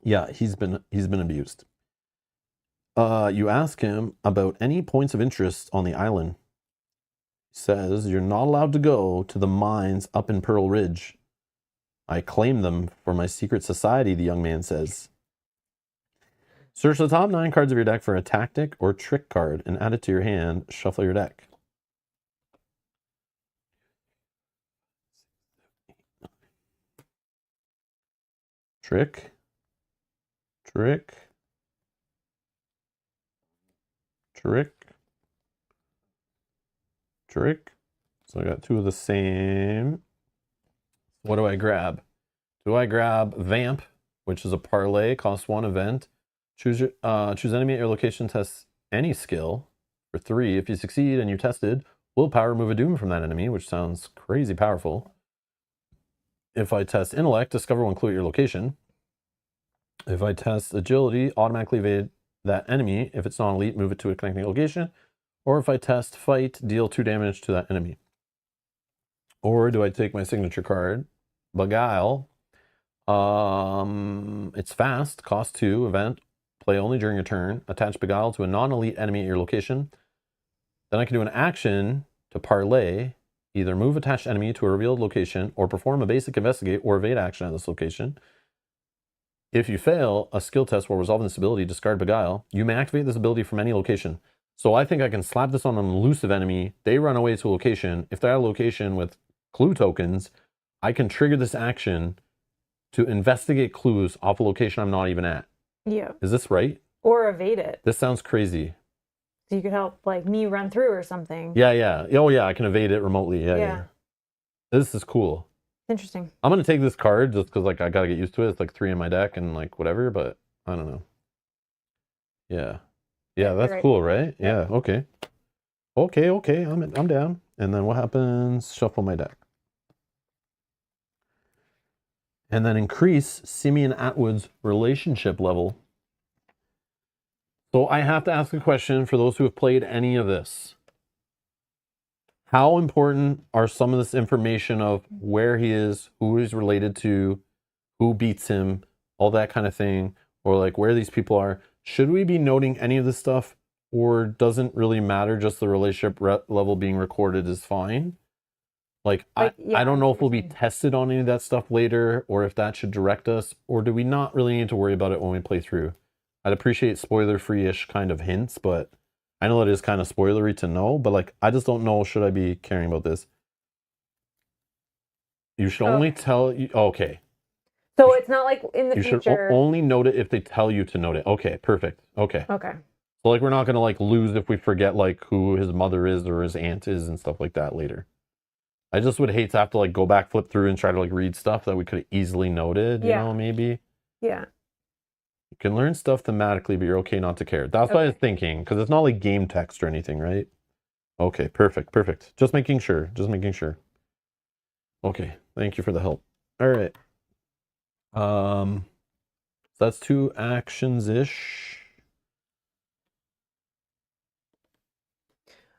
Yeah, he's been abused. You ask him about any points of interest on the island. He says you're not allowed to go to the mines up in Pearl Ridge. I claim them for my secret society, the young man says. Search the top 9 cards of your deck for a tactic or trick card and add it to your hand. Shuffle your deck. Trick. Trick. Trick. Trick. So I got 2 of the same. What do I grab? Do I grab Vamp, which is a parlay, costs 1 event. Choose enemy at your location, test any skill for 3. If you succeed and you tested, willpower, remove a doom from that enemy, which sounds crazy powerful. If I test intellect, discover one clue at your location. If I test agility, automatically evade that enemy. If it's non-elite, move it to a connecting location. Or if I test fight, deal 2 damage to that enemy. Or do I take my signature card, Beguile? It's fast, cost 2, event, play only during your turn. Attach Beguile to a non-elite enemy at your location. Then I can do an action to parlay, either move attached enemy to a revealed location or perform a basic investigate or evade action at this location. If you fail a skill test while resolving this ability, discard Beguile. You may activate this ability from any location. So I think I can slap this on an elusive enemy. They run away to a location. If they're at a location with clue tokens, I can trigger this action to investigate clues off a location I'm not even at. Yeah. Is this right? Or evade it. This sounds crazy. So you could help like me run through or something. Yeah. Oh yeah, I can evade it remotely. Yeah. This is cool. Interesting. I'm gonna take this card just because like I gotta get used to it. It's like 3 in my deck and like whatever, but I don't know. Yeah, that's right. cool, right? Yeah. Okay. I'm down. And then what happens? Shuffle my deck. And then increase Simeon Atwood's relationship level. So I have to ask a question for those who have played any of this. How important are some of this information of where he is, who he's related to, who beats him, all that kind of thing, or like where these people are? Should we be noting any of this stuff, or doesn't really matter, just the relationship level being recorded is fine? Like, I don't know if we'll be tested on any of that stuff later, or if that should direct us, or do we not really need to worry about it when we play through? I'd appreciate spoiler-free-ish kind of hints, but I know it is kind of spoilery to know, but like, I just don't know, should I be caring about this? You should only tell you, okay. So it's not like in the future. You should only note it if they tell you to note it. Okay, perfect. Okay. So like, we're not going to like lose if we forget like who his mother is or his aunt is and stuff like that later. I just would hate to have to like go back, flip through and try to like read stuff that we could have easily noted, you know, maybe. Yeah. You can learn stuff thematically, but you're okay not to care. That's what I was thinking, because it's not like game text or anything, right? Okay, perfect. Just making sure. Okay, thank you for the help. All right. So that's 2 actions-ish.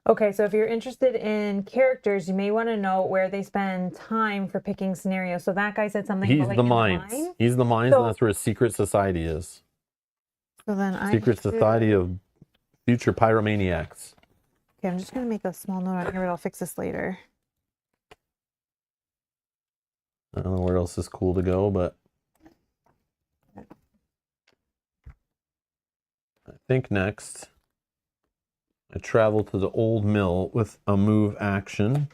Okay, so if you're interested in characters, you may want to know where they spend time for picking scenarios. So that guy said something He's about, like, the in mines. line. He's the mines, So- and that's where his secret society is. So then I Secret should- society of future pyromaniacs. Okay, I'm just gonna make a small note on here, but I'll fix this later. I don't know where else is cool to go, but I think next I travel to the old mill with a move action.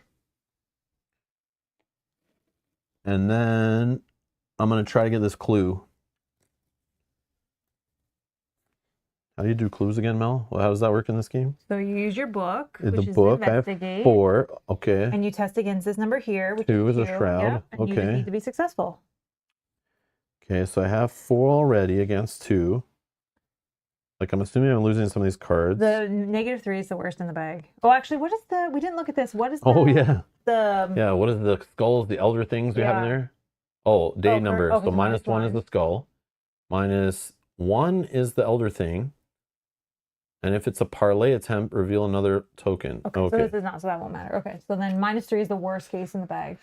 And then I'm going to try to get this clue. How do you do clues again, Mel? Well, how does that work in this game? So you use your book, The which is book, I have investigate, 4. Okay. and you test against this number here, which 2 is a 2. shroud. Yep, and you just Okay. need to be successful. Okay, so I have 4 already against 2. Like, I'm assuming I'm losing some of these cards. The -3 is the worst in the bag. Oh, actually, what is the? We didn't look at this. What is the? Oh, yeah. The Yeah, what is the skulls, the elder things we have in Yeah. there? Oh, day number. okay, So so -1 is -1. the skull. -1 is the elder thing. And if it's a parlay attempt, reveal another token. Okay, so this is not, so that won't matter. Okay, so then -3 is the worst case in the bag.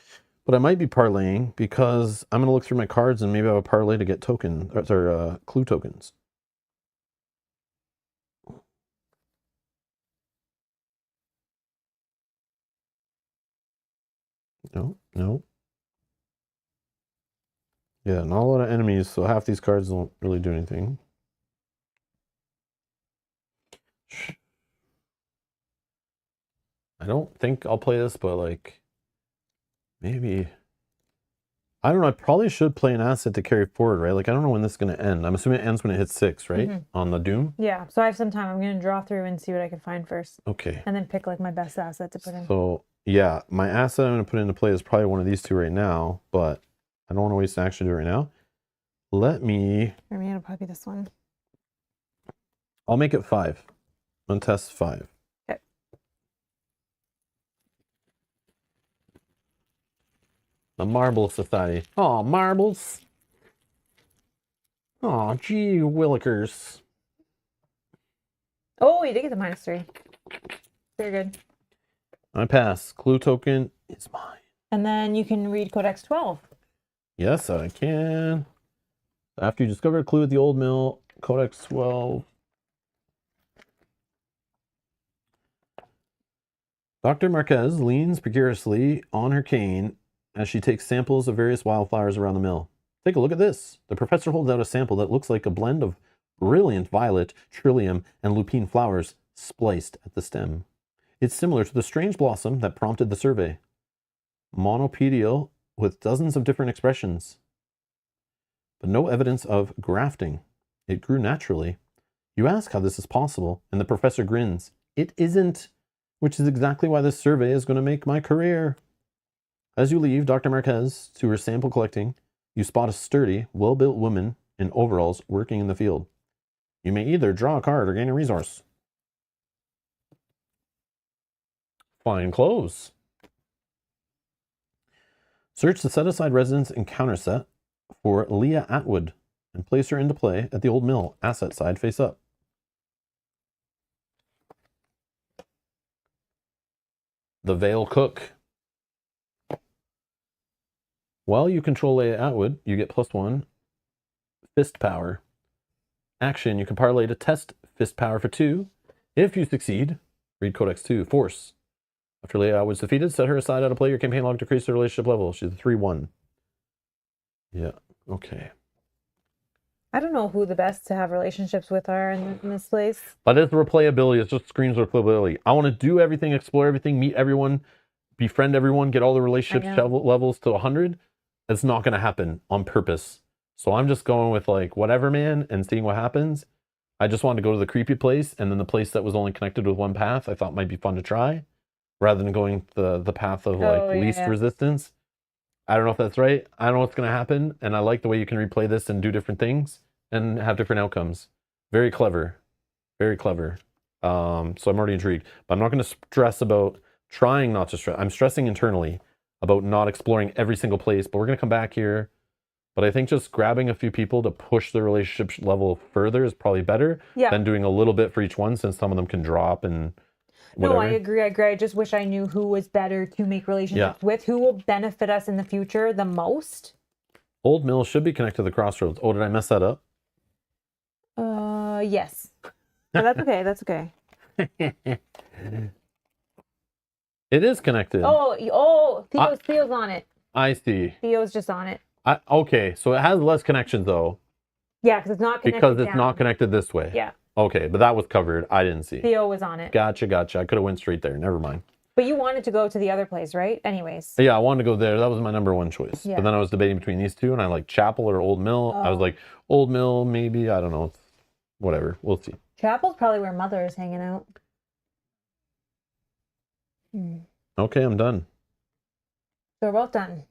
But I might be parlaying because I'm going to look through my cards and maybe I have a parlay to get token or clue tokens. No, no. Yeah, not a lot of enemies, so half these cards don't really do anything. I don't think I'll play this, but like, maybe. I don't know. I probably should play an asset to carry forward, right? Like, I don't know when this is going to end. I'm assuming it ends when it hits 6, right? On the Doom? Yeah, so I have some time. I'm going to draw through and see what I can find first, Okay. and then pick like my best asset to put in. So, yeah, my asset I'm going to put into play is probably one of these 2 right now, but I don't want to waste an action to do it right now. Let me... For me, it'll probably be this one. I'll make it 5. I'm going to test 5. Okay. The Marble Society. Oh, marbles. Oh, gee willikers. Oh, you did get the -3. Very good. I pass. Clue token is mine. And then you can read Codex 12. Yes, I can. After you discover a clue at the old mill, Codex 12. Dr. Marquez leans precariously on her cane as she takes samples of various wildflowers around the mill. Take a look at this. The professor holds out a sample that looks like a blend of brilliant violet, trillium, and lupine flowers spliced at the stem. It's similar to the strange blossom that prompted the survey. Monopedial with dozens of different expressions, but no evidence of grafting. It grew naturally. You ask how this is possible, and the professor grins. It isn't, which is exactly why this survey is going to make my career. As you leave Dr. Marquez to her sample collecting, you spot a sturdy, well-built woman in overalls working in the field. You may either draw a card or gain a resource. Fine clothes. Search the set-aside residence encounter set for Leah Atwood and place her into play at the old mill, asset side face up. The Vale Cook. While you control Leah Atwood, you get +1 fist power. Action, you can parlay to test fist power for 2. If you succeed, read Codex 2, force. After Leah Atwood's defeated, set her aside out of play your campaign log to increase the relationship level. She's a 3-1. Yeah, okay. I don't know who the best to have relationships with are in this place. But it's replayability. It just screams replayability. I want to do everything, explore everything, meet everyone, befriend everyone, get all the relationships levels to 100. It's not going to happen on purpose. So I'm just going with like whatever, man, and seeing what happens. I just wanted to go to the creepy place, and then the place that was only connected with one path I thought might be fun to try, rather than going the path of like least resistance. I don't know if that's right. I don't know what's going to happen, and I like the way you can replay this and do different things and have different outcomes. Very clever. Very clever. So I'm already intrigued. But I'm not going to stress about trying not to stress. I'm stressing internally about not exploring every single place, but we're going to come back here. But I think just grabbing a few people to push the relationship level further is probably better than doing a little bit for each one, since some of them can drop and whatever. No, I agree. I just wish I knew who was better to make relationships with, who will benefit us in the future the most. Old Mill should be connected to the crossroads. Oh, did I mess that up? Yes. But that's okay. That's okay. It is connected. Theo's on it. I see. Theo's just on it. Okay, so it has less connections though. Yeah, because it's not connected. Because it's not connected this way. Yeah. Okay, but that was covered. I didn't see. Theo was on it. Gotcha. I could have went straight there. Never mind. But you wanted to go to the other place, right? Anyways. Yeah, I wanted to go there. That was my number one choice. Yeah. But then I was debating between these two, and I like Chapel or Old Mill. I was like, Old Mill, maybe. I don't know. Whatever. We'll see. Chapel's probably where Mother is hanging out. Okay, I'm done. So we're both done.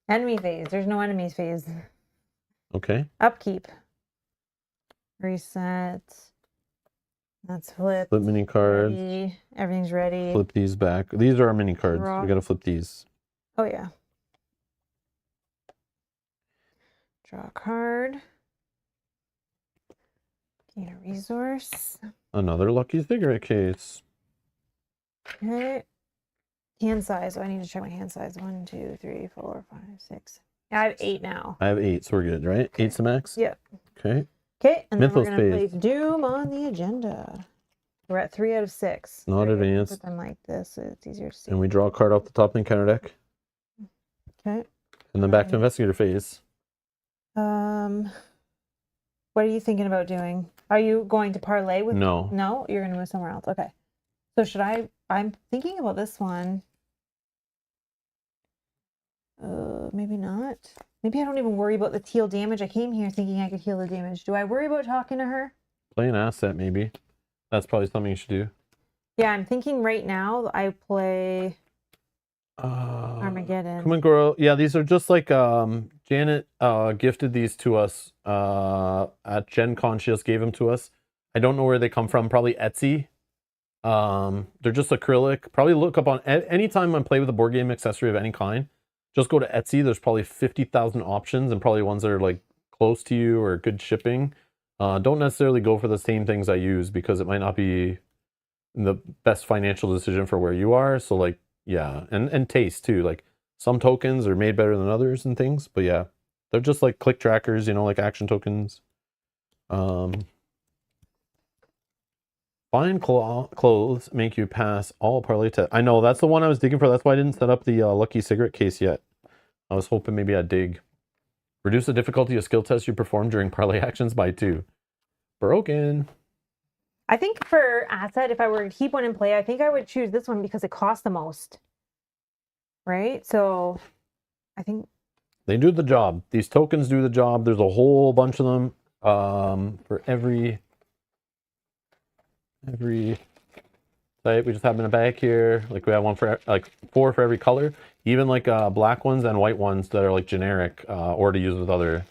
Enemy phase. There's no enemies phase. Okay. Upkeep. Reset. That's flip. Flip mini cards. Ready. Everything's ready. Flip these back. These are our mini cards. Draw. We gotta flip these. Oh, yeah. Draw a card. Gain a resource. Another lucky cigarette case. Okay. Hand size. Oh, I need to check my hand size. 1, 2, 3, 4, 5, 6. I have 8 now. I have 8, so we're good, right? 8's the max? Yep. Okay. Okay, and then Mythos we're going to phase. place Doom on the agenda. We're at 3 out of 6. Not There you go. advanced. Put them like this so it's easier to see. And we draw a card off the top of the encounter deck. Okay. And then back to investigator phase. What are you thinking about doing? Are you going to parlay with? No. No, you're going to move somewhere else. Okay. So should I'm thinking about this one. Maybe not. Maybe I don't even worry about the teal damage. I came here thinking I could heal the damage. Do I worry about talking to her? Play an asset, maybe. That's probably something you should do. Yeah, I'm thinking right now I play Armageddon. Come on, girl. Yeah, these are just like Janet gifted these to us at Gen Con. She just gave them to us. I don't know where they come from. Probably Etsy. They're just acrylic. Probably look up on anytime I play with a board game accessory of any kind. Just go to Etsy. There's probably 50,000 options and probably ones that are like close to you or good shipping. Don't necessarily go for the same things I use because it might not be the best financial decision for where you are. So like, yeah, and taste too. Like some tokens are made better than others and things, but yeah, they're just like click trackers, you know, like action tokens. Fine clothes make you pass all parlay tests. I know, that's the one I was digging for. That's why I didn't set up the lucky cigarette case yet. I was hoping maybe I'd dig. Reduce the difficulty of skill tests you perform during parlay actions by 2. Broken. I think for asset, if I were to keep one in play, I think I would choose this one because it costs the most. Right? So I think they do the job. These tokens do the job. There's a whole bunch of them for every type. We just have them in a bag here. Like we have one for like 4 for every color. Even like black ones and white ones that are like generic or to use with other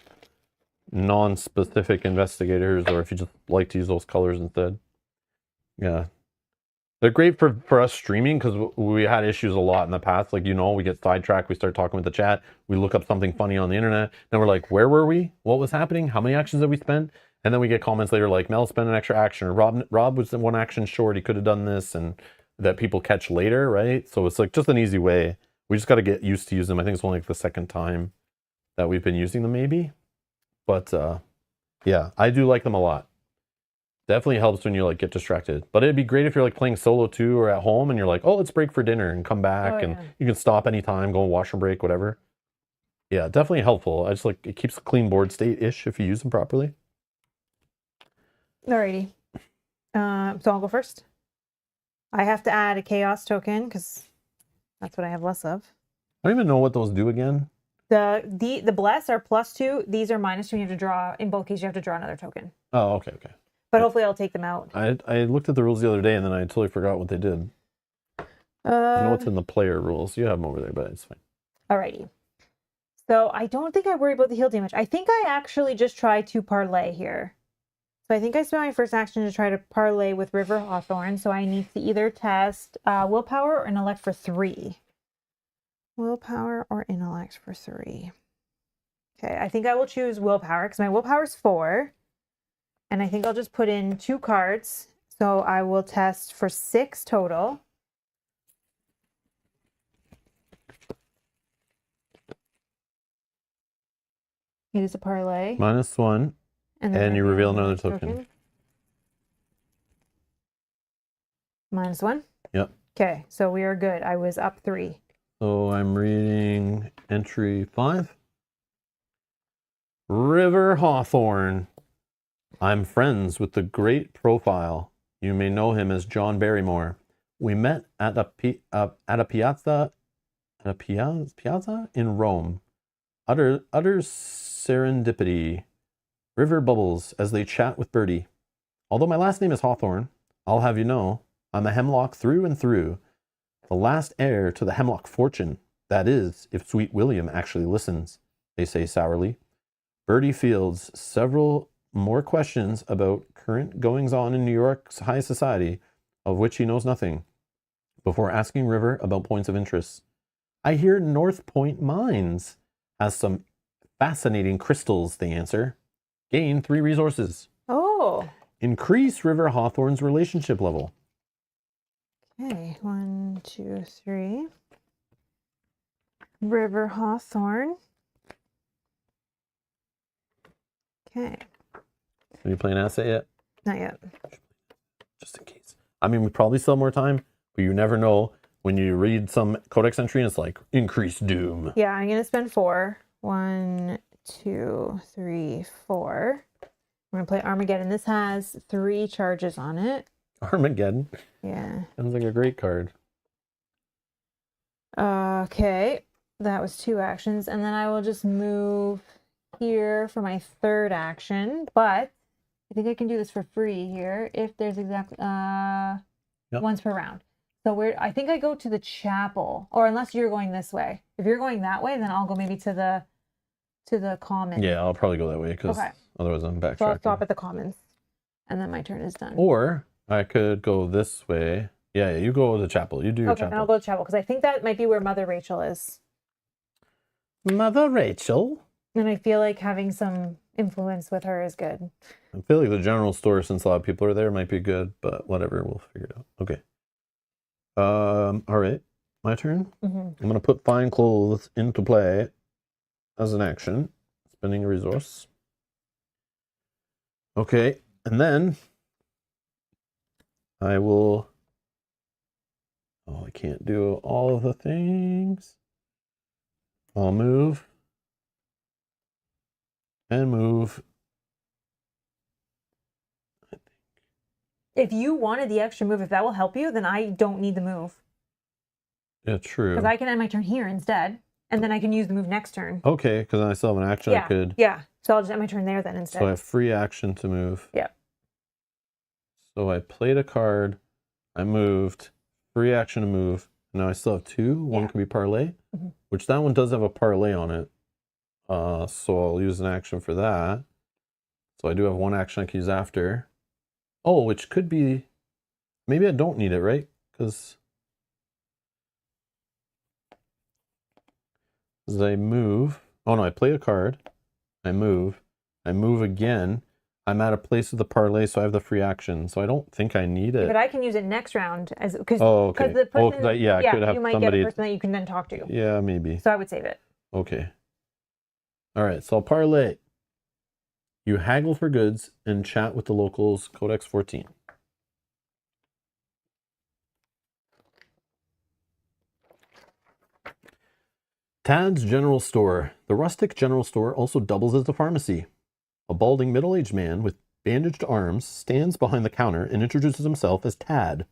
non-specific investigators, or if you just like to use those colors instead. Yeah. They're great for us streaming because we had issues a lot in the past. Like, you know, we get sidetracked. We start talking with the chat. We look up something funny on the internet. Then we're like, where were we? What was happening? How many actions did we spend? And then we get comments later like, Mel spent an extra action. Or Rob was 1 action short. He could have done this. And that people catch later, right? So it's like just an easy way. We just got to get used to using them. I think it's only like the 2nd time that we've been using them maybe. But yeah, I do like them a lot. Definitely helps when you like get distracted. But it'd be great if you're like playing solo too or at home and you're like, oh, let's break for dinner and come back and you can stop anytime, go washroom break, whatever. Yeah, definitely helpful. I just like it keeps a clean board state-ish if you use them properly. Alrighty. So I'll go first. I have to add a chaos token because that's what I have less of. I don't even know what those do again. The bless are +2. These are -2. You have to draw, in both cases, you have to draw another token. Oh, okay. But hopefully I'll take them out. I looked at the rules the other day and then I totally forgot what they did. I know it's in the player rules. You have them over there, but it's fine. Alrighty. So I don't think I worry about the heal damage. I think I actually just try to parlay here. So I think I spent my first action to try to parlay with River Hawthorne. So I need to either test willpower or intellect for 3. Willpower or intellect for 3. Okay, I think I will choose willpower because my willpower is 4. And I think I'll just put in 2 cards. So I will test for 6 total. It is a parlay. -1. then and you reveal another next token. -1. Yep. Okay, so we are good. I was up 3. So I'm reading entry 5. River Hawthorne. I'm friends with the great profile. You may know him as John Barrymore. We met at a piazza in Rome. Utter serendipity. River bubbles as they chat with Bertie. Although my last name is Hawthorne, I'll have you know, I'm a Hemlock through and through. The last heir to the Hemlock fortune. That is, if Sweet William actually listens, they say sourly. Bertie fields several more questions about current goings-on in New York's high society, of which he knows nothing, before asking River about points of interest. I hear North Point Mines has some fascinating crystals, they answer. Gain 3 resources. Oh. Increase River Hawthorne's relationship level. Okay, 1, 2, 3. River Hawthorne. Okay. Are you playing asset yet? Not yet. Just in case. I mean, we probably still have more time, but you never know when you read some codex entry and it's like, increase doom. Yeah, I'm going to spend 4. 1, 2, 3, 4. We're going to play Armageddon. This has 3 charges on it. Armageddon. Yeah. Sounds like a great card. Okay. That was 2 actions. And then I will just move here for my 3rd action. But I think I can do this for free here if there's exactly once per round. So I think I go to the chapel, or unless you're going this way. If you're going that way, then I'll go maybe to the commons. Yeah, I'll probably go that way because otherwise I'm backtracking. So I'll stop at the commons, and then my turn is done. Or I could go this way. Yeah, you go to the chapel. You do your chapel. Okay, and I'll go to chapel because I think that might be where Mother Rachel is. Mother Rachel? And I feel like having some influence with her is good. I feel like the general store, since a lot of people are there, might be good, but whatever, we'll figure it out. Okay. All right, my turn. I'm gonna put fine clothes into play as an action, spending a resource. Okay, and then I will. Oh, I can't do all of the things. I'll move and move. If you wanted the extra move, if that will help you, then I don't need the move. Yeah, true. Because I can end my turn here instead, and then I can use the move next turn. Okay, because I still have an action I could. Yeah, so I'll just end my turn there then instead. So I have free action to move. Yeah. So I played a card, I moved, free action to move. Now I still have 2. One can be parlay, which that one does have a parlay on it. So I'll use an action for that. So I do have 1 action I can use after. Oh, which could be, maybe I don't need it, right? Because as I move, oh no, I play a card, I move again. I'm at a place with the parlay, so I have the free action. So I don't think I need it. But I can use it next round as because okay. the person, I could have you might somebody. get a person that you can then talk to. Yeah, maybe. So I would save it. Okay. All right, so I'll parlay. You haggle for goods and chat with the locals, Codex 14. Tad's General Store. The rustic general store also doubles as a pharmacy. A balding middle-aged man with bandaged arms stands behind the counter and introduces himself as Tad.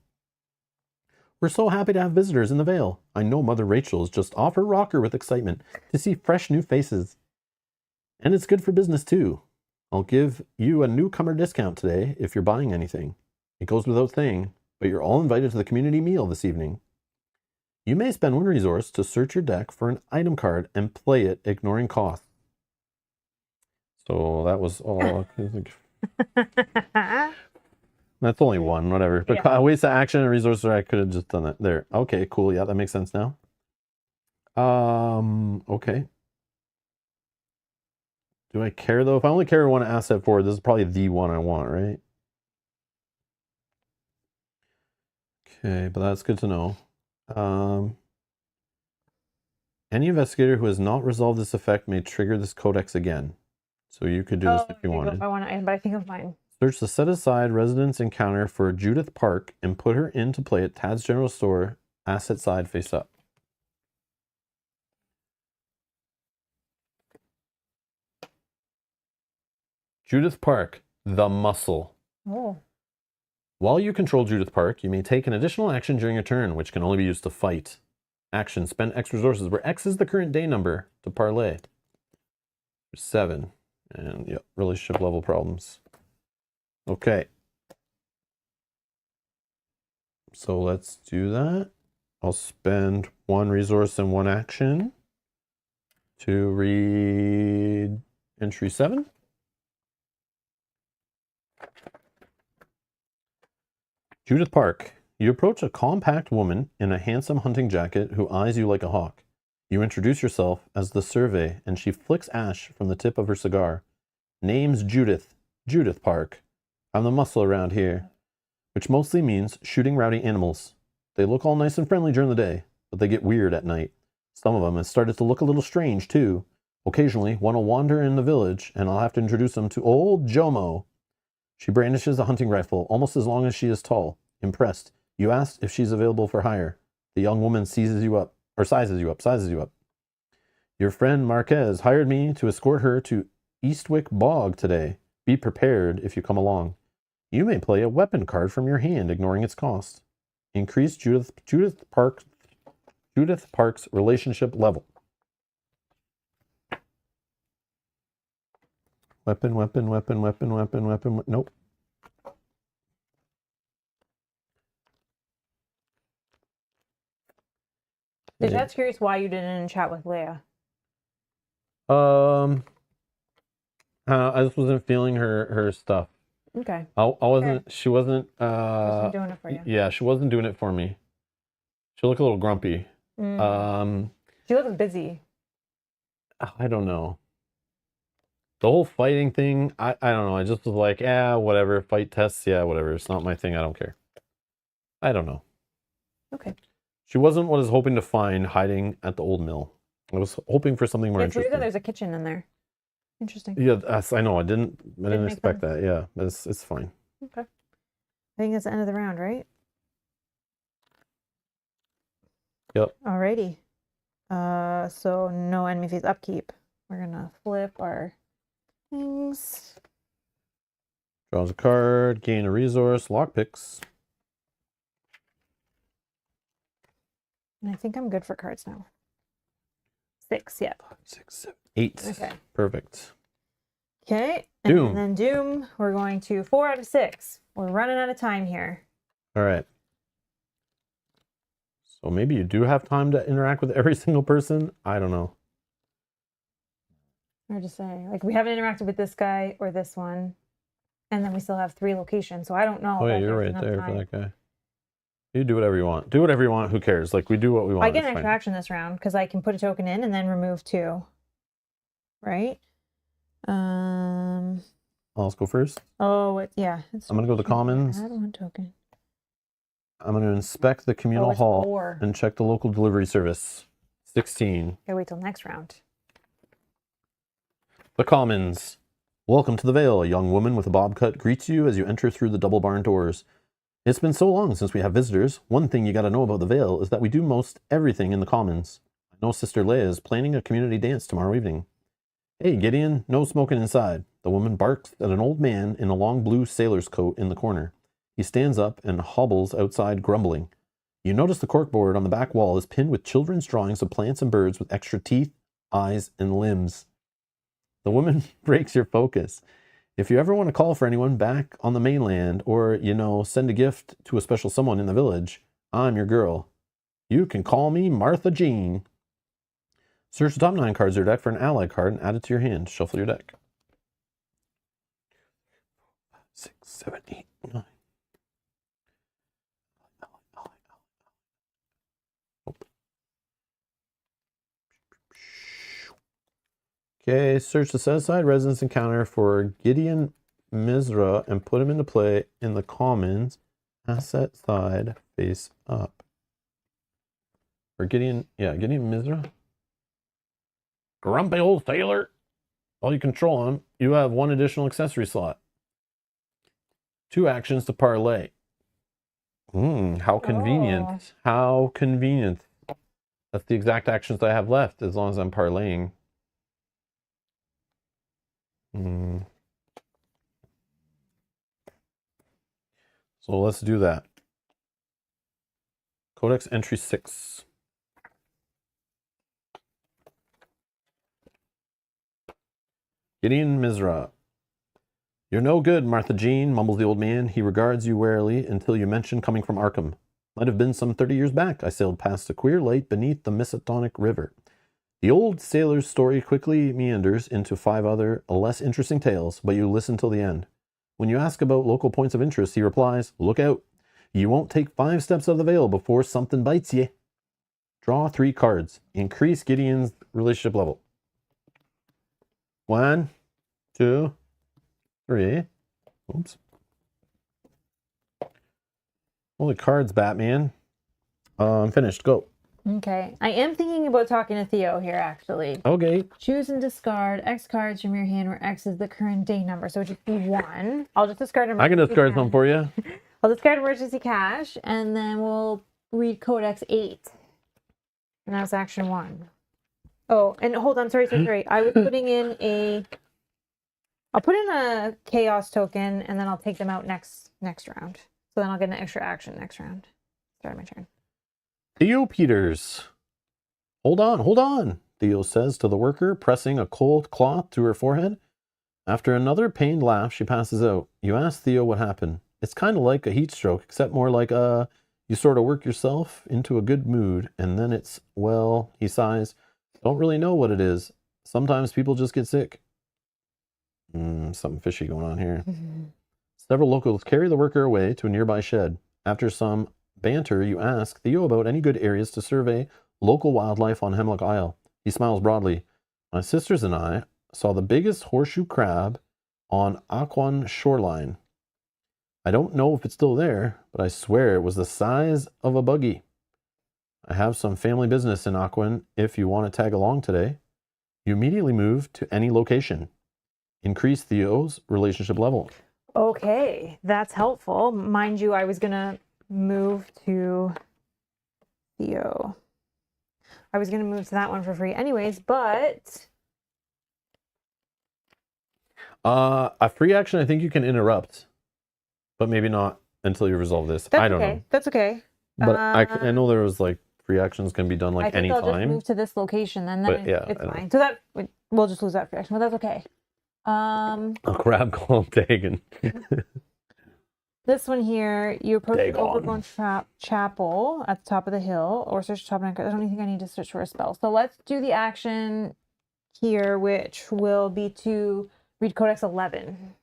We're so happy to have visitors in the Vale. I know Mother Rachel is just off her rocker with excitement to see fresh new faces. And it's good for business too. I'll give you a newcomer discount today if you're buying anything. It goes without saying, but you're all invited to the community meal this evening. You may spend 1 resource to search your deck for an item card and play it, ignoring cost. So that was all. That's only 1, whatever. But I waste the action and resource, or I could have just done that there. Okay, cool. Yeah, that makes sense now. Okay. Do I care though? If I only carry 1 asset forward, this is probably the one I want, right? Okay, but that's good to know. Any investigator who has not resolved this effect may trigger this codex again. So you could do this if you there go. wanted. If I want to, but I think of mine. Search the set aside residence encounter for Judith Park and put her into play at Tad's General Store, asset side face up. Judith Park, the muscle. Oh. While you control Judith Park, you may take an additional action during your turn, which can only be used to fight. Action, spend X resources, where X is the current day number to parlay. 7. And yep, relationship level problems. Okay. So let's do that. I'll spend 1 resource and 1 action to read entry 7. Judith Park. You approach a compact woman in a handsome hunting jacket who eyes you like a hawk. You introduce yourself as the Survey, and she flicks ash from the tip of her cigar. Name's Judith. Judith Park. I'm the muscle around here, which mostly means shooting rowdy animals. They look all nice and friendly during the day, but they get weird at night. Some of them have started to look a little strange, too. Occasionally, one will wander in the village, and I'll have to introduce them to old Jomo. She brandishes a hunting rifle, almost as long as she is tall. Impressed, you ask if she's available for hire. The young woman sizes you up. Your friend Marquez hired me to escort her to Eastwick Bog today. Be prepared if you come along. You may play a weapon card from your hand, ignoring its cost. Increase Judith Park's relationship level. Weapon. Nope. Just curious why you didn't chat with Leia. I just wasn't feeling her stuff. Okay. I wasn't. She wasn't. Wasn't doing it for you. Yeah, she wasn't doing it for me. She looked a little grumpy. She looks busy. I don't know. The whole fighting thing, I don't know. I just was like, whatever. Fight tests, whatever. It's not my thing. I don't care. I don't know. Okay. She wasn't what I was hoping to find hiding at the old mill. I was hoping for something more It's weird interesting. that there's a kitchen in there. Interesting. Yeah, I know. I didn't make expect sense. that. Yeah, it's fine. Okay. I think it's the end of the round, right? Yep. Alrighty. So no enemy phase upkeep. We're gonna flip our things. Draws a card, gain a resource, lockpicks. And I think I'm good for cards now. 6, yep. 6, 7, 8. Okay. Perfect. Okay. Doom. And then Doom, we're going to 4 out of 6. We're running out of time here. All right. So maybe you do have time to interact with every single person. I don't know. Hard to say. Like, we haven't interacted with this guy or this one. And then we still have 3 locations. So I don't know. Oh, yeah, if you're there's right enough there time. for that guy. You do whatever you want. Do whatever you want. Who cares? Like, we do what we want. I get It's an fine. extra action this round because I can put a token in and then remove 2. Right? Let's go first. Oh, it's I'm going to go to the commons. Add 1 token. I'm going to inspect the communal it's hall 4. and check the local delivery service. 16. Okay, wait till next round. The Commons. Welcome to the Vale. A young woman with a bob cut greets you as you enter through the double barn doors. It's been so long since we have visitors. One thing you got to know about the Vale is that we do most everything in the Commons. I know Sister Leia is planning a community dance tomorrow evening. Hey, Gideon, no smoking inside. The woman barks at an old man in a long blue sailor's coat in the corner. He stands up and hobbles outside, grumbling. You notice the corkboard on the back wall is pinned with children's drawings of plants and birds with extra teeth, eyes, and limbs. The woman breaks your focus. If you ever want to call for anyone back on the mainland or, send a gift to a special someone in the village, I'm your girl. You can call me Martha Jean. Search the top 9 cards of your deck for an ally card and add it to your hand. Shuffle your deck. 6, 7, 8, 9. Okay, search the set-aside residence encounter for Gideon Mizra and put him into play in the Commons Asset side face up. Or Gideon Mizra. Grumpy old sailor. While you control him, you have one additional accessory slot. 2 actions to parlay. How convenient. Oh. How convenient. That's the exact actions I have left as long as I'm parlaying. So let's do that. Codex entry 6. Gideon Mizra. You're no good, Martha Jean, mumbles the old man. He regards you warily until you mention coming from Arkham. Might have been some 30 years back. I sailed past a queer light beneath the Miskatonic River. The old sailor's story quickly meanders into 5 other, less interesting tales, but you listen till the end. When you ask about local points of interest, he replies, look out. You won't take 5 steps out of the veil before something bites you. Draw 3 cards. Increase Gideon's relationship level. 1, 2, 3. Oops. Holy cards, Batman. I'm finished. Go. Okay. I am thinking about talking to Theo here, actually. Okay. Choose and discard X cards from your hand where X is the current day number. So it would just be 1. I'll just discard emergency I can discard cash. some for you. I'll discard emergency cash, and then we'll read Codex 8. And that's action 1. Oh, and hold on. Sorry. I was putting in I'll put in a chaos token, and then I'll take them out next round. So then I'll get an extra action next round. Start my turn. Theo Peters. Hold on, Theo says to the worker, pressing a cold cloth to her forehead. After another pained laugh, she passes out. You ask Theo what happened. It's kind of like a heat stroke, except more like you sort of work yourself into a good mood, and then it's, well, he sighs, don't really know what it is. Sometimes people just get sick. Something fishy going on here. Several locals carry the worker away to a nearby shed. After some banter, you ask Theo about any good areas to survey local wildlife on Hemlock Isle. He smiles broadly. My sisters and I saw the biggest horseshoe crab on Aquan shoreline. I don't know if it's still there, but I swear it was the size of a buggy. I have some family business in Aquan if you want to tag along today. You immediately move to any location. Increase Theo's relationship level. Okay, that's helpful. Mind you, I was going to move to Theo. I was going to move to that one for free anyways, but... A free action I think you can interrupt, but maybe not until you resolve this. I don't know. That's okay. But I know there was like free actions can be done like I think I'll just anytime. move to this location and But then yeah, it's fine. So that we'll just lose that free action, but that's okay. A crab called Dagon. This one here, you approach the Dagon. overgrown chapel at the top of the hill, or search the top of the I don't think I need to search for a spell. So let's do the action here, which will be to read Codex 11.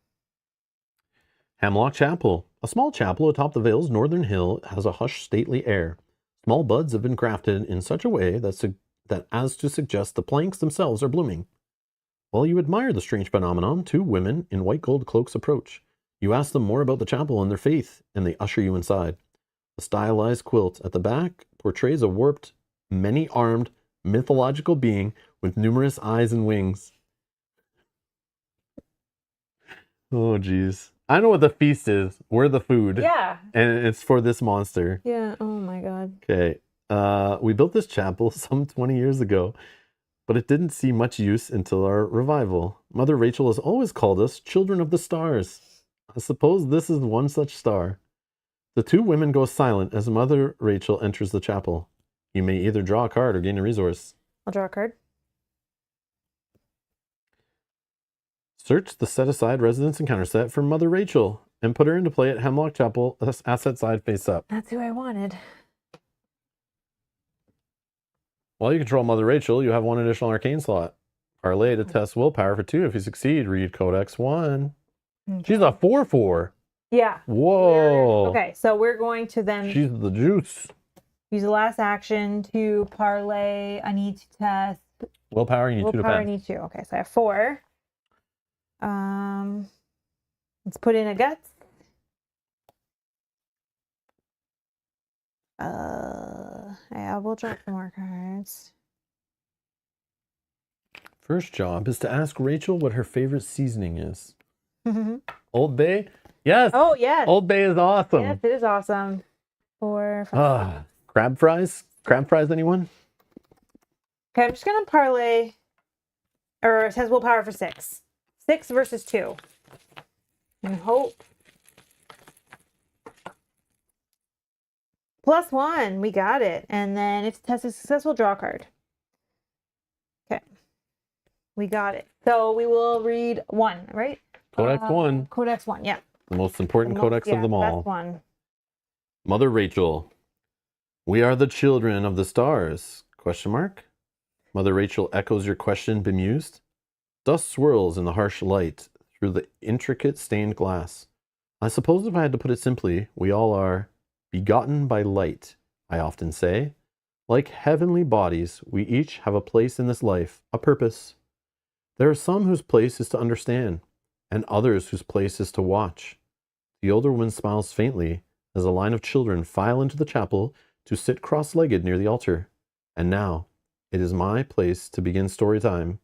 Hemlock Chapel. A small chapel atop the Vale's northern hill has a hushed, stately air. Small buds have been crafted in such a way that as to suggest the planks themselves are blooming. While you admire the strange phenomenon, 2 women in white gold cloaks approach. You ask them more about the chapel and their faith, and they usher you inside. A stylized quilt at the back portrays a warped, many-armed, mythological being with numerous eyes and wings. Oh, jeez. I know what the feast is. We're the food. Yeah. And it's for this monster. Yeah. Oh my God. Okay. We built this chapel some 20 years ago, but it didn't see much use until our revival. Mother Rachel has always called us children of the stars. I suppose this is one such star. The 2 women go silent as Mother Rachel enters the chapel. You may either draw a card or gain a resource. I'll draw a card. Search the set-aside residence encounter set for Mother Rachel and put her into play at Hemlock Chapel, asset side face up. That's who I wanted. While you control Mother Rachel, you have 1 additional arcane slot. Parlay to test willpower for 2. If you succeed, read Codex 1. Okay. She's a 4/4. Yeah. Whoa. Okay, so we're going to then She's the juice. use the last action to parlay. I need to test Willpower, you need 2 to willpower. I pass. need 2. Okay, so I have 4. Let's put in a guts. Yeah, we'll draw some more cards. First job is to ask Rachel what her favorite seasoning is. Old Bay? Yes. Oh, yes. Old Bay is awesome. Yes, it is awesome. 4, 5. Crab fries? Crab fries, anyone? Okay, I'm just going to parlay, or it says willpower for 6. 6 versus 2. And hope. +1, we got it. And then if the test is successful, draw a card. Okay, we got it. So we will read 1, right? Codex 1. Codex 1, yeah. The most important codex of them all. Best one. Mother Rachel. We are the children of the stars. Question mark. Mother Rachel echoes your question bemused. Dust swirls in the harsh light through the intricate stained glass. I suppose if I had to put it simply, we all are begotten by light, I often say. Like heavenly bodies, we each have a place in this life, a purpose. There are some whose place is to understand, and others whose place is to watch. The older woman smiles faintly as a line of children file into the chapel to sit cross-legged near the altar. And now, it is my place to begin story time.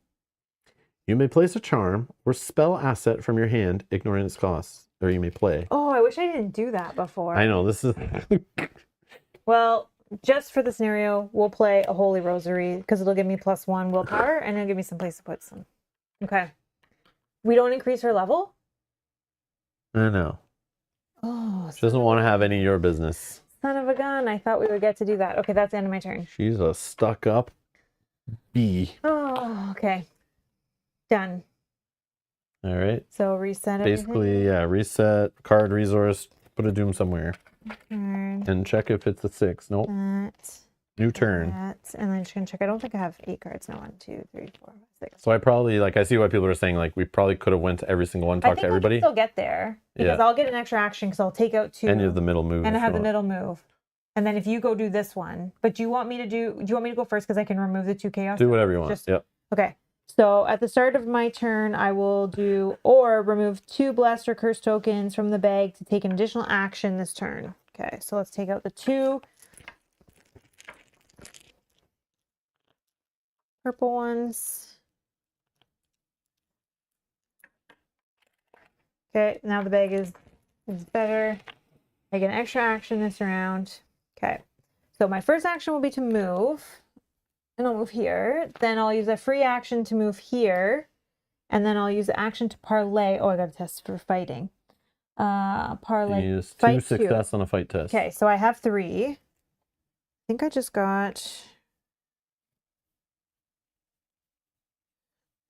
You may place a charm or spell asset from your hand, ignoring its costs, or you may play. Oh, I wish I didn't do that before. I know, this is... Well, just for the scenario, we'll play a Holy Rosary because it'll give me +1 willpower and it'll give me some place to put some. Okay. We don't increase her level? I know. Oh, She doesn't want to have any of your business. son of a gun. I thought we would get to do that. Okay, that's the end of my turn. She's a stuck-up bee. Oh, okay. Done. All right. So reset everything. Basically, yeah, reset, card, resource, put a doom somewhere. Card, And check if it's a 6. Nope. that, New turn. that, and then just gonna check. I don't think I have 8 cards. No, 1, 2, 3, 4, 5, 6. So I probably, like, I see why people are saying, like, we probably could have went to every single one, I talked think to everybody. I can still get there because Yeah. I'll get an extra action because I'll take out 2. And you have the middle move. And I if have you the want. middle move. And then if you go do this one, but do you want me to go first because I can remove the 2 chaos? Do whatever you want. Yep. Okay. So at the start of my turn, I will do or remove 2 blessed or cursed tokens from the bag to take an additional action this turn. Okay, so let's take out the 2 purple ones. Okay, now the bag is better. I get an extra action this round. Okay, so my first action will be to move. And I'll move here. Then I'll use a free action to move here. And then I'll use the action to parlay. Oh, I got a test for fighting. Parlay. You use 2 fight success on a fight test. Okay, so I have 3. I think I just got...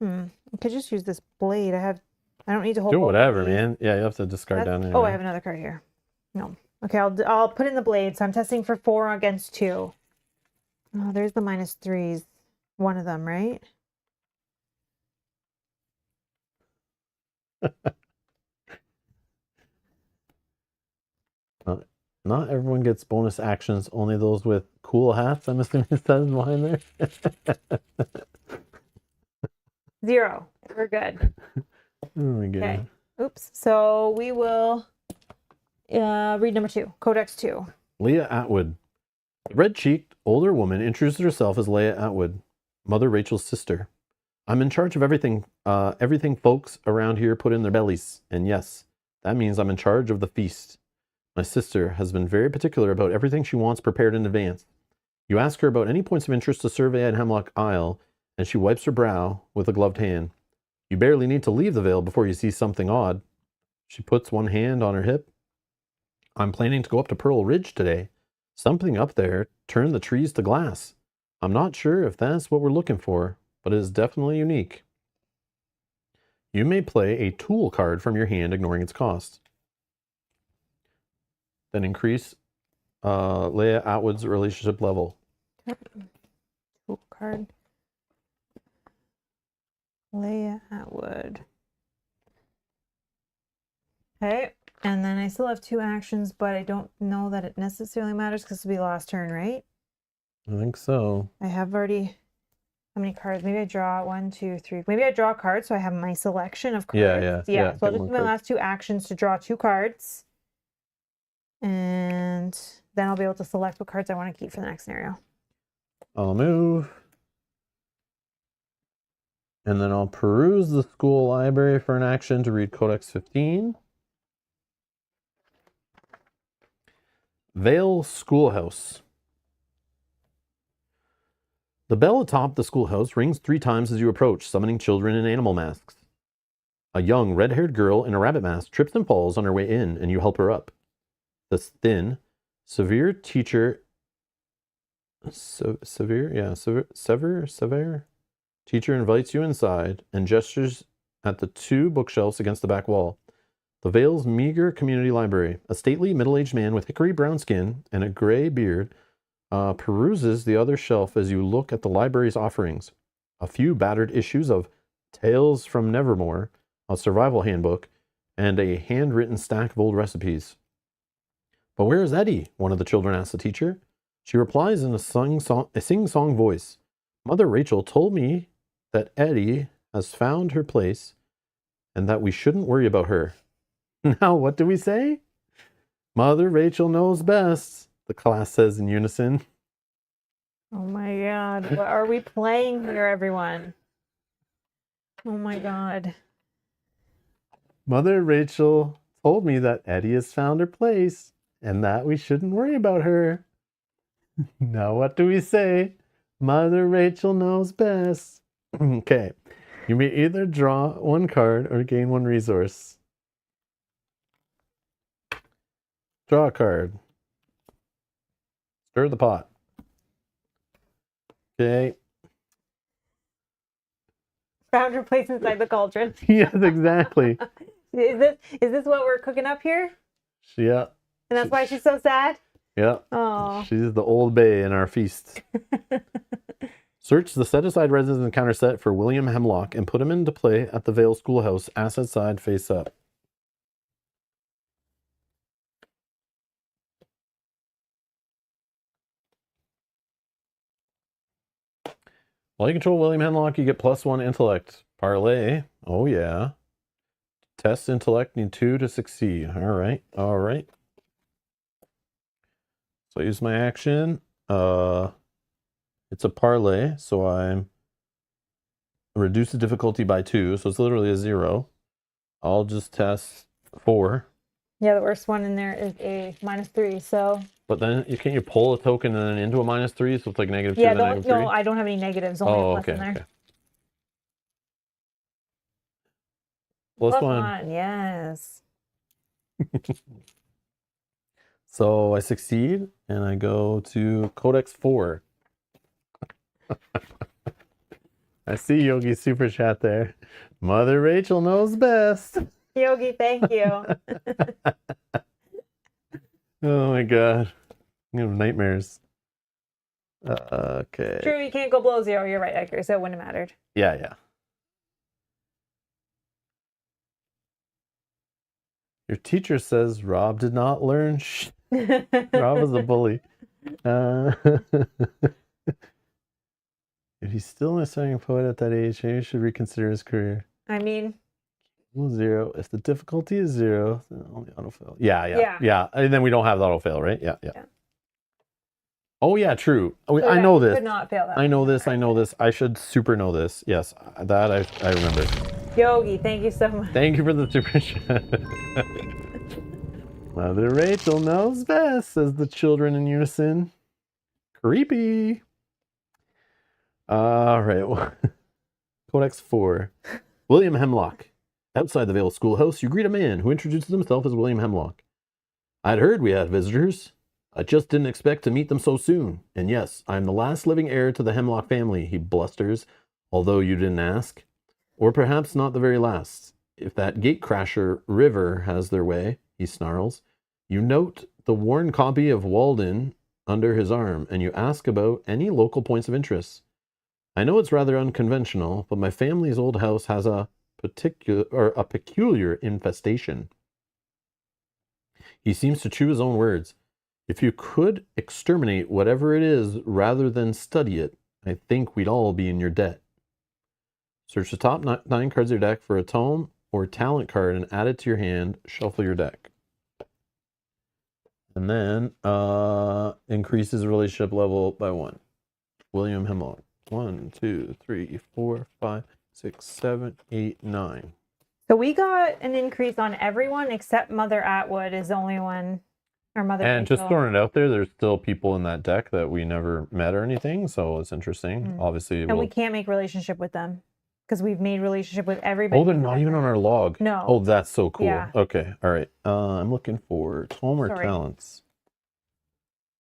I could just use this blade. I don't need to hold Do both whatever, of these. man. Yeah, you have to discard down there. Oh, I have another card here. No. Okay, I'll put in the blade. So I'm testing for 4 against 2. Oh, there's the -3s. One of them, right? Not everyone gets bonus actions, only those with cool hats. I'm assuming it says behind there. 0. We're good. Oh my god. Okay. Oops. So we will read number 2. Codex 2. Leah Atwood. The red-cheeked, older woman introduces herself as Leah Atwood, Mother Rachel's sister. I'm in charge of everything folks around here put in their bellies. And yes, that means I'm in charge of the feast. My sister has been very particular about everything she wants prepared in advance. You ask her about any points of interest to survey at Hemlock Isle, and she wipes her brow with a gloved hand. You barely need to leave the Vale before you see something odd. She puts one hand on her hip. I'm planning to go up to Pearl Ridge today. Something up there turned the trees to glass. I'm not sure if that's what we're looking for, but it is definitely unique. You may play a tool card from your hand, ignoring its cost. Then increase Leah Atwood's relationship level. Tool card. Leah Atwood. Okay. And then I still have 2 actions, but I don't know that it necessarily matters because it'll be last turn, right? I think so. I have already... How many cards? Maybe I draw 1, 2, 3. Maybe I draw a card so I have my selection of cards. Yeah. So I'll just do my last 2 actions to draw 2 cards. And then I'll be able to select what cards I want to keep for the next scenario. I'll move. And then I'll peruse the school library for an action to read Codex 15. Vale Schoolhouse. The bell atop the schoolhouse rings 3 times as you approach, summoning children in animal masks. A young red-haired girl in a rabbit mask trips and falls on her way in, and you help her up. The thin, severe teacher... Severe teacher invites you inside and gestures at the 2 bookshelves against the back wall. The Vale's meager community library. A stately middle-aged man with hickory brown skin and a gray beard peruses the other shelf as you look at the library's offerings. A few battered issues of Tales from Nevermore, a survival handbook, and a handwritten stack of old recipes. But where is Eddie? One of the children asks the teacher. She replies in a sing-song voice. Mother Rachel told me that Eddie has found her place and that we shouldn't worry about her. Now, what do we say? Mother Rachel knows best, the class says in unison. Oh my God. What are we playing here, everyone? Oh my God. Mother Rachel told me that Eddie has found her place and that we shouldn't worry about her. Now, what do we say? Mother Rachel knows best. Okay. You may either draw 1 card or gain 1 resource. Draw a card. Stir the pot. Okay. Found her place inside the cauldron. Yes, exactly. Is this what we're cooking up here? Yeah. And that's why she's so sad? Yeah. Oh. She's the old bay in our feast. Search the set-aside residence encounter set for William Hemlock and put him into play at the Vale Schoolhouse, asset side face up. While you control William Hemlock, you get +1 intellect. Parlay. Oh, yeah. Test intellect, need 2 to succeed. All right. All right. So I use my action. It's a parlay, so I'm reduce the difficulty by 2, so it's literally a 0. I'll just test 4. Yeah, the worst one in there is a -3, so... But then can't you pull a token and then into a -3, so it's like -2 yeah, and then -3? no, I don't have any negatives, only a plus in there. Okay. +1. Yes. So I succeed, and I go to Codex 4. I see Yogi's super chat there. Mother Rachel knows best. Yogi, thank you. Oh my god. I have nightmares. Okay. True, you can't go below 0. You're right, Edgar, so it wouldn't have mattered. Yeah. Your teacher says Rob did not learn Rob was a bully. If he's still an aspiring poet at that age, maybe he should reconsider his career. I mean... 0. If the difficulty is 0, then only autofill. Yeah. And then we don't have the autofill, right? Yeah. Oh, yeah, true. I know this. Could not fail that. I know this. I should super know this. Yes, that I remember. Yogi, thank you so much. Thank you for the super chat. Mother Rachel knows best, says the children in unison. Creepy. All right. Codex 4. William Hemlock. Outside the Vale Schoolhouse, you greet a man who introduces himself as William Hemlock. I'd heard we had visitors. I just didn't expect to meet them so soon. And yes, I'm the last living heir to the Hemlock family, he blusters, although you didn't ask. Or perhaps not the very last. If that gatecrasher River has their way, he snarls, you note the worn copy of Walden under his arm, and you ask about any local points of interest. I know it's rather unconventional, but my family's old house has a peculiar infestation. He seems to chew his own words. If you could exterminate whatever it is rather than study it, I think we'd all be in your debt. Search the top 9 cards of your deck for a tome or talent card and add it to your hand. Shuffle your deck. And then increases relationship level by 1. William Hemlock. 1, 2, 3, 4, 5, 6, 7, 8, 9. So we got an increase on everyone except Mother Atwood is the only one. Or Mother And just Rachel. throwing it out there, there's still people in that deck that we never met or anything, so it's interesting. Obviously, And we can't make relationship with them because we've made relationship with everybody. Oh, they're not even on our log. No. Oh, that's so cool. Yeah. Okay, all right. I'm looking for Tome or Sorry. Talents.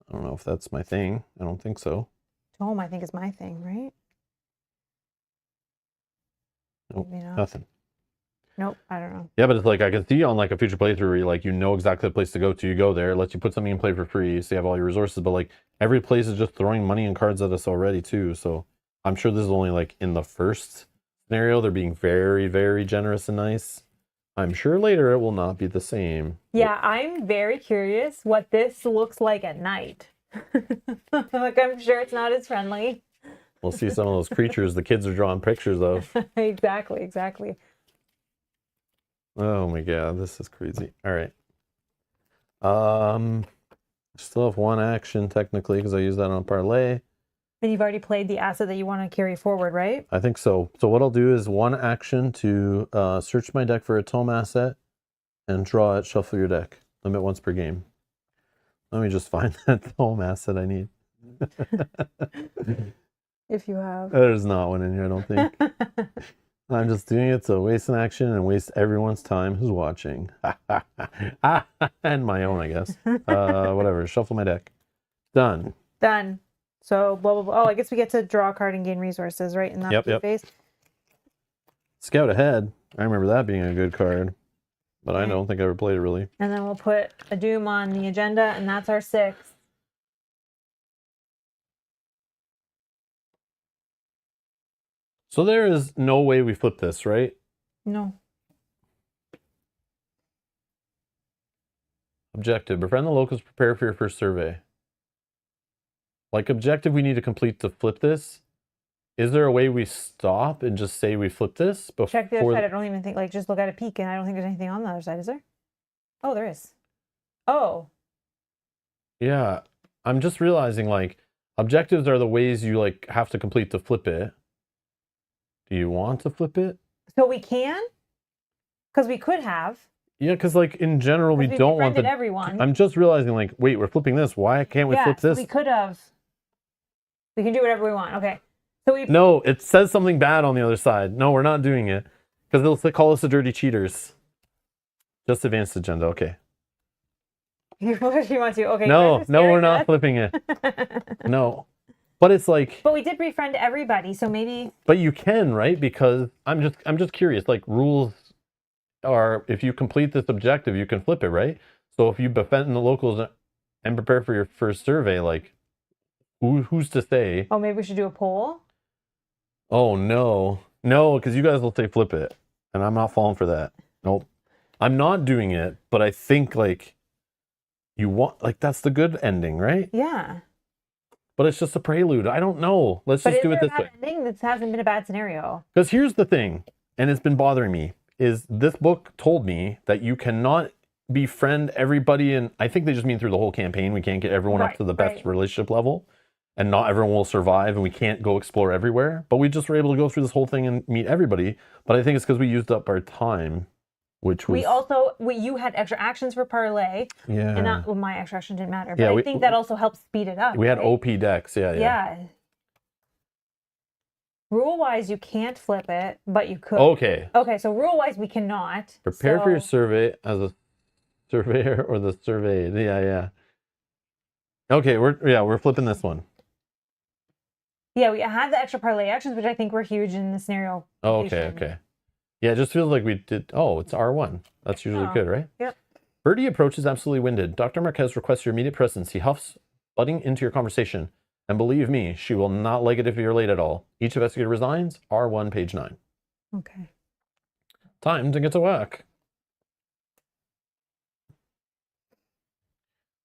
I don't know if that's my thing. I don't think so. Tome, I think, is my thing, right? Nope, Maybe not. nothing. Nope, I don't know. Yeah, but it's like I can see on like a future playthrough where you know exactly the place to go to. You go there, it lets you put something in play for free, so you have all your resources. But like every place is just throwing money and cards at us already too. So I'm sure this is only like in the first scenario. They're being very, very generous and nice. I'm sure later it will not be the same. Yeah, I'm very curious what this looks like at night. Like, I'm sure it's not as friendly. We'll see some of those creatures the kids are drawing pictures of. Exactly. Oh my god, this is crazy. All right. Still have 1 action technically because I use that on parlay. And you've already played the asset that you want to carry forward, right? I think so. So what I'll do is 1 action to search my deck for a tome asset and draw it, shuffle your deck. Limit once per game. Let me just find that tome asset I need. If you have. There's not one in here, I don't think. I'm just doing it to waste an action and waste everyone's time who's watching. And my own, I guess. Whatever, shuffle my deck. Done. Done. So, blah, blah, blah. Oh, I guess we get to draw a card and gain resources, right? In that phase. Scout Ahead. I remember that being a good card. But I don't think I ever played it really. And then we'll put a Doom on the agenda, and that's our 6. So there is no way we flip this, right? No. Objective. Befriend the locals, prepare for your first survey. Like objective we need to complete to flip this. Is there a way we stop and just say we flip this before? Check the other side. I don't even think, like, just look at a peek, and I don't think there's anything on the other side, is there? Oh, there is. Oh. Yeah. I'm just realizing, like, objectives are the ways you, like, have to complete to flip it. Do you want to flip it? So we can? Because we could have. Yeah, because, like, in general, we don't want the... everyone. I'm just realizing, like, wait, we're flipping this. Why can't we flip this? We could have. We can do whatever we want. Okay. So we... No, it says something bad on the other side. No, we're not doing it. Because they'll call us the dirty cheaters. Just advanced agenda. Okay. You want to? Okay. No, we're not flipping it. No. But it's like... But we did befriend everybody, so maybe... But you can, right? Because I'm just curious. Like, rules are, if you complete this objective, you can flip it, right? So if you befriend the locals and prepare for your first survey, like, who's to say? Oh, maybe we should do a poll? Oh, no. No, because you guys will say flip it. And I'm not falling for that. Nope. I'm not doing it, but I think, like, you want... Like, that's the good ending, right? Yeah. But it's just a prelude. I don't know. Let's just do it this way. Ending? This hasn't been a bad scenario. Because here's the thing, and it's been bothering me, is this book told me that you cannot befriend everybody, and I think they just mean through the whole campaign. We can't get everyone up to the best relationship level, and not everyone will survive, and we can't go explore everywhere. But we just were able to go through this whole thing and meet everybody. But I think it's because we used up our time, which was... You had extra actions for parlay. Yeah. And not, well, my extra action didn't matter. But I think that also helps speed it up. We had OP decks, yeah. Rule-wise, you can't flip it, but you could. Okay. Okay, so rule-wise, we cannot. Prepare for your survey as a surveyor or the surveyed. Yeah. Okay, we're flipping this one. Yeah, we had the extra parlay actions, which I think were huge in the scenario. Oh, okay. Yeah, it just feels like we did... Oh, it's R1. That's usually good, right? Yep. Birdie approaches absolutely winded. Dr. Marquez requests your immediate presence. He huffs, butting into your conversation. And believe me, she will not like it if you're late at all. Each investigator resigns. R1, page 9. Okay. Time to get to work.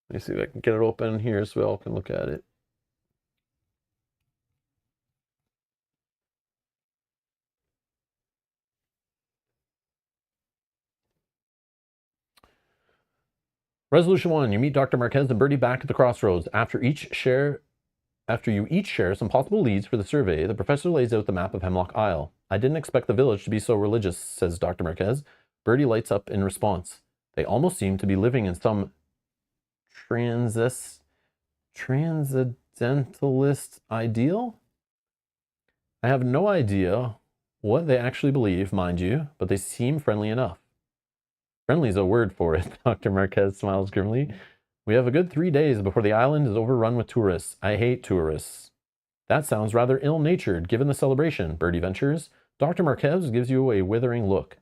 Let me see if I can get it open here so we all can look at it. Resolution 1. You meet Dr. Marquez and Bertie back at the crossroads. After you each share some possible leads for the survey, the professor lays out the map of Hemlock Isle. I didn't expect the village to be so religious, says Dr. Marquez. Bertie lights up in response. They almost seem to be living in some transcendentalist ideal? I have no idea what they actually believe, mind you, but they seem friendly enough. Friendly's a word for it, Dr. Marquez smiles grimly. We have a good 3 days before the island is overrun with tourists. I hate tourists. That sounds rather ill-natured, given the celebration, Bertie ventures. Dr. Marquez gives you a withering look.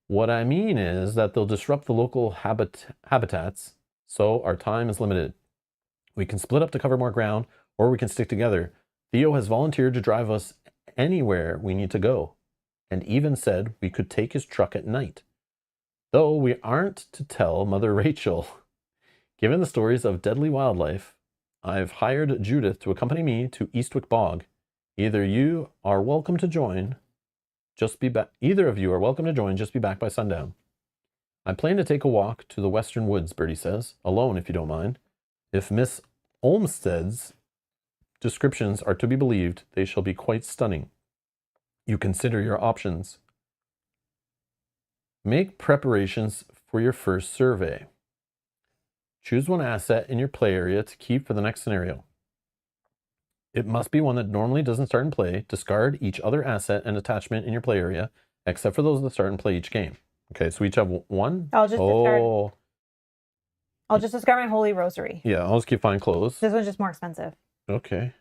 What I mean is that they'll disrupt the local habitats, so our time is limited. We can split up to cover more ground, or we can stick together. Theo has volunteered to drive us anywhere we need to go, and even said we could take his truck at night. Though we aren't to tell Mother Rachel. Given the stories of deadly wildlife, I've hired Judith to accompany me to Eastwick Bog. Either you are welcome to join, just be back by sundown. I plan to take a walk to the western woods, Bertie says, alone if you don't mind. If Miss Olmsted's descriptions are to be believed, they shall be quite stunning. You consider your options. Make preparations for your first survey. Choose one asset in your play area to keep for the next scenario. It must be one that normally doesn't start in play. Discard each other asset and attachment in your play area, except for those that start and play each game. Okay, so we each have one. I'll just discard my Holy Rosary. Yeah, I'll just keep fine clothes. This one's just more expensive. Okay.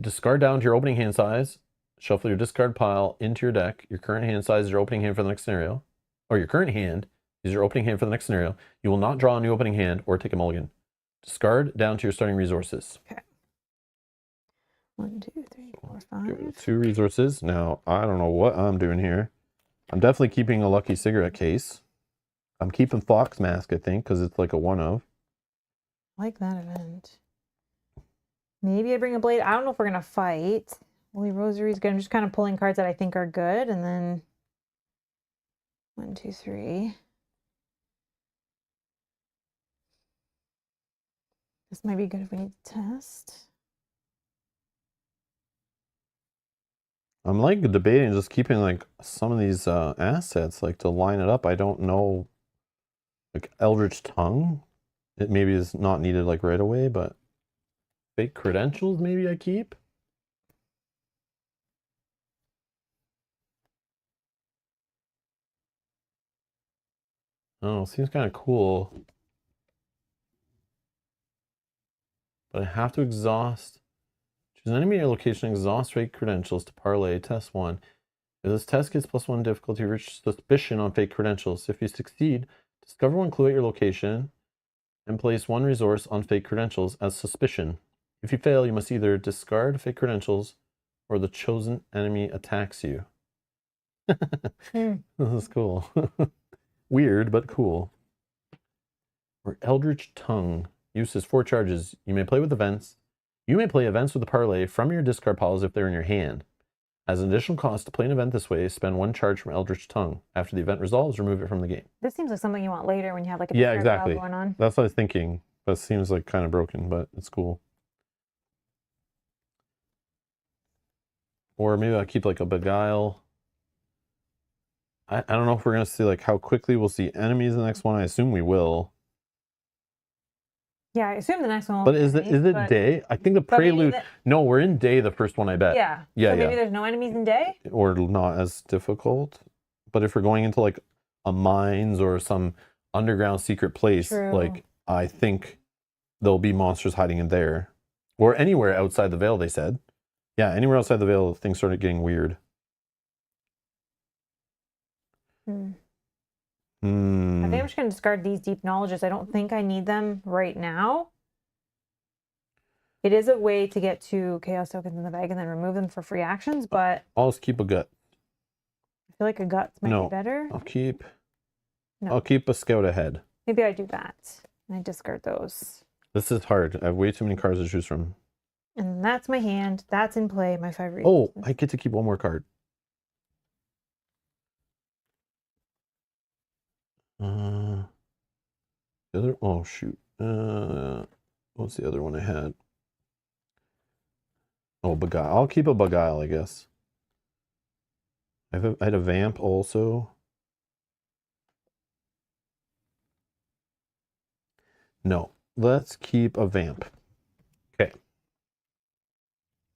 Discard down to your opening hand size. Shuffle your discard pile into your deck. Your current hand size is your opening hand for the next scenario. Or your current hand is your opening hand for the next scenario. You will not draw a new opening hand or take a mulligan. Discard down to your starting resources. Okay. 1, 2, 3, 4, 5. Give it 2 resources. Now, I don't know what I'm doing here. I'm definitely keeping a lucky cigarette case. I'm keeping Fox Mask, I think, because it's like a one of. I like that event. Maybe I bring a blade. I don't know if we're going to fight. Holy Rosary is good. I'm just kind of pulling cards that I think are good. And then 1, 2, 3. This might be good if we need to test. I'm like debating just keeping like some of these assets like to line it up. I don't know, like Eldritch Tongue, it maybe is not needed like right away, but fake credentials maybe I keep. Oh, seems kind of cool. But I have to exhaust. Choose an enemy at your location, exhaust fake credentials to parlay test 1. If this test gets +1 difficulty, reach suspicion on fake credentials. If you succeed, discover one clue at your location and place 1 resource on fake credentials as suspicion. If you fail, you must either discard fake credentials or the chosen enemy attacks you. This is cool. Weird, but cool. Or Eldritch Tongue. Uses 4 charges. You may play with events. You may play events with the parlay from your discard piles if they're in your hand. As an additional cost to play an event this way, spend 1 charge from Eldritch Tongue. After the event resolves, remove it from the game. This seems like something you want later when you have like a Yeah, discard pile exactly. going on. That's what I was thinking. That seems like kind of broken, but it's cool. Or maybe I'll keep like a Beguile. I don't know if we're going to see like how quickly we'll see enemies in the next one. I assume we will. Yeah, I assume the next one will But be is enemies, it day? I think the but maybe Prelude. No, we're in day the first one, I bet. Yeah. Yeah, so maybe yeah. there's no enemies in day? Or not as difficult. But if we're going into like a mines or some underground secret place, True. like I think there'll be monsters hiding in there. Or anywhere outside the Veil, they said. Yeah, anywhere outside the Veil, things started getting weird. I think I'm just going to discard these deep knowledges. I don't think I need them right now. It is a way to get 2 chaos tokens in the bag and then remove them for free actions, but I'll just keep a gut. I feel like a guts might be better. I'll keep a scout ahead. Maybe I do that. And I discard those. This is hard. I have way too many cards to choose from. And that's my hand. That's in play. My 5 Oh, resources. I get to keep 1 more card. The other, oh shoot. What's the other one I had? Oh, Beguile. I'll keep a Beguile, I guess. I had a Vamp also. No, let's keep a Vamp. Okay.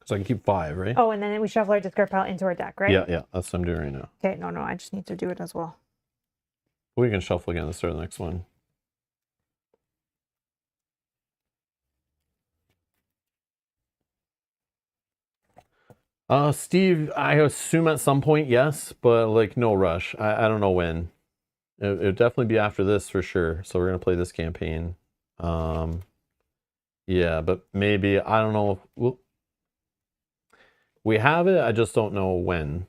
So I can keep 5, right? Oh, and then we shuffle our discard pile into our deck, right? Yeah, that's what I'm doing right now. Okay, no, I just need to do it as well. We can shuffle again. Let's start the next one. Steve, I assume at some point, yes, but like no rush. I don't know when. It'll definitely be after this for sure. So we're gonna play this campaign. Yeah, but maybe, I don't know. We have it, I just don't know when.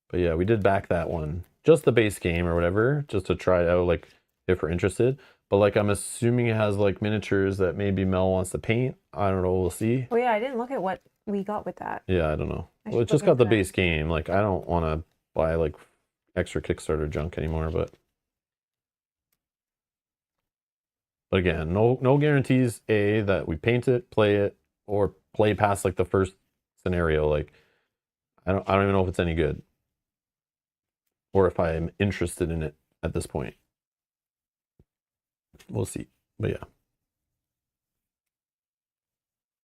But yeah, we did back that one. Just the base game or whatever, just to try it out, like, if we're interested. But like, I'm assuming it has like miniatures that maybe Mel wants to paint. I don't know, we'll see. Oh yeah, I didn't look at what we got with that. Yeah, I don't know. I Well, should it's just look got the into that. base game. Like, I don't want to buy like extra Kickstarter junk anymore, but again, no guarantees that we paint it, play it, or play past like the first scenario. Like, I don't even know if it's any good, or if I'm interested in it at this point. We'll see. But yeah.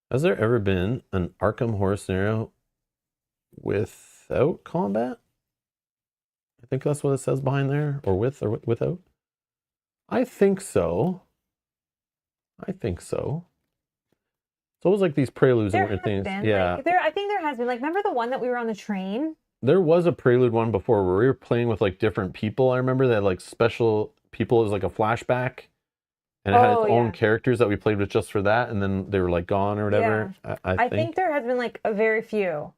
Has there ever been an Arkham horror scenario without combat? I think that's what it says behind there, or with or without. I think so. I think so. So it was like these preludes There and has things. been, Yeah. like, I think there has been. Like, remember the one that we were on the train? There was a prelude one before where we were playing with like different people. I remember that like special people is like a flashback. And it had its own characters that we played with just for that, and then they were like gone or whatever. Yeah. I think there has been like a very few.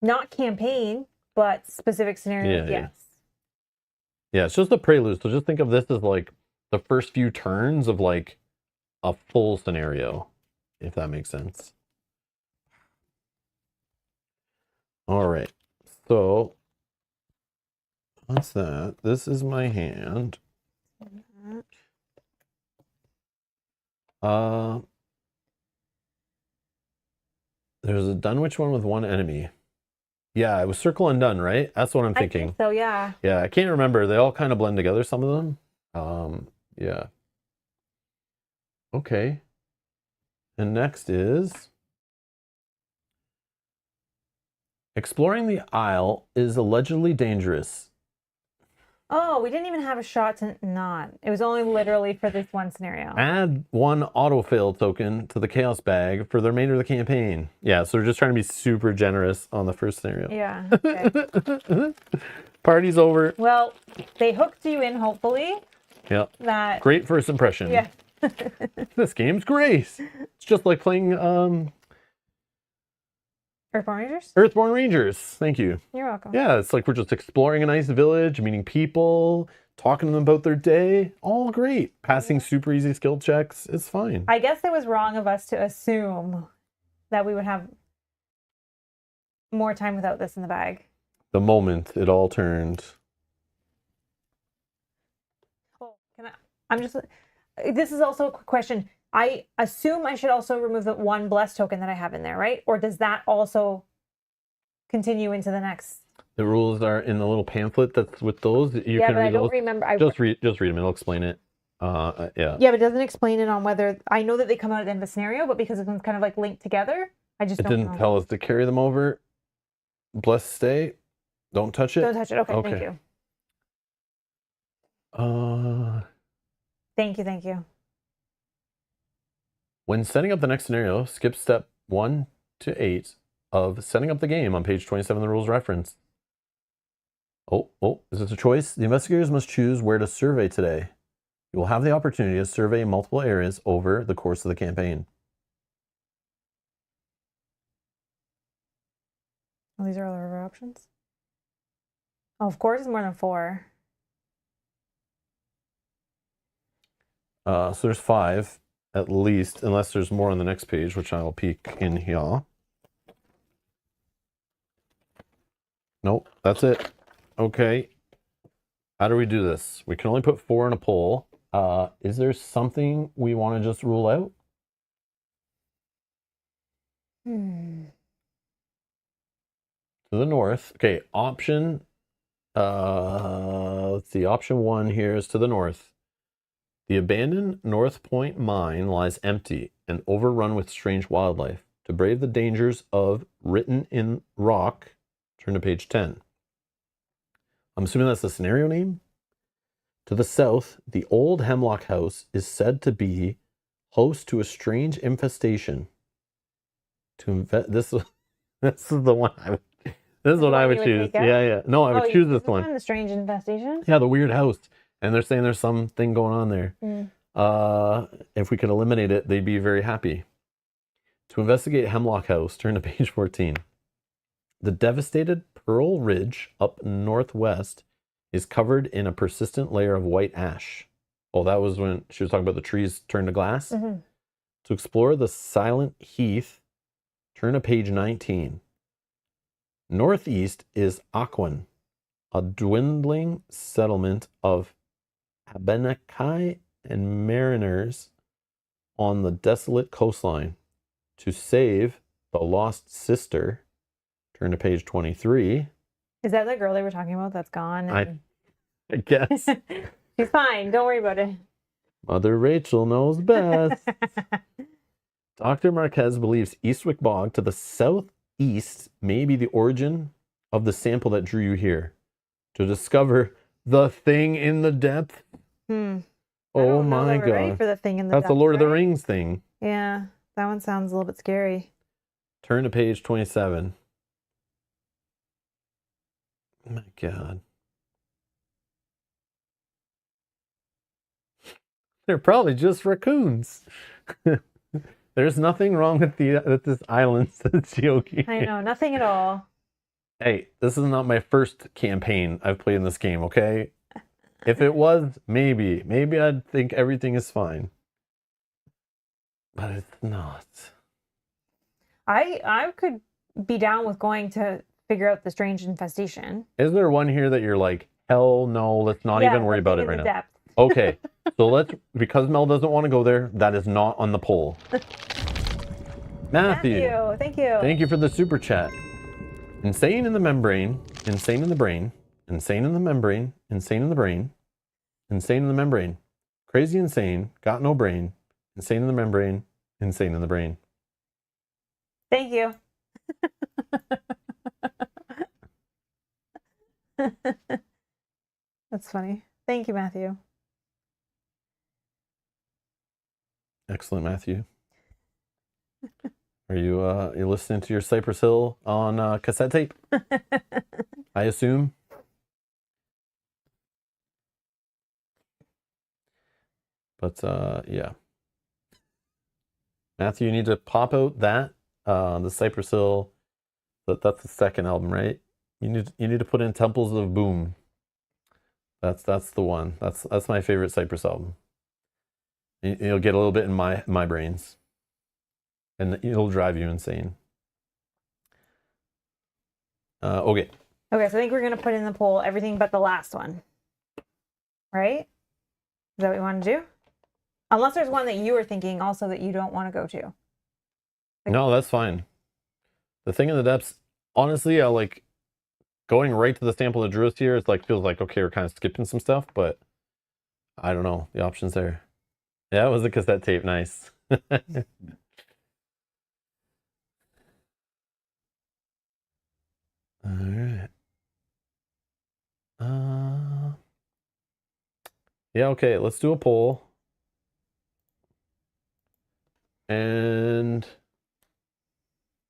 Not campaign, but specific scenarios, Yeah, yes. Yeah, it's just the prelude. So just think of this as like the first few turns of like a full scenario, if that makes sense. All right. So what's that? This is my hand. There's a Dunwich one with one enemy. Yeah, it was Circle and Dun, right? That's what I'm thinking. I think so, yeah. Yeah, I can't remember. They all kind of blend together, some of them. Yeah. Okay. And next is exploring the Isle is allegedly dangerous. Oh, we didn't even have a shot to not. It was only literally for this one scenario. Add 1 autofail token to the chaos bag for the remainder of the campaign. Yeah, so we're just trying to be super generous on the first scenario. Yeah. Okay. Party's over. Well, they hooked you in, hopefully. Yeah. That. Great first impression. Yeah. This game's great. It's just like playing Earthborn Rangers? Earthborn Rangers. Thank you. You're welcome. Yeah, it's like we're just exploring a nice village, meeting people, talking to them about their day. All great. Passing super easy skill checks. It's fine. I guess it was wrong of us to assume that we would have more time without this in the bag. The moment it all turned. Oh, this is also a quick question. I assume I should also remove the 1 blessed token that I have in there, right? Or does that also continue into the next? The rules are in the little pamphlet that's with those. You Yeah, can but read I don't those. remember. Just read them. It'll explain it. Yeah. Yeah, but it doesn't explain it on whether... I know that they come out at the end of the scenario, but because it's kind of like linked together, I just It don't know. didn't tell us to carry them over. Bless stay. Don't touch it. Don't touch it. Okay, Okay. thank you. Thank you. When setting up the next scenario, skip step 1 to 8 of setting up the game on page 27 of the rules reference. Oh, is this a choice? The investigators must choose where to survey today. You will have the opportunity to survey multiple areas over the course of the campaign. Oh, these are all our options? Oh, of course, it's more than 4. So there's 5 at least, unless there's more on the next page, which I'll peek in here. Nope, that's it. Okay. How do we do this? We can only put 4 in a poll. Is there something we want to just rule out? Hmm. To the north. Okay, option. Let's see. Option 1 here is to the north. The abandoned North Point mine lies empty and overrun with strange wildlife. To brave the dangers of written in rock, turn to page 10. I'm assuming that's the scenario name. To the south, the old Hemlock House is said to be host to a strange infestation. This is the one I would. This is what I would choose. Yeah. No, I would choose this one. The strange infestation. Yeah, the weird house, and they're saying there's something going on there. If we could eliminate it, they'd be very happy. To investigate Hemlock House, turn to page 14. The devastated Pearl Ridge up northwest is covered in a persistent layer of white ash. Oh, that was when she was talking about the trees turned to glass. To explore the silent heath, turn to page 19. Northeast is Aquan, a dwindling settlement of Abenaki and mariners on the desolate coastline. To save the lost sister, turn to page 23. Is that the girl they were talking about that's gone? I guess. She's fine. Don't worry about it. Mother Rachel knows best. Dr. Marquez believes Eastwick Bog to the southeast may be the origin of the sample that drew you here. To discover the thing in the depth. Oh my God. Ready for the thing in the That's depth, the Lord of the right? Rings thing. Yeah, that one sounds a little bit scary. Turn to page 27. Oh my God. They're probably just raccoons. There's nothing wrong with this island, says Yogi. I know, nothing at all. Hey, this is not my first campaign I've played in this game, okay? If it was, maybe I'd think everything is fine. But it's not. I could be down with going to figure out the strange infestation. Is there one here that you're like, hell no, let's not even worry about it right now? Depth. Okay, so because Mel doesn't want to go there, that is not on the poll. Matthew, thank you. Thank you for the super chat. Insane in the membrane, insane in the brain, insane in the membrane, insane in the brain, insane in the membrane, crazy insane, got no brain, insane in the membrane, insane in the brain. Thank you. That's funny. Thank you, Matthew. Excellent, Matthew. Are you listening to your Cypress Hill on cassette tape? I assume. But yeah. Matthew, you need to pop out that the Cypress Hill. That's the second album, right? You need to put in Temples of Boom. That's the one. That's my favorite Cypress album. You'll get a little bit in my brains, and it'll drive you insane. Okay. Okay, so I think we're gonna put in the poll everything but the last one, right? Is that what you want to do? Unless there's one that you were thinking also that you don't want to go to. No, that's fine. The thing in the depths, honestly, I like going right to the sample that drew us here. It's like feels like okay, we're kind of skipping some stuff, but I don't know. The options there. Yeah, it was a cassette tape. Nice. All right. Yeah, okay, let's do a poll. And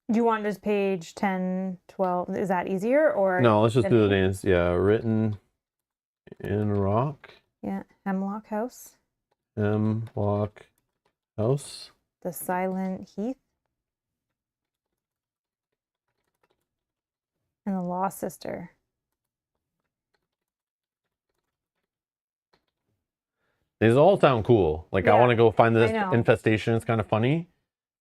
do you want just page 10, 12? Is that easier or no, let's just do the names. Yeah, written in rock. Yeah, Hemlock House. Hemlock House. The Silent Heath. And the Lost Sister. These all sound cool. Like I want to go find this infestation. It's kind of funny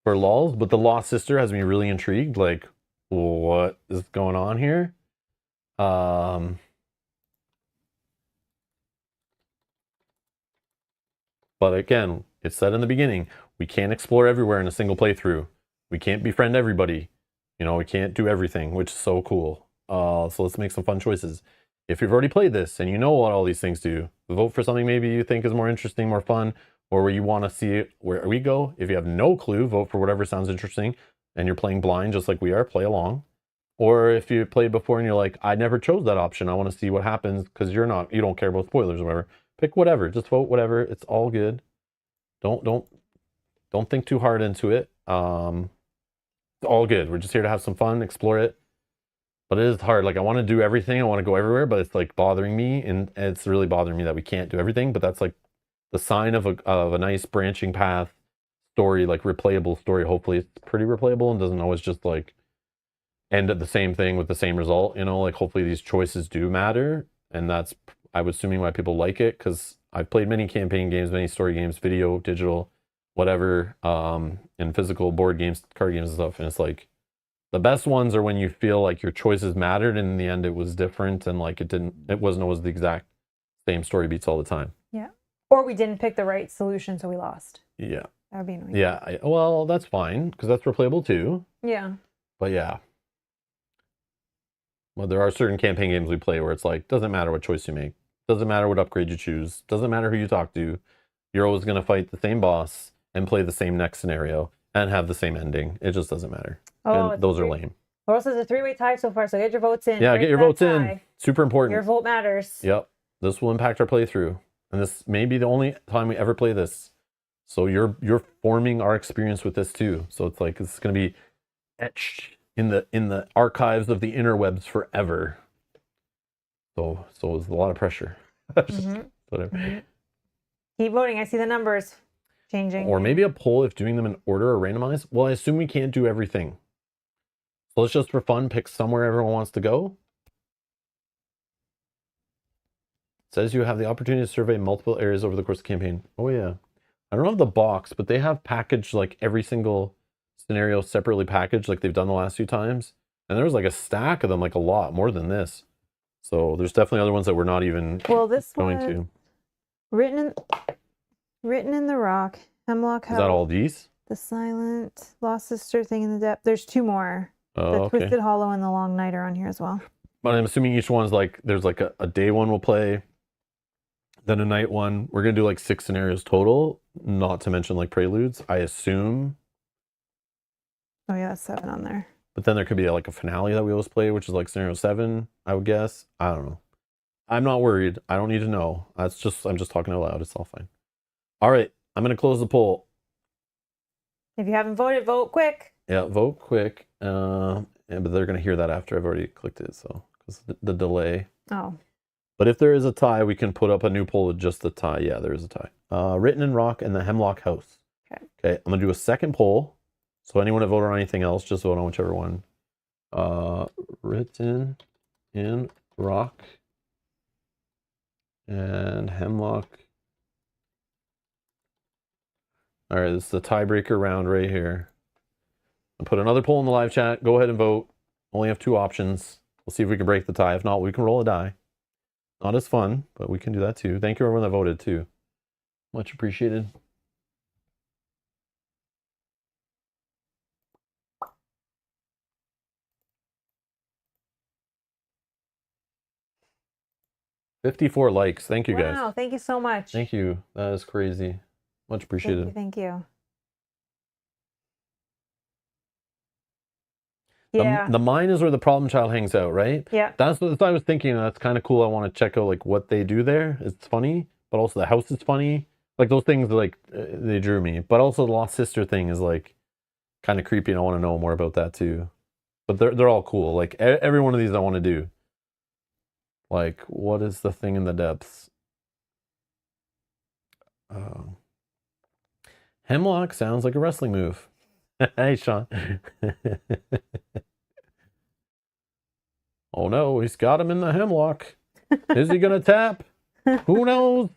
for lulz, but the Lost Sister has me really intrigued. Like, what is going on here? But again, it's said in the beginning, we can't explore everywhere in a single playthrough. We can't befriend everybody. You know, we can't do everything, which is so cool. So let's make some fun choices. If you've already played this and you know what all these things do, vote for something maybe you think is more interesting, more fun, or where you want to see where we go. If you have no clue, vote for whatever sounds interesting and you're playing blind just like we are, play along. Or if you played before and you're like, I never chose that option, I want to see what happens because you don't care about spoilers or whatever. Pick whatever, just vote whatever. It's all good. Don't think too hard into it. It's all good. We're just here to have some fun, explore it. But it is hard. Like, I want to do everything. I want to go everywhere, but it's like bothering me, and it's really bothering me that we can't do everything. But that's like the sign of a nice branching path story, like replayable story. Hopefully, it's pretty replayable and doesn't always just like end at the same thing with the same result. You know, like hopefully these choices do matter, and that's I'm assuming why people like it, because I've played many campaign games, many story games, video, digital, whatever, and physical board games, card games and stuff, and it's like the best ones are when you feel like your choices mattered and in the end it was different and like it wasn't always the exact same story beats all the time. Yeah. Or we didn't pick the right solution, so we lost. Yeah. That would be annoying. Yeah. Well, that's fine because that's replayable too. Yeah. But yeah. Well, there are certain campaign games we play where it's like, doesn't matter what choice you make. Doesn't matter what upgrade you choose. Doesn't matter who you talk to. You're always going to fight the same boss and play the same next scenario and have the same ending. It just doesn't matter. Oh, and those are lame. Or else it's a three-way tie so far, so get your votes in. Yeah, get your votes in. Super important. Your vote matters. Yep. This will impact our playthrough. And this may be the only time we ever play this. So you're forming our experience with this too. So it's like it's going to be etched in the archives of the interwebs forever. So it's a lot of pressure. Whatever. Mm-hmm. Keep voting. I see the numbers changing. Or maybe a poll if doing them in order or randomized. Well, I assume we can't do everything. So let's just for fun pick somewhere everyone wants to go. It says you have the opportunity to survey multiple areas over the course of the campaign. Oh yeah. I don't have the box, but they have packaged like every single scenario separately packaged like they've done the last few times. And there was like a stack of them, like a lot more than this. So there's definitely other ones that we're not even going to. Written in the rock, Hemlock Vale. Is that all these? The Silent, Lost Sister, Thing in the Depth. There's two more. Oh, the okay. Twisted Hollow and the Long Night are on here as well. But I'm assuming each one's like, there's like a day one we'll play, then a night one. We're going to do like 6 scenarios total, not to mention like preludes, I assume. Oh yeah, that's 7 on there. But then there could be like a finale that we always play, which is like scenario 7, I would guess. I don't know. I'm not worried. I don't need to know. I'm just talking out loud. It's all fine. All right. I'm going to close the poll. If you haven't voted, vote quick. Yeah, vote quick. But they're going to hear that after I've already clicked it. So, because the delay. Oh. But if there is a tie, we can put up a new poll with just the tie. Yeah, there is a tie. Written in Rock and the Hemlock House. Okay. I'm going to do a second poll. So anyone that voted on anything else, just vote on whichever one. Written in Rock and Hemlock. All right, this is the tiebreaker round right here. I'll put another poll in the live chat. Go ahead and vote. Only have 2 options. We'll see if we can break the tie. If not, we can roll a die. Not as fun, but we can do that too. Thank you everyone that voted too. Much appreciated. $54 likes. Thank you guys. Wow, thank you so much. Thank you. That is crazy. Much appreciated. Thank you. Yeah. The mine is where the problem child hangs out, right? Yeah. That's what I was thinking. That's kind of cool. I want to check out like what they do there. It's funny, but also the house is funny. Like those things, like they drew me. But also the Lost Sister thing is like kind of creepy, and I want to know more about that too. But they're all cool. Like every one of these I want to do. Like, what is the thing in the depths? Hemlock sounds like a wrestling move. Hey, Sean. Oh no, he's got him in the hemlock. Is he gonna tap? Who knows?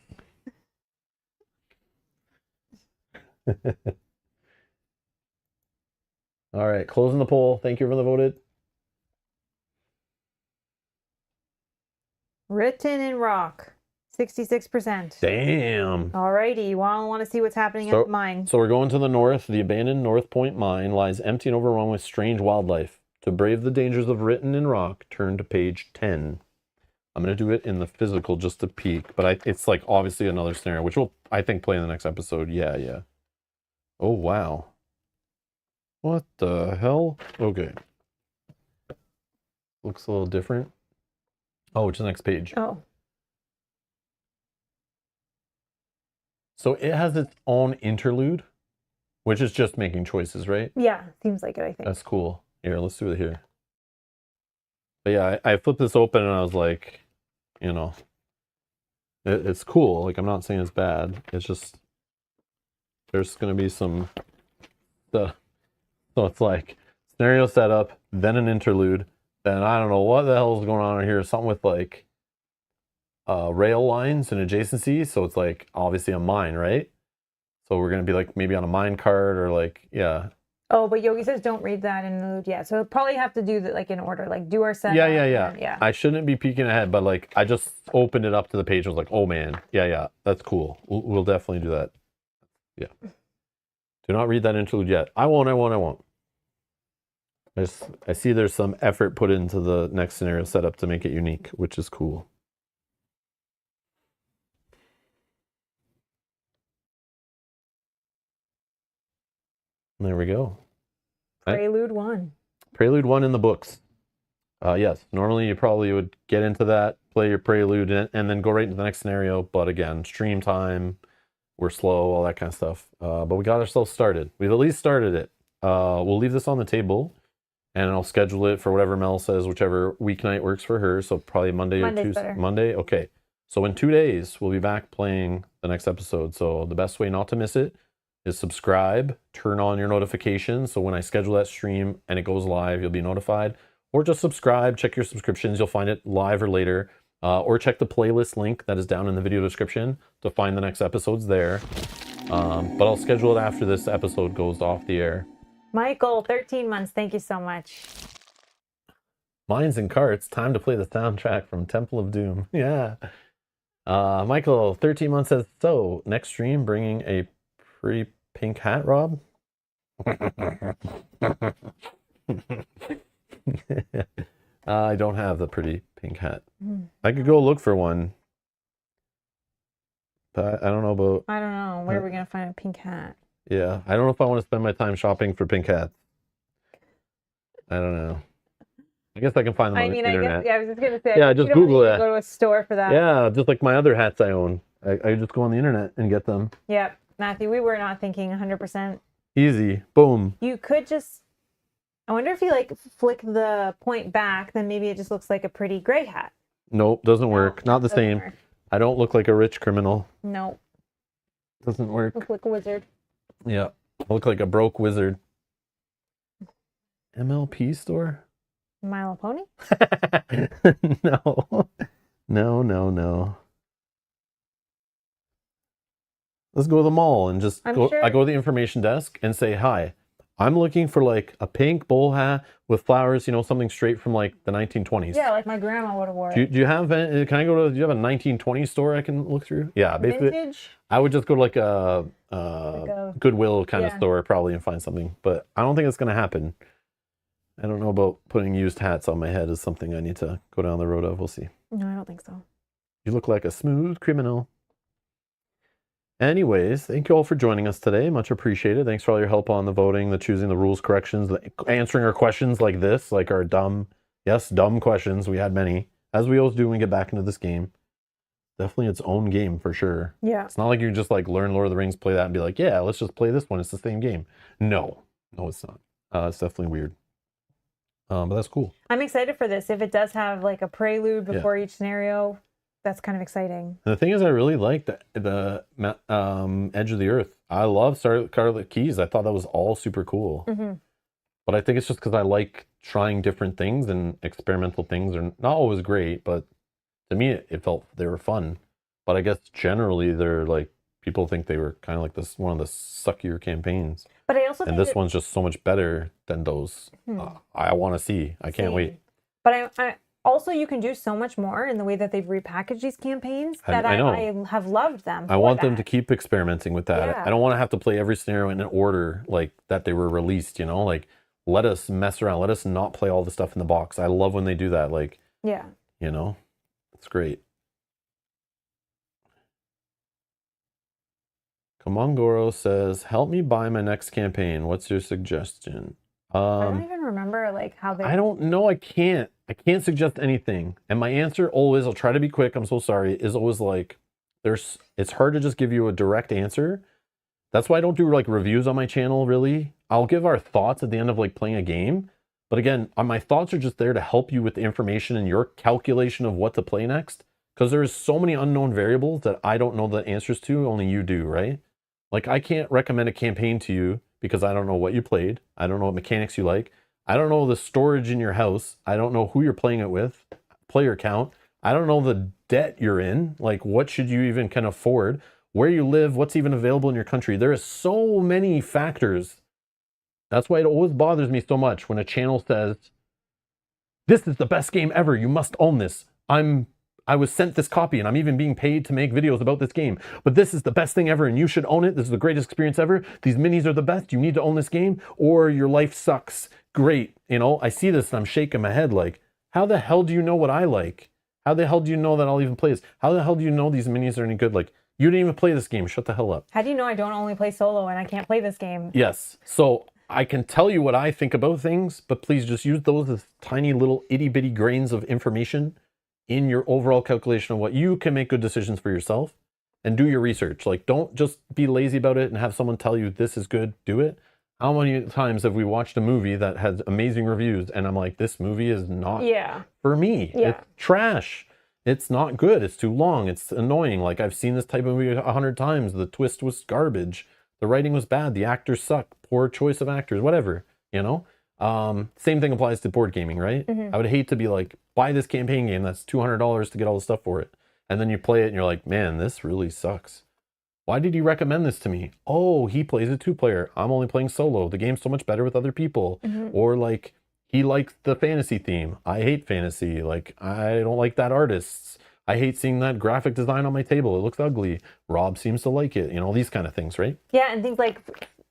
All right, closing the poll. Thank you for the voted. Written in Rock. 66%. Damn. Alrighty, well, I want to see what's happening at the mine. So we're going to the north. The abandoned North Point mine lies empty and overrun with strange wildlife. To brave the dangers of written in rock, turn to page 10. I'm going to do it in the physical just to peek, but it's like obviously another scenario, which we'll, I think, play in the next episode. Yeah. Oh, wow. What the hell? Okay. Looks a little different. Oh, which is the next page. Oh. So it has its own interlude, which is just making choices, right? Yeah, seems like it, I think. That's cool. Here, let's do it here. But yeah, I flipped this open and I was like, you know, it's cool. Like, I'm not saying it's bad. It's just, there's going to be some stuff. So it's like scenario setup, then an interlude, then I don't know what the hell is going on in here. Something with like rail lines and adjacency. So it's like obviously a mine, right? So we're going to be like maybe on a mine cart or like, yeah. Oh, but Yogi says don't read that interlude yet. So we'll probably have to do that like in order, like do our setup. Yeah. I shouldn't be peeking ahead, but like I just opened it up to the page. I was like, oh man, yeah, that's cool. We'll definitely do that. Yeah. Do not read that interlude yet. I won't. I see there's some effort put into the next scenario setup to make it unique, which is cool. There we go. Prelude 1. Prelude 1 in the books. Yes, normally you probably would get into that, play your prelude, and then go right into the next scenario. But again, stream time, we're slow, all that kind of stuff. But we got ourselves started. We've at least started it. We'll leave this on the table, and I'll schedule it for whatever Mel says, whichever weeknight works for her. So probably Monday or Tuesday. Better. Monday? Okay. So in 2 days, we'll be back playing the next episode. So the best way not to miss it is subscribe, turn on your notifications. So when I schedule that stream and it goes live, you'll be notified. Or just subscribe, check your subscriptions. You'll find it live or later. Or check the playlist link that is down in the video description to find the next episodes there. But I'll schedule it after this episode goes off the air. Michael, 13 months. Thank you so much. Mines and carts. Time to play the soundtrack from Temple of Doom. Yeah. Michael, 13 months says, so next stream bringing a pretty pink hat, Rob? I don't have the pretty pink hat. I could go look for one. But I don't know about... I don't know. Where are we going to find a pink hat? Yeah. I don't know if I want to spend my time shopping for pink hats. I don't know. I guess I can find them on the internet. I was just going to say. Yeah, just Google that. Go to a store for that. Yeah, just like my other hats I own. I just go on the internet and get them. Yep. Matthew, we were not thinking 100%. Easy. Boom. You could just... I wonder if you like flick the point back, then maybe it just looks like a pretty gray hat. Nope, doesn't work. Not the same. Work. I don't look like a rich criminal. Nope. Doesn't work. Look like a wizard. Yeah. I look like a broke wizard. MLP store? Milo Pony? No. No. Let's go to the mall and just go. Sure. I go to the information desk and say, hi, I'm looking for like a pink bowl hat with flowers, something straight from like the 1920s. Yeah, like my grandma would have worn. Do you have, do you have a 1920s store I can look through? Yeah, basically. Vintage? I would just go to like a Goodwill kind of store probably and find something, but I don't think it's going to happen. I don't know about putting used hats on my head is something I need to go down the road of. We'll see. No, I don't think so. You look like a smooth criminal. Anyways, thank you all for joining us today. Much appreciated. Thanks for all your help on the voting, the choosing the rules corrections, the answering our questions like this, like our dumb questions. We had many, as we always do when we get back into this game. Definitely its own game for sure. Yeah. It's not like you just like learn Lord of the Rings, play that and be like, yeah, let's just play this one. It's the same game. No, it's not. It's definitely weird. But that's cool. I'm excited for this. If it does have like a prelude before each scenario, that's kind of exciting. And the thing is, I really like the Edge of the Earth. I love Scarlet Keys. I thought that was all super cool. Mm-hmm. But I think it's just because I like trying different things, and experimental things are not always great, but to me, it felt they were fun. But I guess generally they're like, people think they were kind of like this one of the suckier campaigns. But I also think this one's just so much better than those. I want to see. I can't wait. But also you can do so much more in the way that they've repackaged these campaigns that I know. I have loved them. I want them to keep experimenting with that. Yeah. I don't want to have to play every scenario in an order like that they were released, you know? Like, let us mess around. Let us not play all the stuff in the box. I love when they do that. Like, Yeah. you know, it's great. Kamongoro says, help me buy my next campaign. What's your suggestion? I don't even remember like how they. I don't know. I can't suggest anything. And my answer always, I'll try to be quick, I'm so sorry, is always like, it's hard to just give you a direct answer. That's why I don't do like reviews on my channel, really. I'll give our thoughts at the end of like playing a game. But again, my thoughts are just there to help you with the information and your calculation of what to play next. Because there's so many unknown variables that I don't know the answers to, only you do, right? Like, I can't recommend a campaign to you because I don't know what you played. I don't know what mechanics you like. I don't know the storage in your house. I don't know who you're playing it with, player count. I don't know the debt you're in. Like, what should you even can afford? Where you live, what's even available in your country. There is so many factors. That's why it always bothers me so much when a channel says, this is the best game ever. You must own this. I was sent this copy and I'm even being paid to make videos about this game. But this is the best thing ever and you should own it. This is the greatest experience ever. These minis are the best. You need to own this game or your life sucks. Great. You know, I see this and I'm shaking my head like, how the hell do you know what I like? How the hell do you know that I'll even play this? How the hell do you know these minis are any good? Like, you didn't even play this game. Shut the hell up. How do you know I don't only play solo and I can't play this game? Yes. So I can tell you what I think about things, but please just use those as tiny little itty bitty grains of information in your overall calculation of what you can make good decisions for yourself and do your research. Like, don't just be lazy about it and have someone tell you this is good, do it. How many times have we watched a movie that has amazing reviews and I'm like, this movie is not for me. Yeah. It's trash. It's not good. It's too long. It's annoying. Like, I've seen this type of movie 100 times. The twist was garbage. The writing was bad. The actors suck. Poor choice of actors, whatever, you know? Same thing applies to board gaming, right? I would hate to be like, buy this campaign game that's $200 to get all the stuff for it. And then you play it and you're like, man, this really sucks. Why did he recommend this to me? Oh, he plays a 2-player. I'm only playing solo. The game's so much better with other people. Or like, he likes the fantasy theme. I hate fantasy. Like, I don't like that artist. I hate seeing that graphic design on my table. It looks ugly. Rob seems to like it. You know, these kind of things, right? Yeah, and things like,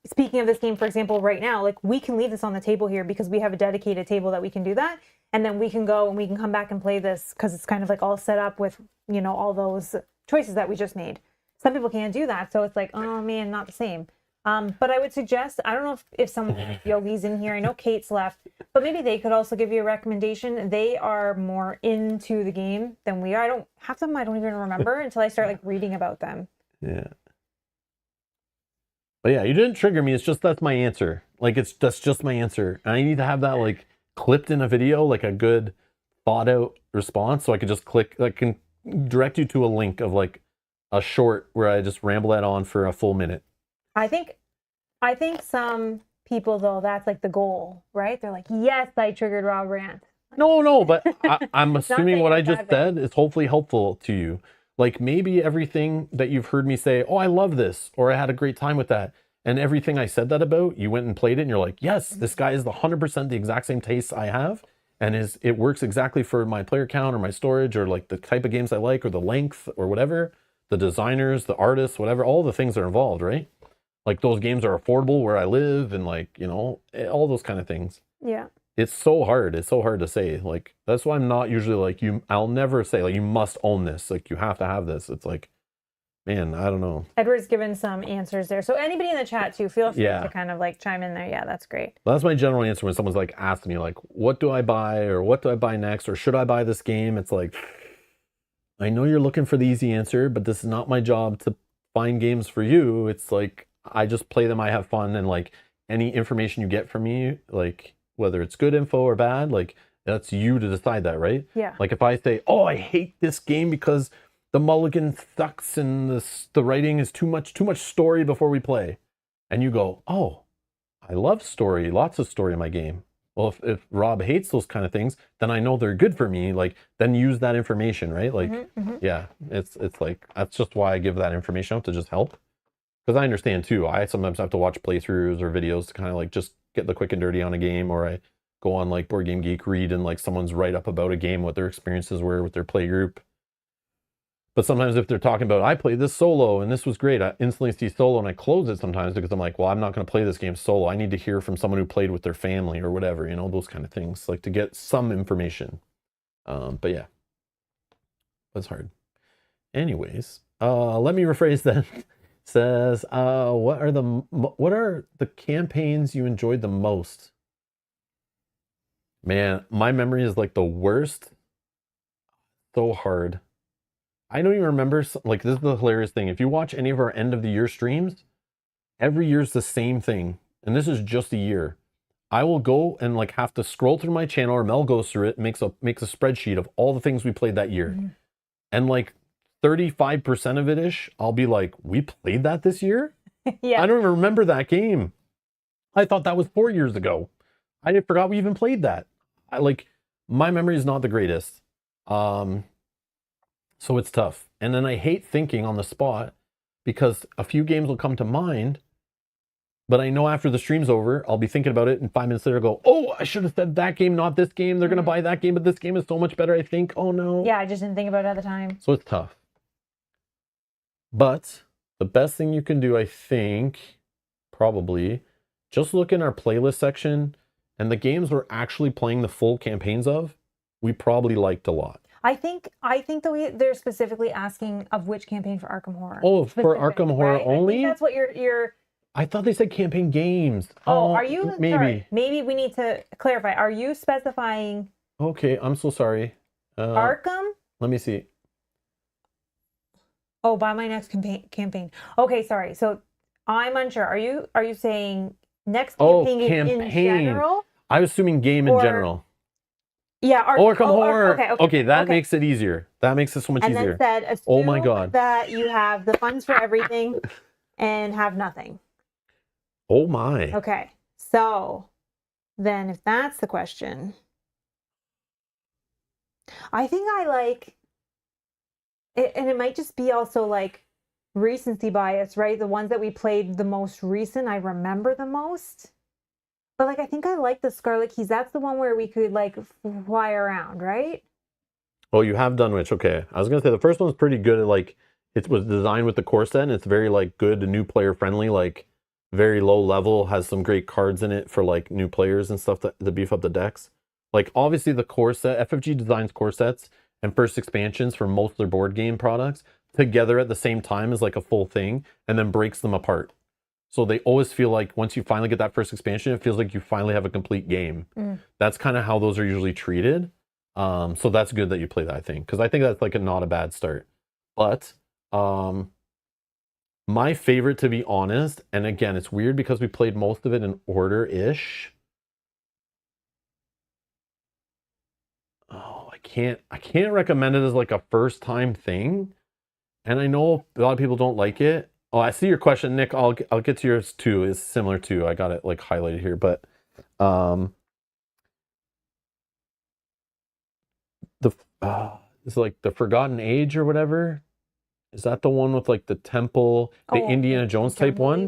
speaking of this game, for example, right now, like, we can leave this on the table here because we have a dedicated table that we can do that. And then we can go and we can come back and play this because it's kind of like all set up with, you know, all those choices that we just made. Some people can't do that. So it's like, oh man, not the same. But I would suggest, I don't know if some Yogi's in here. I know Kate's left, but maybe they could also give you a recommendation. They are more into the game than we are. Half of them I don't even remember until I start like reading about them. Yeah. But yeah, you didn't trigger me. It's just, that's my answer. Like, that's just my answer. And I need to have that like clipped in a video, like a good thought out response. So I could just click, I can direct you to a link of like a short where I just ramble that on for a full minute. I think some people though, that's like the goal, right? They're like, yes, I triggered Rob Rant. No, but I'm assuming what I saying just said is hopefully helpful to you. Like, maybe everything that you've heard me say, oh, I love this, or I had a great time with that, and everything I said that about, you went and played it, and you're like, yes, this guy is 100% the exact same tastes I have, and it works exactly for my player count or my storage or like the type of games I like or the length or whatever, the designers, the artists, whatever, all the things are involved, right? Like, those games are affordable where I live and like, you know, all those kind of things. Yeah. It's so hard. It's so hard to say. Like, that's why I'm not usually like I'll never say like, you must own this. Like, you have to have this. It's like, man, I don't know. Edward's given some answers there. So anybody in the chat too, feel free to kind of like chime in there. Yeah, that's great. That's my general answer when someone's like asking me like, what do I buy or what do I buy next? Or should I buy this game? It's like, I know you're looking for the easy answer, but this is not my job to find games for you. It's like, I just play them. I have fun. And like, any information you get from me, like, whether it's good info or bad, like, that's you to decide that, right? Yeah. Like, if I say, oh, I hate this game because the mulligan sucks and the writing is too much story before we play, and you go, oh, I love story, lots of story in my game. Well, if Rob hates those kind of things, then I know they're good for me. Like, then use that information, right? Like, yeah, it's like, that's just why I give that information out, to just help. Because I understand too, I sometimes have to watch playthroughs or videos to kind of like just get the quick and dirty on a game, or I go on like Board Game Geek, read and like someone's write up about a game, what their experiences were with their play group. But sometimes if they're talking about, I played this solo and this was great, I instantly see solo and I close it sometimes because I'm like, well, I'm not going to play this game solo. I need to hear from someone who played with their family or whatever, you know, those kind of things, like to get some information. But yeah, that's hard. Anyways, let me rephrase that. Says, what are the campaigns you enjoyed the most? Man, my memory is like the worst. So hard. I don't even remember, like, this is the hilarious thing. If you watch any of our end of the year streams, every year's the same thing. And this is just a year. I will go and like have to scroll through my channel, or Mel goes through it, makes a spreadsheet of all the things we played that year. Mm-hmm. And like 35% of it-ish, I'll be like, we played that this year? Yeah. I don't even remember that game. I thought that was 4 years ago. I forgot we even played that. My memory is not the greatest. So it's tough. And then I hate thinking on the spot because a few games will come to mind, but I know after the stream's over, I'll be thinking about it and 5 minutes later go, oh, I should have said that game, not this game. They're going to buy that game, but this game is so much better, I think. Oh no. Yeah, I just didn't think about it at the time. So it's tough. But the best thing you can do, I think, probably, just look in our playlist section and the games we're actually playing the full campaigns of, we probably liked a lot. I think they're specifically asking of which campaign for Arkham Horror. Oh, for Arkham Horror only? I think that's what you're... I thought they said campaign games. Oh, are you? Maybe. Sorry, maybe we need to clarify. Are you specifying... Okay, I'm so sorry. Arkham? Let me see. Oh, buy my next campaign. Okay, sorry. So I'm unsure. Are you saying next campaign in general? I was assuming game in general. Yeah, Arkham Horror. Okay, that makes it easier. That makes it so much easier. And then said, oh my god, that you have the funds for everything and have nothing. Oh my. Okay, so then if that's the question, I think I like it, and it might just be also like recency bias, right? The ones that we played the most recent, I remember the most. But like, I think I like the Scarlet Keys. That's the one where we could like fly around, right? Oh, you have Dunwich. Okay. I was going to say the first one's pretty good. Like, it was designed with the core set and it's very like good, new player friendly, like very low level, has some great cards in it for like new players and stuff to beef up the decks. Like obviously the core set, FFG designs core sets and first expansions for most of their board game products together at the same time as like a full thing and then breaks them apart. So they always feel like once you finally get that first expansion, it feels like you finally have a complete game. That's kind of how those are usually treated. So that's good that you play that, I think, because I think that's like not a bad start. But my favorite, to be honest, and again, it's weird because we played most of it in order-ish. Oh, I can't recommend it as like a first time thing. And I know a lot of people don't like it. Oh, I see your question, Nick. I'll get to yours too. It's similar too. I got it like highlighted here, but it's like the Forgotten Age or whatever. Is that the one with like the temple, the Indiana Jones type one?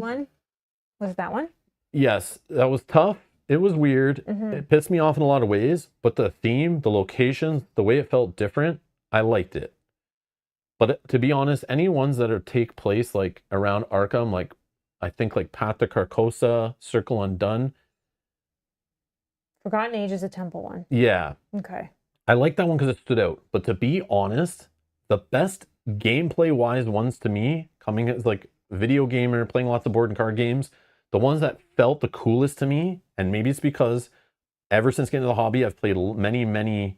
Was it that one? Yes, that was tough. It was weird. It pissed me off in a lot of ways, but the theme, the locations, the way it felt different, I liked it. But to be honest, any ones that take place like around Arkham, like I think like Path to Carcosa, Circle Undone. Forgotten Age is a temple one. Yeah. Okay. I like that one because it stood out. But to be honest, the best gameplay-wise ones to me, coming as like video gamer, playing lots of board and card games, the ones that felt the coolest to me, and maybe it's because ever since getting into the hobby, I've played many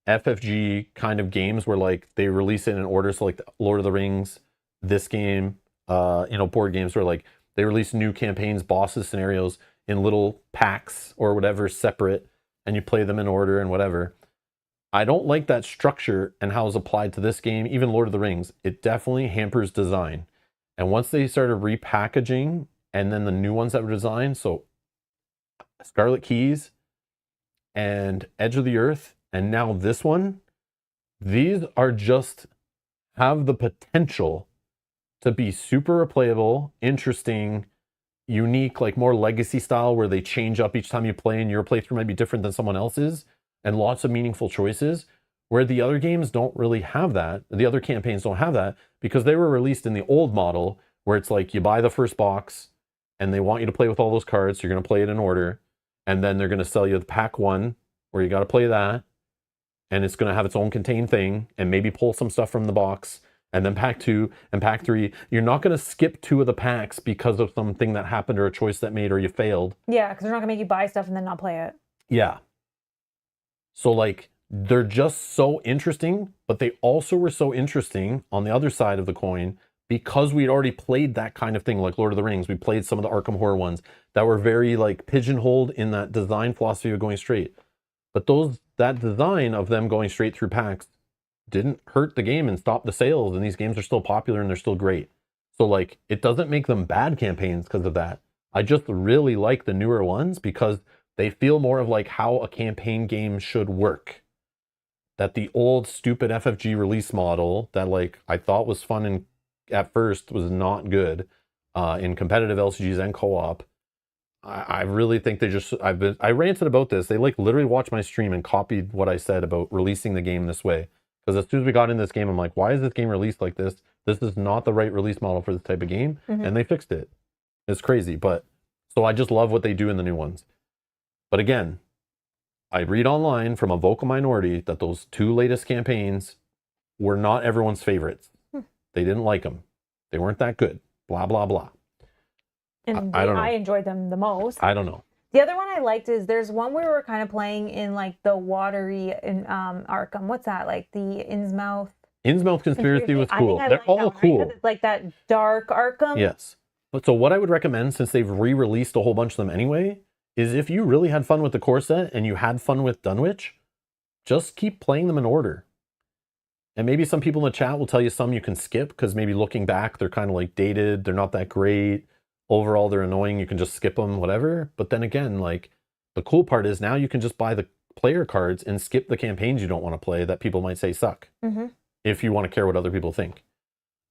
FFG kind of games where like they release it in order. So like Lord of the Rings, this game, board games where like they release new campaigns, bosses, scenarios in little packs or whatever separate, and you play them in order and whatever. I don't like that structure and how it's applied to this game. Even Lord of the Rings, it definitely hampers design. And once they started repackaging and then the new ones that were designed, so Scarlet Keys and Edge of the Earth, and now this one, these are just have the potential to be super replayable, interesting, unique, like more legacy style where they change up each time you play and your playthrough might be different than someone else's, and lots of meaningful choices, where the other games don't really have that. The other campaigns don't have that because they were released in the old model where it's like you buy the first box and they want you to play with all those cards. So you're going to play it in order. And then they're going to sell you the pack 1 where you got to play that. And it's going to have its own contained thing and maybe pull some stuff from the box. And then pack 2 and pack 3. You're not going to skip 2 of the packs because of something that happened or a choice that made or you failed. Yeah, because they're not going to make you buy stuff and then not play it. Yeah. So like, they're just so interesting, but they also were so interesting on the other side of the coin because we'd already played that kind of thing, like Lord of the Rings. We played some of the Arkham horror ones that were very like pigeonholed in that design philosophy of going straight. But that design of them going straight through packs didn't hurt the game and stop the sales, and these games are still popular and they're still great. So like, it doesn't make them bad campaigns because of that. I just really like the newer ones because they feel more of like how a campaign game should work. That the old stupid FFG release model that like I thought was fun and at first was not good in competitive LCGs and co-op. I really think they just, I ranted about this. They like literally watched my stream and copied what I said about releasing the game this way. Because as soon as we got in this game, I'm like, why is this game released like this? This is not the right release model for this type of game. Mm-hmm. And they fixed it. It's crazy. But so I just love what they do in the new ones. But again, I read online from a vocal minority that those 2 latest campaigns were not everyone's favorites. They didn't like them. They weren't that good. Blah, blah, blah. And I don't know. I enjoyed them the most. I don't know. The other one I liked is there's one where we were kind of playing in like the watery in Arkham. What's that? Like the Innsmouth Conspiracy was cool. I They're like all that one, cool. right? 'Cause it's like that dark Arkham. Yes. But so what I would recommend, since they've re-released a whole bunch of them anyway, is if you really had fun with the core set and you had fun with Dunwich, just keep playing them in order. And maybe some people in the chat will tell you some you can skip because maybe looking back, they're kind of like dated. They're not that great. Overall, they're annoying. You can just skip them, whatever. But then again, like the cool part is now you can just buy the player cards and skip the campaigns you don't want to play that people might say suck. Mm-hmm. If you want to care what other people think.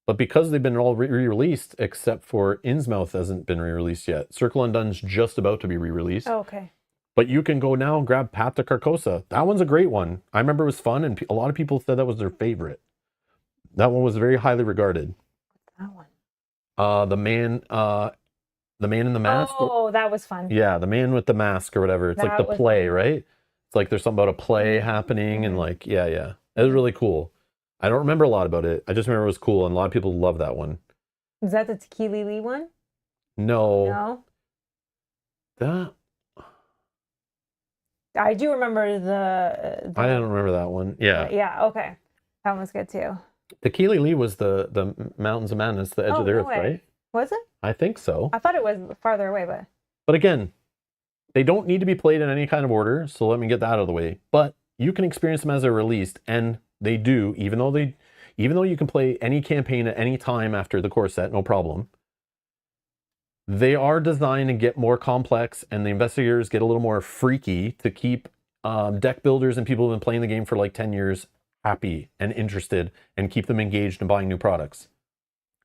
But because they've been all re-released, except for Innsmouth hasn't been re-released yet. Circle Undone's just about to be re-released. Oh, okay. But you can go now and grab Path to Carcosa. That one's a great one. I remember it was fun, and a lot of people said that was their favorite. That one was very highly regarded. That one. The man in the mask. Oh, that was fun. Yeah, the man with the mask or whatever. It's like the play, right? It's like there's something about a play happening, and like, yeah. It was really cool. I don't remember a lot about it. I just remember it was cool, and a lot of people love that one. Is that the Tequila Lee one? No. No. That I do remember the I don't remember that one. Yeah. Yeah, okay. That one was good too. Tequila Lee was the Mountains of Madness, the Edge of the Earth, right? Was it? I think so. I thought it was farther away, but... But again, they don't need to be played in any kind of order, so let me get that out of the way. But you can experience them as they're released, and they do, even though you can play any campaign at any time after the core set, no problem. They are designed to get more complex, and the investigators get a little more freaky to keep deck builders and people who've been playing the game for like 10 years happy and interested and keep them engaged in buying new products.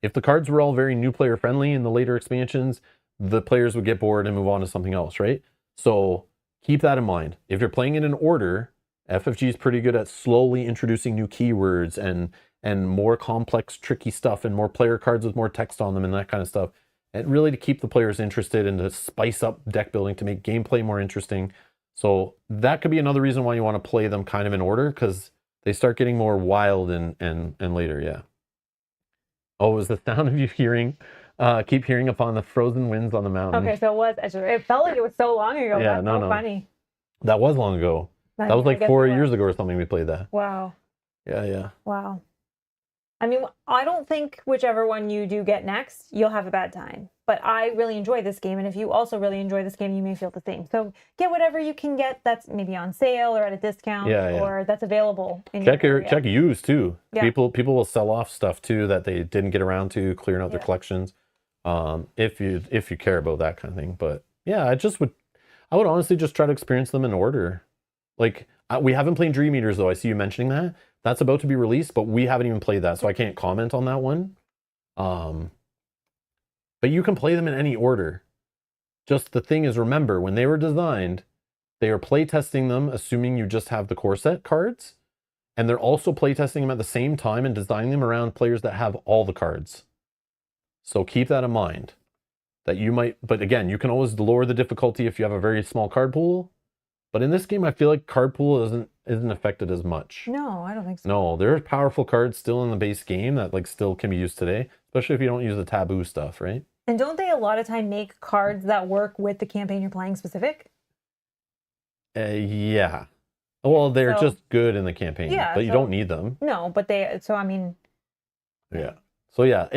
If the cards were all very new player friendly in the later expansions, the players would get bored and move on to something else, right? So keep that in mind. If you're playing in an order, FFG is pretty good at slowly introducing new keywords and more complex, tricky stuff and more player cards with more text on them and that kind of stuff. And really to keep the players interested and to spice up deck building to make gameplay more interesting. So that could be another reason why you want to play them kind of in order, because they start getting more wild and later, yeah. Oh, it was the sound of you keep hearing upon the frozen winds on the mountain. Okay, so it felt like it was so long ago. Yeah, That's so funny. That was long ago. That was like 4 years ago or something we played that. Wow. Yeah. Wow. I mean, I don't think whichever one you do get next, you'll have a bad time. But I really enjoy this game, and if you also really enjoy this game, you may feel the same. So get whatever you can get that's maybe on sale or at a discount, or that's available in your area. Check used too. Yeah. People will sell off stuff too that they didn't get around to clearing out their collections. If you care about that kind of thing. But yeah, I would honestly just try to experience them in order. Like we haven't played Dream Eaters though. I see you mentioning that. That's about to be released, but we haven't even played that, so I can't comment on that one. But you can play them in any order. Just the thing is, remember, when they were designed, they are playtesting them assuming you just have the core set cards, and they're also playtesting them at the same time and designing them around players that have all the cards. So keep that in mind. That you might, but again, you can always lower the difficulty if you have a very small card pool. But in this game, I feel like card pool isn't affected as much. No, I don't think so. No, there are powerful cards still in the base game that like still can be used today, especially if you don't use the taboo stuff, right? And don't they a lot of time make cards that work with the campaign you're playing specific? Yeah. Well, they're So- just good in the campaign, Yeah, but you so- don't need them. No, but they. So I mean, Yeah. So yeah,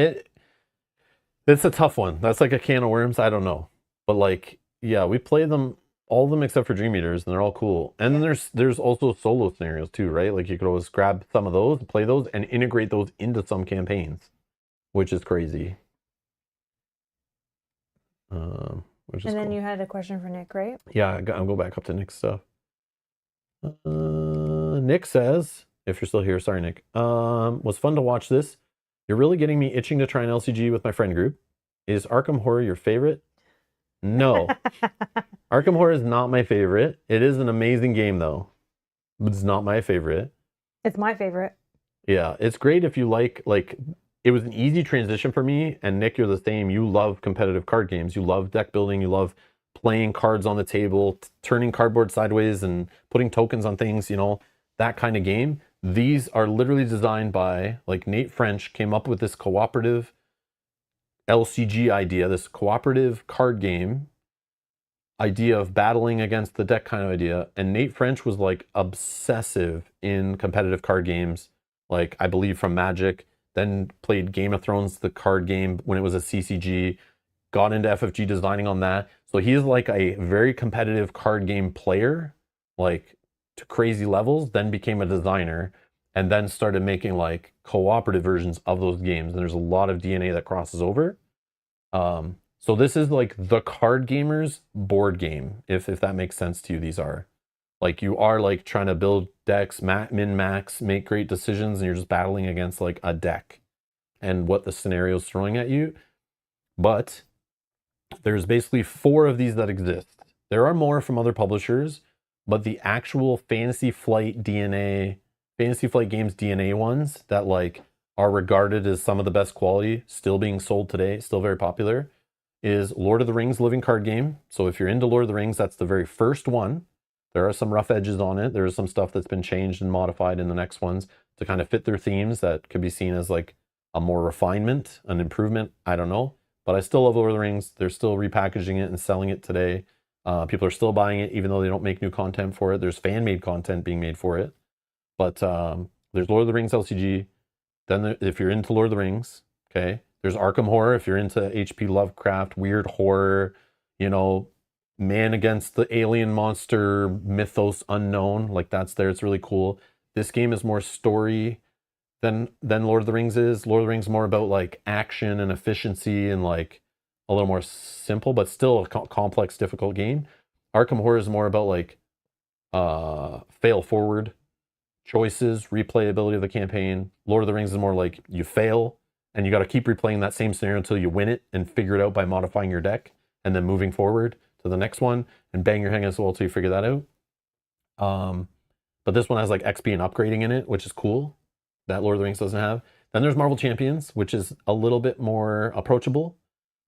it's a tough one. That's like a can of worms. I don't know, but like, yeah, we play them, all of them except for Dream Eaters, and they're all cool. And then there's also solo scenarios too, right? Like you could always grab some of those, play those, and integrate those into some campaigns, which is crazy. Which is and then cool. you had a question for Nick, right? Yeah, I'll go back up to Nick's stuff. Nick says, if you're still here, sorry, Nick. Was fun to watch this. You're really getting me itching to try an LCG with my friend group. Is Arkham Horror your favorite? No. Arkham Horror is not my favorite. It is an amazing game, though. But it's not my favorite. It's my favorite. Yeah, it's great if you like, it was an easy transition for me. And Nick, you're the same. You love competitive card games. You love deck building. You love playing cards on the table, turning cardboard sideways and putting tokens on things, that kind of game. These are literally designed by, like, Nate French came up with this cooperative LCG idea, this cooperative card game idea of battling against the deck kind of idea. And Nate French was like obsessive in competitive card games, like I believe from Magic, then played Game of Thrones, the card game when it was a CCG, got into FFG designing on that. So he is like a very competitive card game player, like to crazy levels, then became a designer and then started making like cooperative versions of those games. And there's a lot of DNA that crosses over. So this is like the card gamers board game, if that makes sense to you. These are like, you are like trying to build decks, min max, make great decisions, and you're just battling against like a deck and what the scenario is throwing at you. But there's basically 4 of these that exist. There are more from other publishers, but the actual Fantasy Flight Games DNA ones that like are regarded as some of the best quality, still being sold today, still very popular, is Lord of the Rings Living Card Game. So if you're into Lord of the Rings, that's the very first one. There are some rough edges on it. There's some stuff that's been changed and modified in the next ones to kind of fit their themes that could be seen as like a more refinement, an improvement. I don't know. But I still love Lord of the Rings. They're still repackaging it and selling it today. People are still buying it, even though they don't make new content for it. There's fan-made content being made for it. But there's Lord of the Rings LCG. Then if you're into Lord of the Rings, okay, there's Arkham Horror. If you're into H.P. Lovecraft, weird horror, man against the alien monster mythos unknown, like that's there. It's really cool. This game is more story than Lord of the Rings is. Lord of the Rings is more about like action and efficiency and like a little more simple, but still a complex, difficult game. Arkham Horror is more about like fail forward choices, replayability of the campaign. Lord of the Rings is more like you fail and you got to keep replaying that same scenario until you win it and figure it out by modifying your deck and then moving forward to the next one and bang your head against the wall until you figure that out. But this one has like XP and upgrading in it, which is cool. That Lord of the Rings doesn't have. Then there's Marvel Champions, which is a little bit more approachable.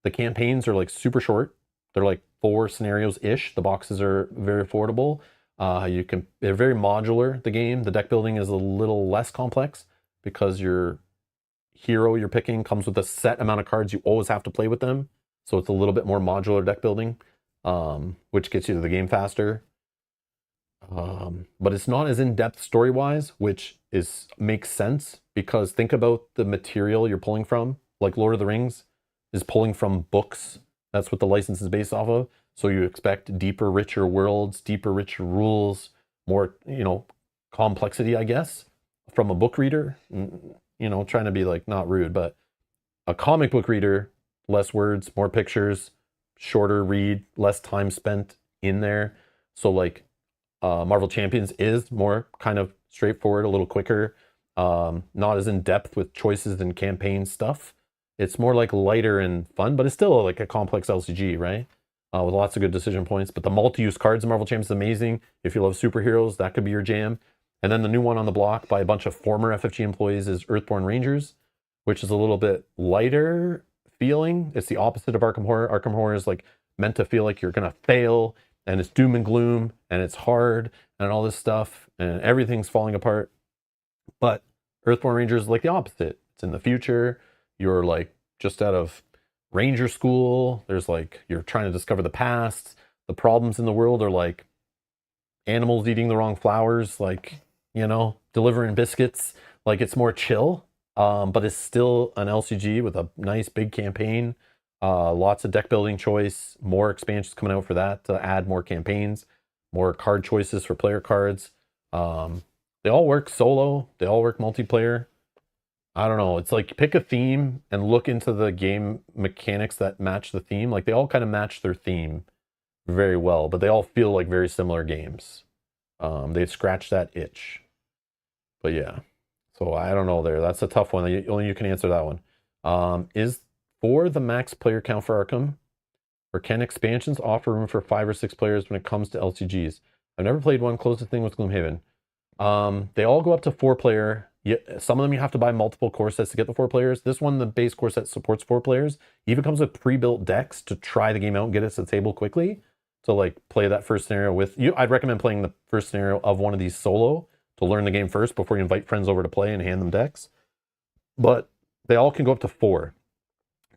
The campaigns are like super short. They're like 4 scenarios-ish. The boxes are very affordable. They're very modular, the game. The deck building is a little less complex because your hero you're picking comes with a set amount of cards. You always have to play with them. So it's a little bit more modular deck building, which gets you to the game faster. But it's not as in-depth story-wise, which makes sense because think about the material you're pulling from. Like Lord of the Rings is pulling from books. That's what the license is based off of. So you expect deeper, richer worlds, deeper, richer rules, more, complexity, I guess, from a book reader. Trying to be like not rude, but a comic book reader, less words, more pictures, shorter read, less time spent in there. So like Marvel Champions is more kind of straightforward, a little quicker, not as in depth with choices and campaign stuff. It's more like lighter and fun, but it's still like a complex LCG, right? with lots of good decision points. But the multi-use cards in Marvel Champions is amazing. If you love superheroes, that could be your jam. And then the new one on the block by a bunch of former FFG employees is Earthborn Rangers, which is a little bit lighter feeling. It's the opposite of Arkham Horror. Arkham Horror is like meant to feel like you're gonna fail, and it's doom and gloom, and it's hard, and all this stuff, and everything's falling apart. But Earthborn Rangers is like the opposite. It's in the future. You're like just out of ranger school. There's like, you're trying to discover the past. The problems in the world are like animals eating the wrong flowers, like, you know, delivering biscuits. Like, it's more chill, but it's still an LCG with a nice big campaign. Lots of deck building choice, more expansions coming out for that to add more campaigns, more card choices for player cards. They all work solo. They all work multiplayer. I don't know. It's like pick a theme and look into the game mechanics that match the theme. Like they all kind of match their theme very well, but they all feel like very similar games. They scratch that itch. But yeah, so I don't know there. That's a tough one. Only you can answer that one. Is 4 the max player count for Arkham? Or can expansions offer room for 5 or 6 players when it comes to LCGs? I've never played one. Closest thing with Gloomhaven. They all go up to 4 player. Some of them you have to buy multiple core sets to get the 4 players. This one, the base core set supports 4 players. Even comes with pre-built decks to try the game out and get it to the table quickly. To like play that first scenario with you. I'd recommend playing the first scenario of one of these solo to learn the game first before you invite friends over to play and hand them decks. But they all can go up to 4.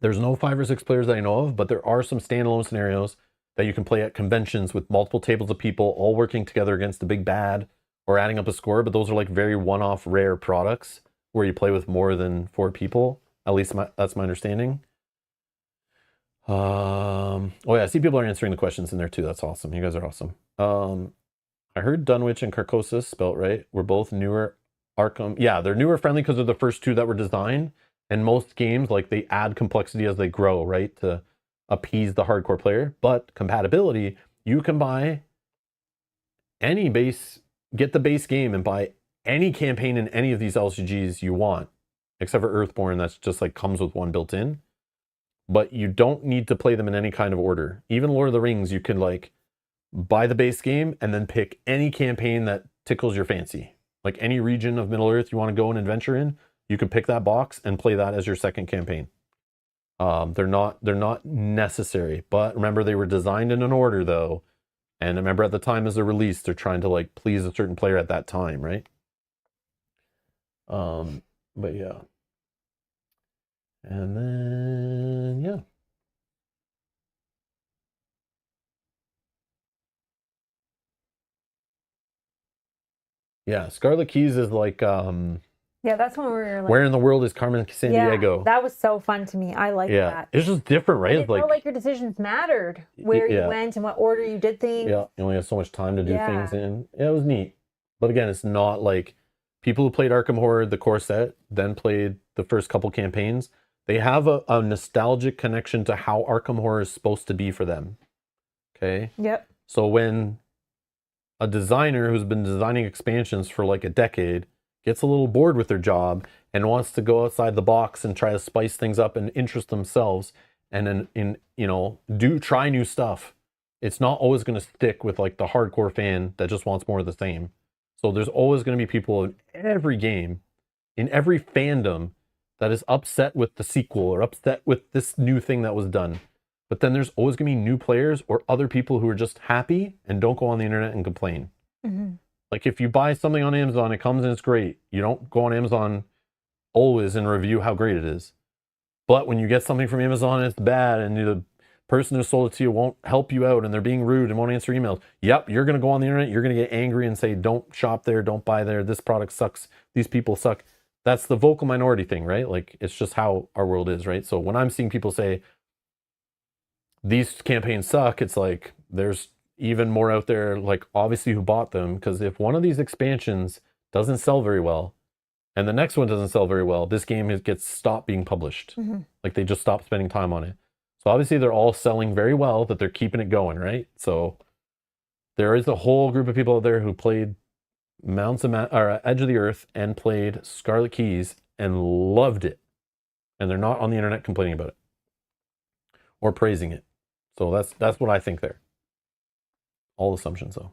There's no 5 or 6 players that I know of, but there are some standalone scenarios that you can play at conventions with multiple tables of people all working together against the big bad or adding up a score. But those are like very one-off rare products where you play with more than 4 people. At least that's my understanding. Oh yeah, I see people are answering the questions in there too. That's awesome. You guys are awesome. I heard Dunwich and Carcosa, spelt right, were both newer Arkham. Yeah, they're newer friendly because they're the first 2 that were designed. And most games, like they add complexity as they grow, right, to appease the hardcore player. But compatibility, you can buy any base, get the base game and buy any campaign in any of these LCGs you want, except for Earthborn, that's just like comes with one built in. But you don't need to play them in any kind of order. Even Lord of the Rings, you can like buy the base game and then pick any campaign that tickles your fancy. Like any region of Middle Earth you want to go and adventure in, you can pick that box and play that as your second campaign. They're not necessary, but remember they were designed in an order though. And remember at the time as they're released, they're trying to like please a certain player at that time, right? But yeah. And then, yeah. Yeah, Scarlet Keys is like, Yeah, that's when we were like, where in the world is Carmen San Diego? That was so fun to me. I like that. It's just different, right? And it felt like your decisions mattered, where you went and what order you did things. Yeah, you only have so much time to do things in. Yeah, it was neat. But again, it's not like people who played Arkham Horror, the core set, then played the first couple campaigns. They have a nostalgic connection to how Arkham Horror is supposed to be for them. Okay? Yep. So when a designer who's been designing expansions for like a decade gets a little bored with their job and wants to go outside the box and try to spice things up and interest themselves and then try new stuff, it's not always going to stick with like the hardcore fan that just wants more of the same. So there's always going to be people in every game, in every fandom, that is upset with the sequel or upset with this new thing that was done. But then there's always going to be new players or other people who are just happy and don't go on the internet and complain. Mm-hmm. Like if you buy something on Amazon, it comes and it's great. You don't go on Amazon always and review how great it is. But when you get something from Amazon and it's bad and the person who sold it to you won't help you out and they're being rude and won't answer emails, yep, you're going to go on the internet, you're going to get angry and say, don't shop there, don't buy there, this product sucks, these people suck. That's the vocal minority thing, right? Like it's just how our world is, right? So when I'm seeing people say, these campaigns suck, it's like there's even more out there, like obviously who bought them, because if one of these expansions doesn't sell very well and the next one doesn't sell very well, this game gets stopped being published. Mm-hmm. Like they just stop spending time on it. So obviously they're all selling very well, that they're keeping it going, right? So there is a whole group of people out there who played Edge of the Earth and played Scarlet Keys and loved it, and they're not on the internet complaining about it or praising it. So that's what I think there. All assumptions though.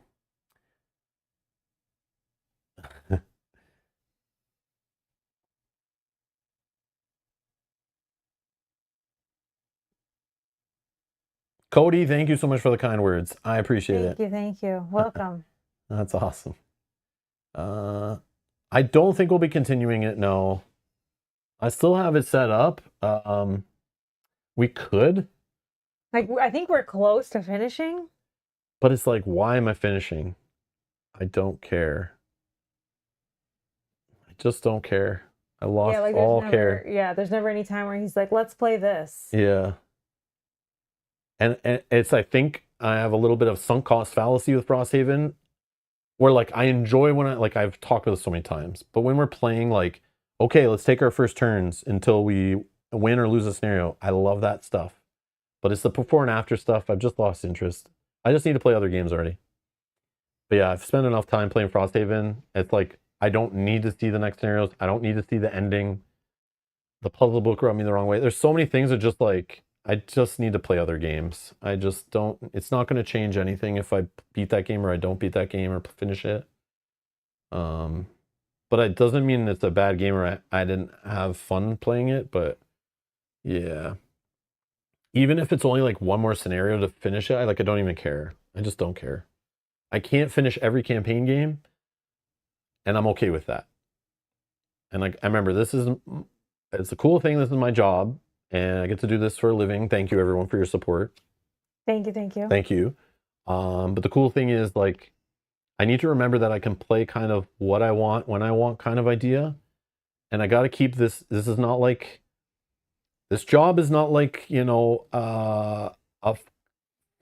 Cody, thank you so much for the kind words. I appreciate it. Thank you. Welcome. That's awesome. I don't think we'll be continuing it. No, I still have it set up. We could, Like, I think we're close to finishing. but it's like, why am I finishing? I don't care. I just don't care. I lost Yeah, like all there's care. never, yeah, there's never any time where he's like, let's play this. Yeah. And it's, I think I have a little bit of sunk cost fallacy with Frosthaven, where like I enjoy when I've talked about this so many times, but when we're playing like, okay, let's take our first turns until we win or lose a scenario. I love that stuff. But it's the before and after stuff. I've just lost interest. I just need to play other games already. But yeah, I've spent enough time playing Frosthaven. It's like, I don't need to see the next scenarios. I don't need to see the ending. The puzzle book rubbed me the wrong way. There's so many things that just like, I just need to play other games. I just don't, it's not going to change anything if I beat that game or I don't beat that game or finish it. But it doesn't mean it's a bad game or I didn't have fun playing it, but yeah. Even if it's only like one more scenario to finish it, I don't even care. I just don't care. I can't finish every campaign game, and I'm okay with that. And like, I remember it's a cool thing. This is my job, and I get to do this for a living. Thank you everyone for your support. Thank you. Thank you. Thank you. But the cool thing is like, I need to remember that I can play kind of what I want when I want kind of idea. And I got to keep this. This job is not like, a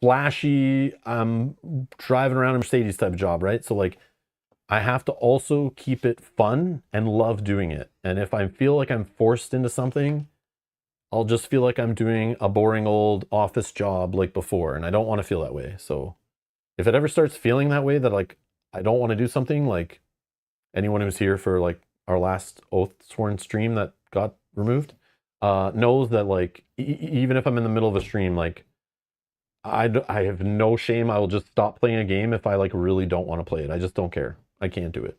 flashy, driving around in Mercedes type of job, right? So like, I have to also keep it fun and love doing it. And if I feel like I'm forced into something, I'll just feel like I'm doing a boring old office job like before. And I don't want to feel that way. So if it ever starts feeling that way, that like, I don't want to do something, like anyone who's here for like our last Oath Sworn stream that got removed, knows that like, even if I'm in the middle of a stream, like I have no shame. I will just stop playing a game if I like really don't want to play it. I just don't care. I can't do it.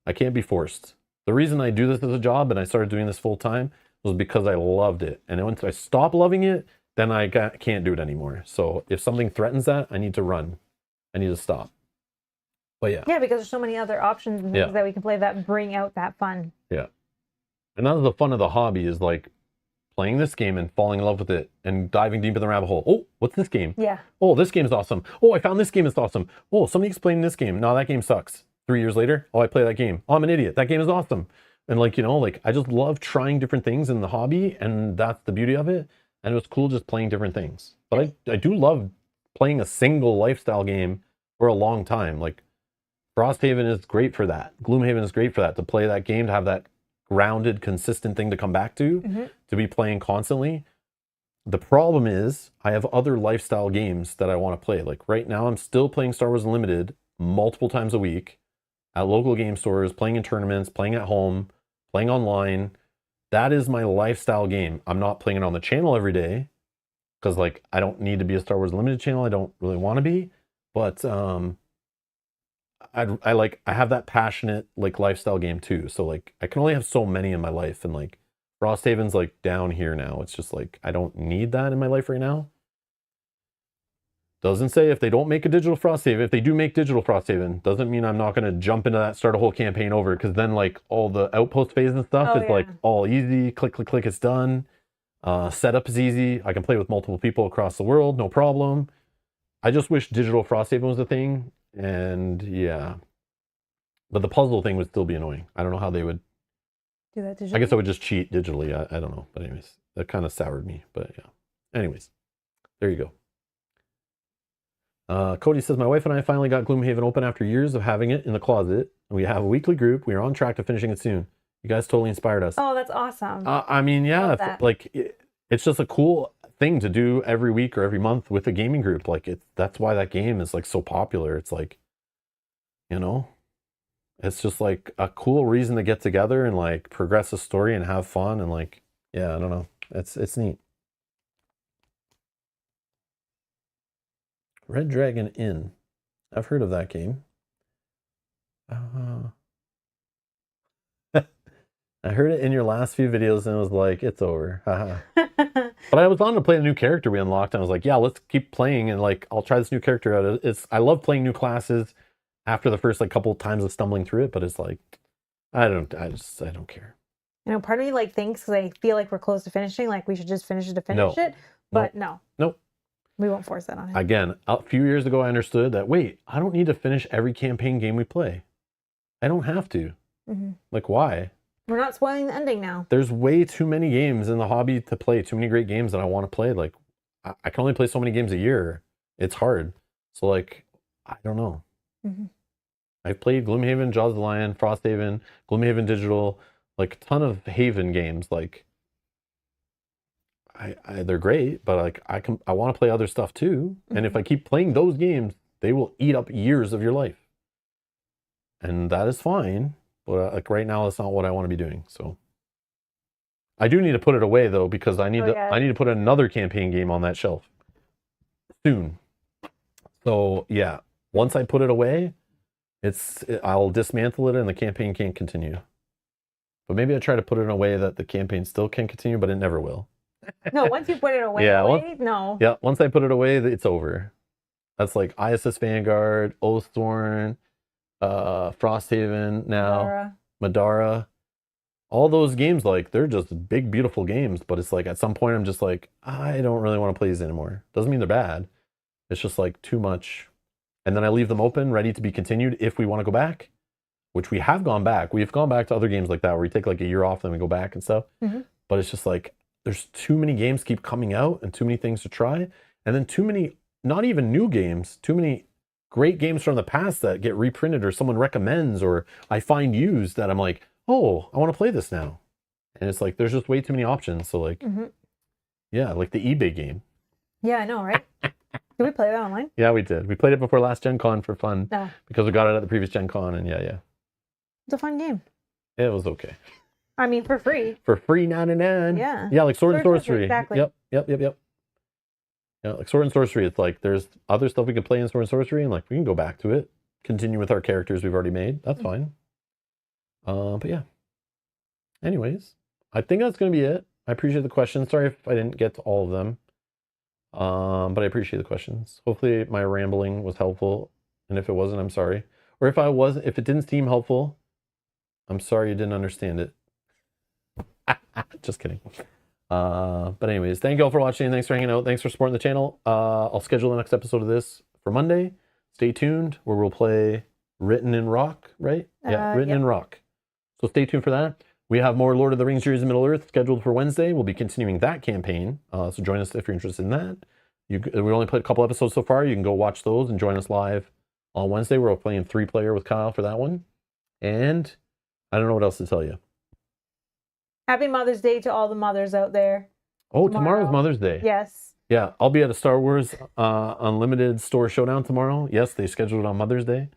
I can't be forced. The reason I do this as a job and I started doing this full time was because I loved it. And once I stop loving it, then I can't do it anymore. So if something threatens that, I need to run. I need to stop. But yeah. Yeah, because there's so many other options and things that we can play that bring out that fun. Yeah. And that's the fun of the hobby, is like playing this game and falling in love with it and diving deep in the rabbit hole. Oh, what's this game? Yeah. Oh, this game is awesome. Oh, I found this game is awesome. Oh, somebody explained this game. No, that game sucks. 3 years later, oh, I play that game. Oh, I'm an idiot. That game is awesome. And like, I just love trying different things in the hobby, and that's the beauty of it. And it was cool just playing different things. But I do love playing a single lifestyle game for a long time. Like Frosthaven is great for that. Gloomhaven is great for that, to play that game, to have that grounded, consistent thing to come back to be playing constantly. The problem is I have other lifestyle games that I want to play. Like right now, I'm still playing Star Wars Unlimited multiple times a week at local game stores, playing in tournaments, playing at home, playing online. That is my lifestyle game. I'm not playing it on the channel every day because like I don't need to be a Star Wars Unlimited channel. I don't really want to be, but I have that passionate like lifestyle game too. So like I can only have so many in my life, and like Frosthaven's like down here now. It's just like I don't need that in my life right now. Doesn't say if they don't make a digital Frosthaven. If they do make digital Frosthaven, doesn't mean I'm not going to jump into that, start a whole campaign over, because then like all the outpost phase and stuff is like all easy. Click, click, click, it's done. Setup is easy. I can play with multiple people across the world, no problem. I just wish digital Frosthaven was a thing. And yeah, but the puzzle thing would still be annoying. I don't know how they would do that digitally. I guess I would just cheat digitally. I don't know. But anyways, that kind of soured me. But yeah. Anyways, there you go. Cody says, my wife and I finally got Gloomhaven open after years of having it in the closet. We have a weekly group. We are on track to finishing it soon. You guys totally inspired us. Oh, that's awesome. I mean, yeah, it's just a cool thing to do every week or every month with a gaming group. Like that's why that game is like so popular. It's like, it's just like a cool reason to get together and like progress a story and have fun. And like, yeah, I don't know. It's neat. Red Dragon Inn. I've heard of that game. I heard it in your last few videos and it was like, it's over. Haha. But I was on to play a new character we unlocked and I was like, yeah, let's keep playing and like I'll try this new character out. I love playing new classes after the first like couple times of stumbling through it, but it's like I don't care. You know, part of me like thinks because I feel like we're close to finishing, like we should just finish it to finish it. But no. Nope. We won't force that on him. Again, a few years ago I understood that wait, I don't need to finish every campaign game we play. I don't have to. Like why? We're not spoiling the ending now. There's way too many games in the hobby to play, too many great games that I want to play. Like, I can only play so many games a year. It's hard. So, like, I don't know. I've played Gloomhaven, Jaws of the Lion, Frosthaven, Gloomhaven Digital, like a ton of Haven games. Like, they're great, but like, I want to play other stuff too. And if I keep playing those games, they will eat up years of your life. And that is fine. But like right now, that's not what I want to be doing. So I do need to put it away though, because I need to put another campaign game on that shelf soon. So yeah, once I put it away, I'll dismantle it and the campaign can't continue. But maybe I try to put it in a way that the campaign still can continue, but it never will. No, once you put it away, no. Yeah, once I put it away, it's over. That's like ISS Vanguard, Oaththorn, Frosthaven now, Madara, all those games, like they're just big beautiful games, but it's like at some point I'm just like I don't really want to play these anymore. Doesn't mean they're bad, it's just like too much. And then I leave them open ready to be continued if we want to go back, which we have gone back. We've gone back to other games like that where we take like a year off and we go back and stuff. But it's just like there's too many games keep coming out and too many things to try, and then too many not even new games, too many great games from the past that get reprinted or someone recommends or I find used that I'm like, oh, I want to play this now. And it's like, there's just way too many options. So like, yeah, like the eBay game. Yeah, I know, right? Did we play that online? Yeah, we did. We played it before last Gen Con for fun because we got it at the previous Gen Con and yeah. It's a fun game. It was okay. I mean, for free. For free 99. Yeah. Yeah, like Sword and Sorcery. Exactly. Yep. Yeah, like Sword and Sorcery, it's like there's other stuff we can play in Sword and Sorcery, and like we can go back to it, continue with our characters we've already made. That's fine. But yeah. Anyways, I think that's gonna be it. I appreciate the questions. Sorry if I didn't get to all of them. But I appreciate the questions. Hopefully my rambling was helpful, and if it wasn't, I'm sorry. Or if it didn't seem helpful, I'm sorry you didn't understand it. Just kidding. But anyways, thank you all for watching. Thanks for hanging out. Thanks for supporting the channel. I'll schedule the next episode of this for Monday. Stay tuned where we'll play Written in Rock, right? Yeah, Written in Rock. So stay tuned for that. We have more Lord of the Rings Journeys in Middle-earth scheduled for Wednesday. We'll be continuing that campaign. So join us if you're interested in that. We only played a couple episodes so far. You can go watch those and join us live on Wednesday. We're playing 3-player with Kyle for that one. And I don't know what else to tell you. Happy Mother's Day to all the mothers out there. Oh, tomorrow's Mother's Day. Yes. Yeah, I'll be at a Star Wars Unlimited store showdown tomorrow. Yes, they scheduled it on Mother's Day.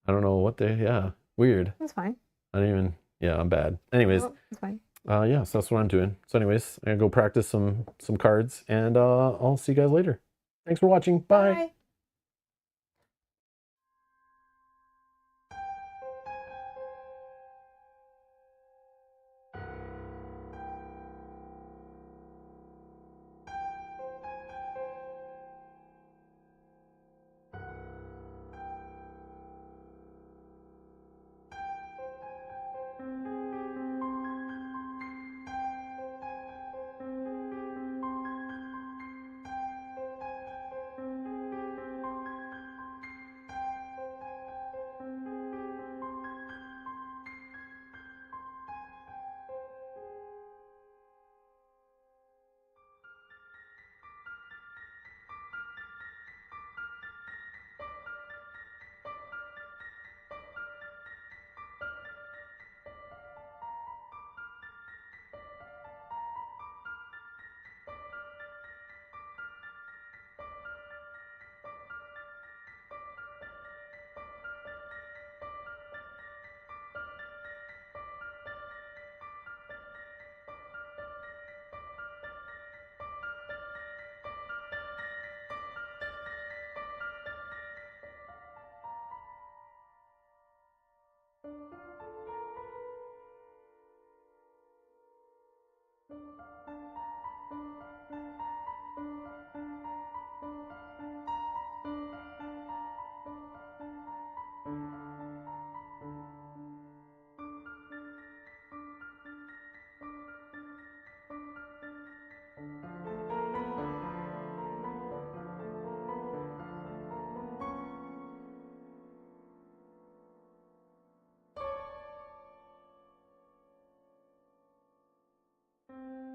I don't know what day. Yeah, weird. That's fine. I'm bad. Anyways, that's fine. Yeah, so that's what I'm doing. So anyways, I'm gonna go practice some cards, and I'll see you guys later. Thanks for watching. Bye. Bye.